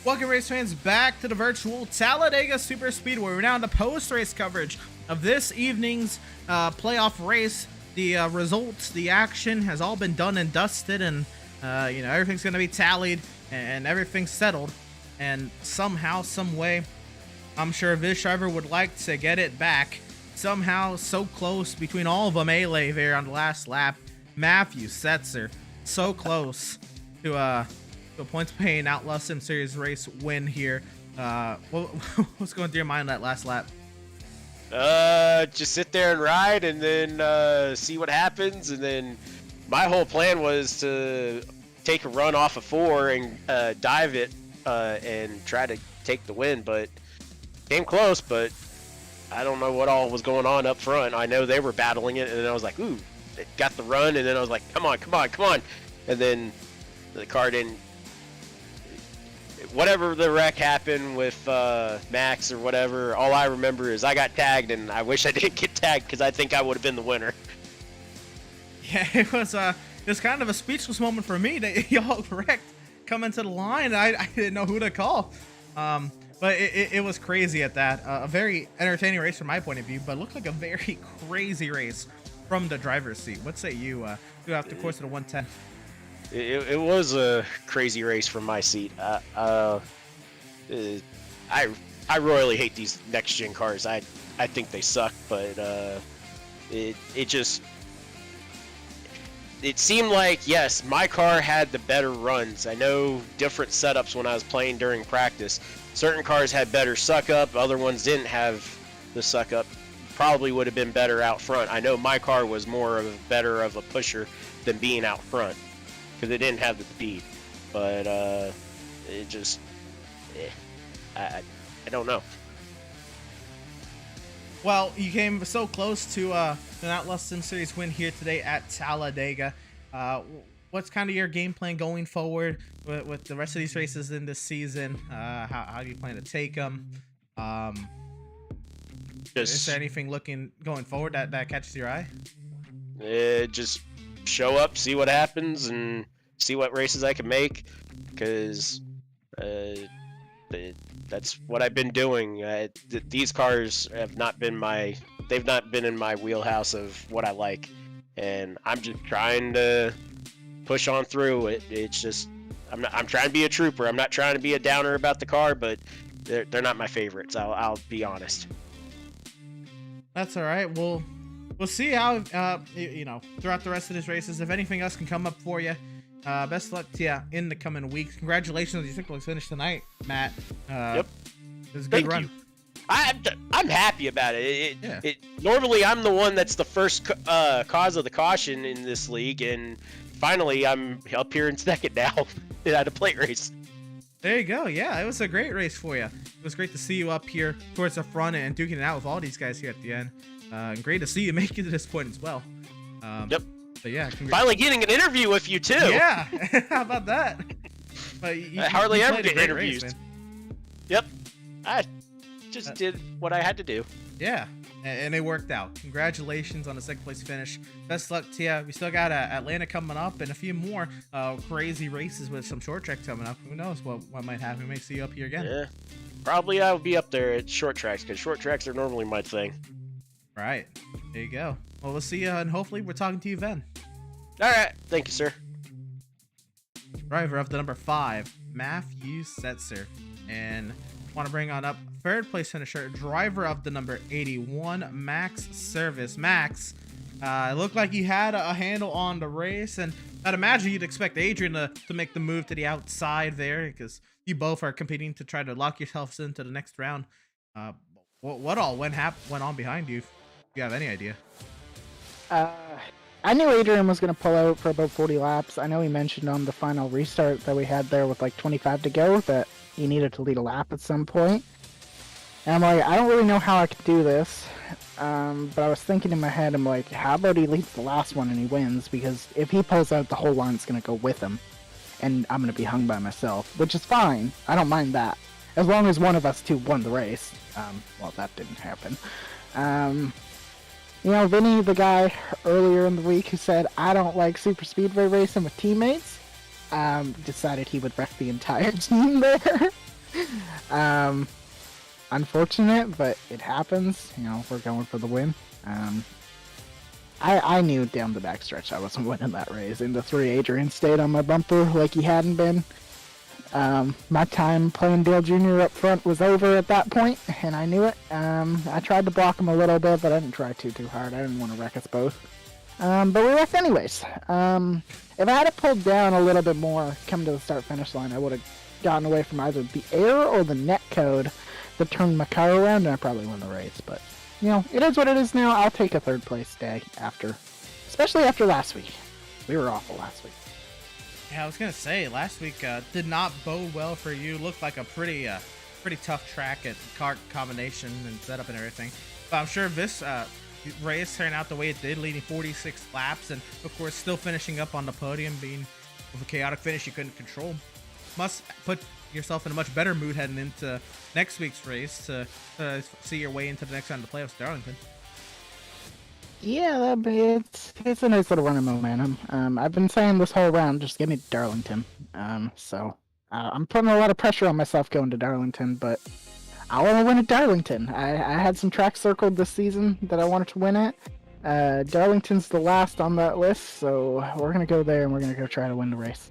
Welcome, race fans, back to the virtual Talladega Super Speedway. We're now in the post-race coverage of this evening's playoff race. The results, the action has all been done and dusted, and everything's going to be tallied and everything's settled. And somehow, some way, I'm sure this driver would like to get it back. Somehow, so close between all of them. Melee there on the last lap. Matthew Setzer, so close to a points-paying Outlaws Sim Series race win here. What's going through your mind that last lap? Just sit there and ride, and then see what happens. And then my whole plan was to take a run off of 4 and dive it and try to take the win. But came close, but I don't know what all was going on up front. I know they were battling it, and then I was like, ooh, it got the run, and then I was like, come on, and then the car didn't. Whatever the wreck happened with Max or whatever, all I remember is I got tagged, and I wish I didn't get tagged because I think I would have been the winner. Yeah, it was kind of a speechless moment for me that y'all wrecked coming to the line. I didn't know who to call, but it was crazy at that. A very entertaining race from my point of view, but looked like a very crazy race from the driver's seat. What say you? After the course of the 110. It was a crazy race from my seat. I royally hate these next gen cars. I think they suck, but it seemed like, yes, my car had the better runs. I know different setups when I was playing during practice. Certain cars had better suck up, other ones didn't have the suck up. Probably would have been better out front. I know my car was better of a pusher than being out front, because it didn't have the speed. But it just, I don't know. Well, you came so close to an Outlaws Sim Series win here today at Talladega. What's kind of your game plan going forward with the rest of these races in this season? How do you plan to take them? Is there anything going forward that catches your eye? Just show up, see what happens, and see what races I can make, because that's what I've been doing. These cars have not been they've not been in my wheelhouse of what I like, and I'm just trying to push on through it. It's just I'm trying to be a trooper. I'm not trying to be a downer about the car, but they're not my favorites. I'll be honest. That's all right. We'll see how throughout the rest of these races, if anything else can come up for you. Best luck to you in the coming weeks. Congratulations on your sixth place finish tonight, Matt. Yep. It was a good run. You. I'm happy about it. Normally I'm the one that's the first cause of the caution in this league, and finally I'm up here in second now at a plate race. There you go. Yeah, it was a great race for you. It was great to see you up here towards the front and duking it out with all these guys here at the end. And great to see you make it to this point as well. Yep. So yeah, finally getting an interview with you too. Yeah, how about that? But I hardly ever get interviews. Race, yep, I just did what I had to do. Yeah, and it worked out. Congratulations on the second place finish. Best luck to you. We still got Atlanta coming up and a few more crazy races with some short track coming up. Who knows what might happen? We may see you up here again. Yeah, probably I'll be up there at short tracks, because short tracks are normally my thing. Right. There you go. Well, we'll see you, and hopefully we're talking to you then. All right. Thank you, sir. Driver of the number 5, Matthew Setzer. And want to bring on up third place finisher, driver of the number 81, Max Service. Max, it looked like you had a handle on the race, and I'd imagine you'd expect Adrian to make the move to the outside there, because you both are competing to try to lock yourselves into the next round. What all went on behind you? If you have any idea? I I knew Adrian was going to pull out for about 40 laps. I know he mentioned on the final restart that we had there with like 25 to go that he needed to lead a lap at some point. And I'm like, I don't really know how I could do this. But I was thinking in my head, I'm like, how about he leads the last one and he wins? Because if he pulls out, the whole line's going to go with him. And I'm going to be hung by myself, which is fine. I don't mind that. As long as one of us two won the race. Well, that didn't happen. You know, Vinny, the guy earlier in the week who said, I don't like super speedway racing with teammates, decided he would wreck the entire team there. Unfortunate, but it happens. You know, we're going for the win. I knew down the backstretch I wasn't winning that race. In the 3, Adrian stayed on my bumper like he hadn't been. My time playing Dale Jr. up front was over at that point, and I knew it. I tried to block him a little bit, but I didn't try too hard. I didn't want to wreck us both. But we wrecked anyways. If I had pulled down a little bit more coming to the start-finish line, I would have gotten away from either the air or the net code that turned my car around, and I probably won the race. But, you know, it is what it is now. I'll take a third-place day after, especially after last week. We were awful last week. Yeah, I was gonna say last week did not bode well for you. Looked like a pretty tough track at car combination and setup and everything. But I'm sure this race turned out the way it did, leading 46 laps, and of course still finishing up on the podium, being with a chaotic finish you couldn't control. Must put yourself in a much better mood heading into next week's race to see your way into the next round of the playoffs, Darlington. Yeah, it's a nice little run of momentum. I've been saying this whole round, just give me Darlington. So I'm putting a lot of pressure on myself going to Darlington, but I want to win at Darlington. I had some tracks circled this season that I wanted to win at. Darlington's the last on that list, so we're going to go there and we're going to go try to win the race.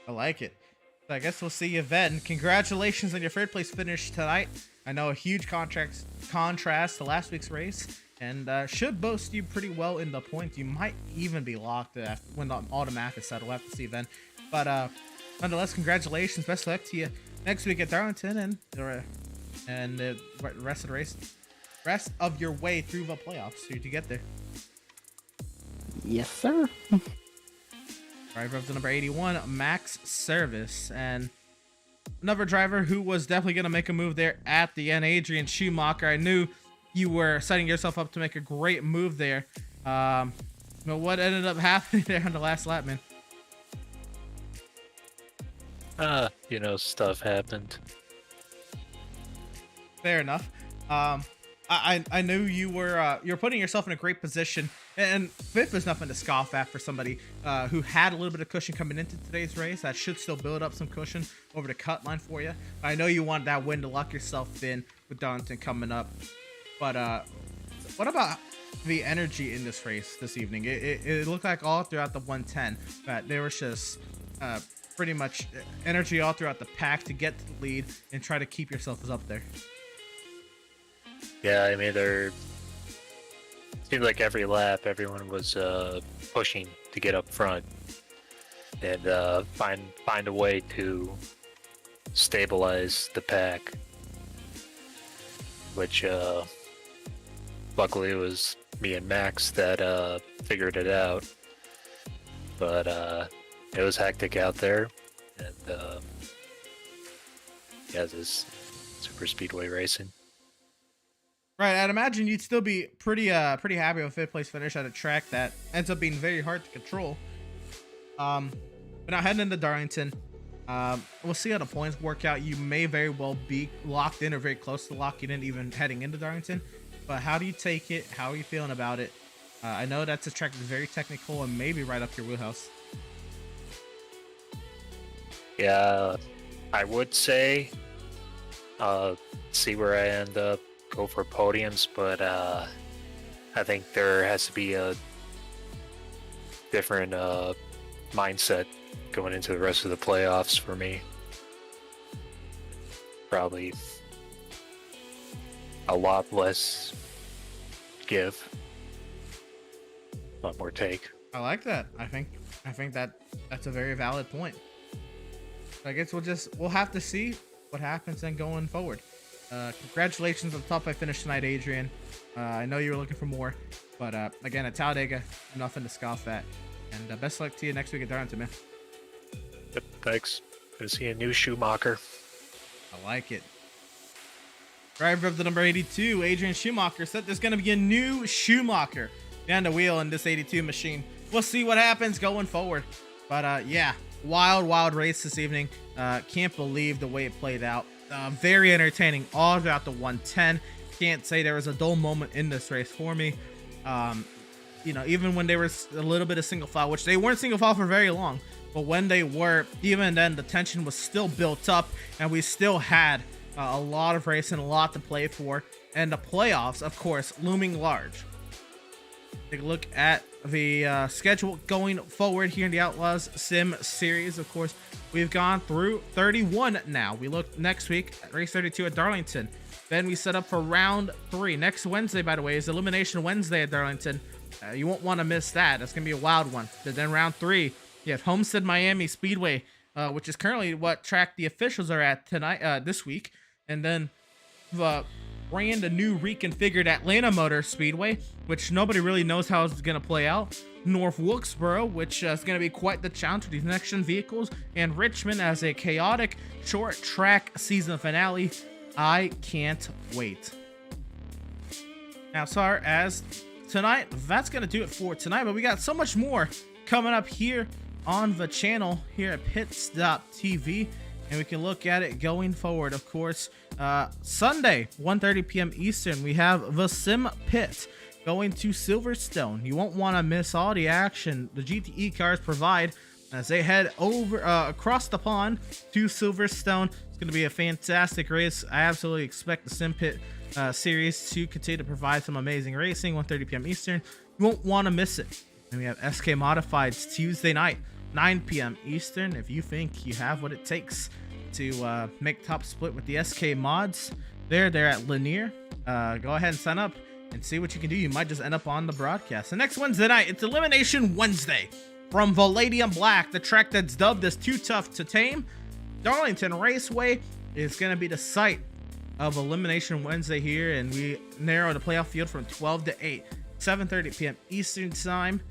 I like it. So I guess we'll see you then. Congratulations on your third place finish tonight. I know a huge contrast to last week's race, and should boast you pretty well in the points. You might even be locked when all the math is settled. We'll have to see then. But nonetheless, congratulations. Best of luck to you next week at Darlington and the rest of the race, rest of your way through the playoffs to get there. Yes, sir. Driver of the number 81, Max Service, and another driver who was definitely going to make a move there at the end, Adrian Schumacher. I knew you were setting yourself up to make a great move there. But what ended up happening there on the last lap, man? Stuff happened. Fair enough. I knew you were putting yourself in a great position, and fifth is nothing to scoff at for somebody who had a little bit of cushion coming into today's race. That should still build up some cushion over the cut line for you. I know you want that win to lock yourself in with Darlington coming up, but what about the energy in this race this evening? It looked like all throughout the 110 that there was just pretty much energy all throughout the pack to get to the lead and try to keep yourselves up there. Yeah, I mean, it seemed like every lap everyone was pushing to get up front and find a way to stabilize the pack, which luckily it was me and Max that figured it out. But it was hectic out there, and this super speedway racing. Right, I'd imagine you'd still be pretty happy with a fifth place finish at a track that ends up being very hard to control. But now heading into Darlington, we'll see how the points work out. You may very well be locked in or very close to locking in even heading into Darlington. But how do you take it? How are you feeling about it? I know that's a track that's very technical and maybe right up your wheelhouse. Yeah, I would say see where I end up. Go for podiums, but I think there has to be a different mindset going into the rest of the playoffs for me. Probably a lot less give, a lot more take. I like that. I think that's a very valid point. I guess we'll have to see what happens then going forward. Congratulations on the top 5 finish tonight, Adrian. I know you were looking for more, but again, at Talladega, nothing to scoff at. And best luck to you next week at Darlington, man. Yep, thanks. Gonna see a new Schumacher. I like it. Driver of the number 82, Adrian Schumacher, said there's going to be a new Schumacher behind the wheel in this 82 machine. We'll see what happens going forward. But yeah, wild race this evening. Can't believe the way it played out. Very entertaining all throughout the 110. Can't say there was a dull moment in this race for me. You know, even when there was a little bit of single file, which they weren't single file for very long, but when they were, even then the tension was still built up, and we still had a lot of racing, a lot to play for, and the playoffs, of course, looming large. Take a look at the schedule going forward here in the Outlaws Sim Series. Of course, we've gone through 31 now. We look next week at race 32 at Darlington. Then we set up for round 3. Next Wednesday, by the way, is Elimination Wednesday at Darlington. You won't want to miss that. That's going to be a wild one. But then round 3, you have Homestead Miami Speedway, which is currently what track the officials are at tonight, this week. And then the brand new reconfigured Atlanta Motor Speedway, which nobody really knows how it's going to play out. North Wilkesboro, which is going to be quite the challenge with these next-gen vehicles. And Richmond as a chaotic short track season finale. I can't wait. Now, as far as tonight, that's going to do it for tonight. But we got so much more coming up here on the channel here at Pit Stop TV. And we can look at it going forward. Of course, Sunday, 1:30 p.m. Eastern, we have the Sim Pit going to Silverstone. You won't want to miss all the action the GTE cars provide as they head over across the pond to Silverstone. It's going to be a fantastic race. I absolutely expect the Sim Pit series to continue to provide some amazing racing. 1:30 p.m. Eastern. You won't want to miss it. And we have SK Modifieds Tuesday night, 9 p.m. Eastern. If you think you have what it takes to make top split with the SK mods, they're at Lanier. Go ahead and sign up and see what you can do. You might just end up on the broadcast. The next Wednesday night, it's Elimination Wednesday from Palladium Black, the track that's dubbed as Too Tough to Tame. Darlington Raceway is going to be the site of Elimination Wednesday here, and we narrow the playoff field from 12 to 8, 7:30 p.m. Eastern time.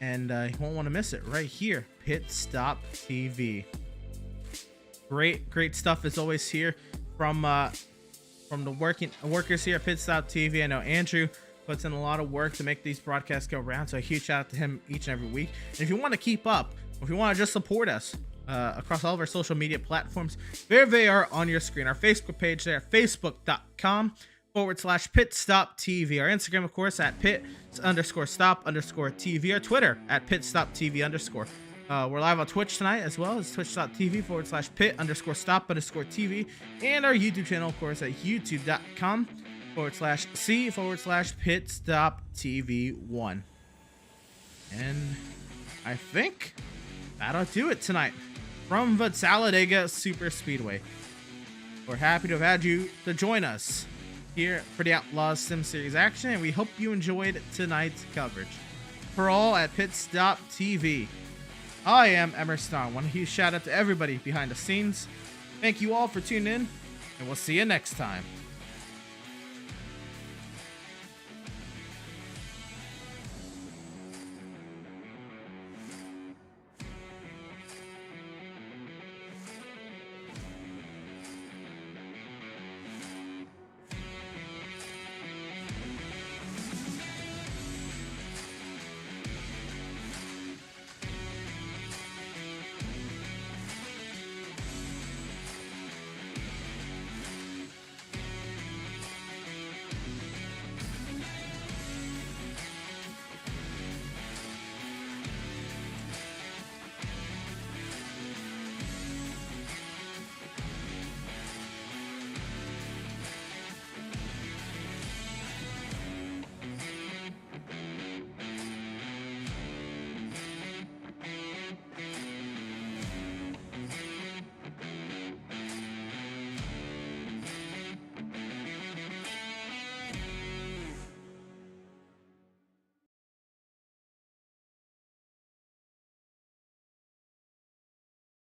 And you won't want to miss it right here, Pit Stop TV. Great stuff as always here from the workers here at Pit Stop TV. I know Andrew puts in a lot of work to make these broadcasts go around, so a huge shout out to him each and every week. And if you want to keep up, or if you want to just support us across all of our social media platforms, there they are on your screen. Our Facebook page there, facebook.com/Pit Stop TV. Our Instagram, of course, at Pit_Stop_TV. Our Twitter at Pit Stop TV_. We're live on Twitch tonight as well as twitch.tv/Pit_Stop_TV. And our YouTube channel, of course, at youtube.com/C/Pit Stop TV1. And I think that'll do it tonight from the Talladega Super Speedway. We're happy to have had you to join us here for the Outlaws Sim Series action, and we hope you enjoyed tonight's coverage. For all at Pit Stop TV, I am Emerson. I want a huge shout out to everybody behind the scenes. Thank you all for tuning in, and we'll see you next time.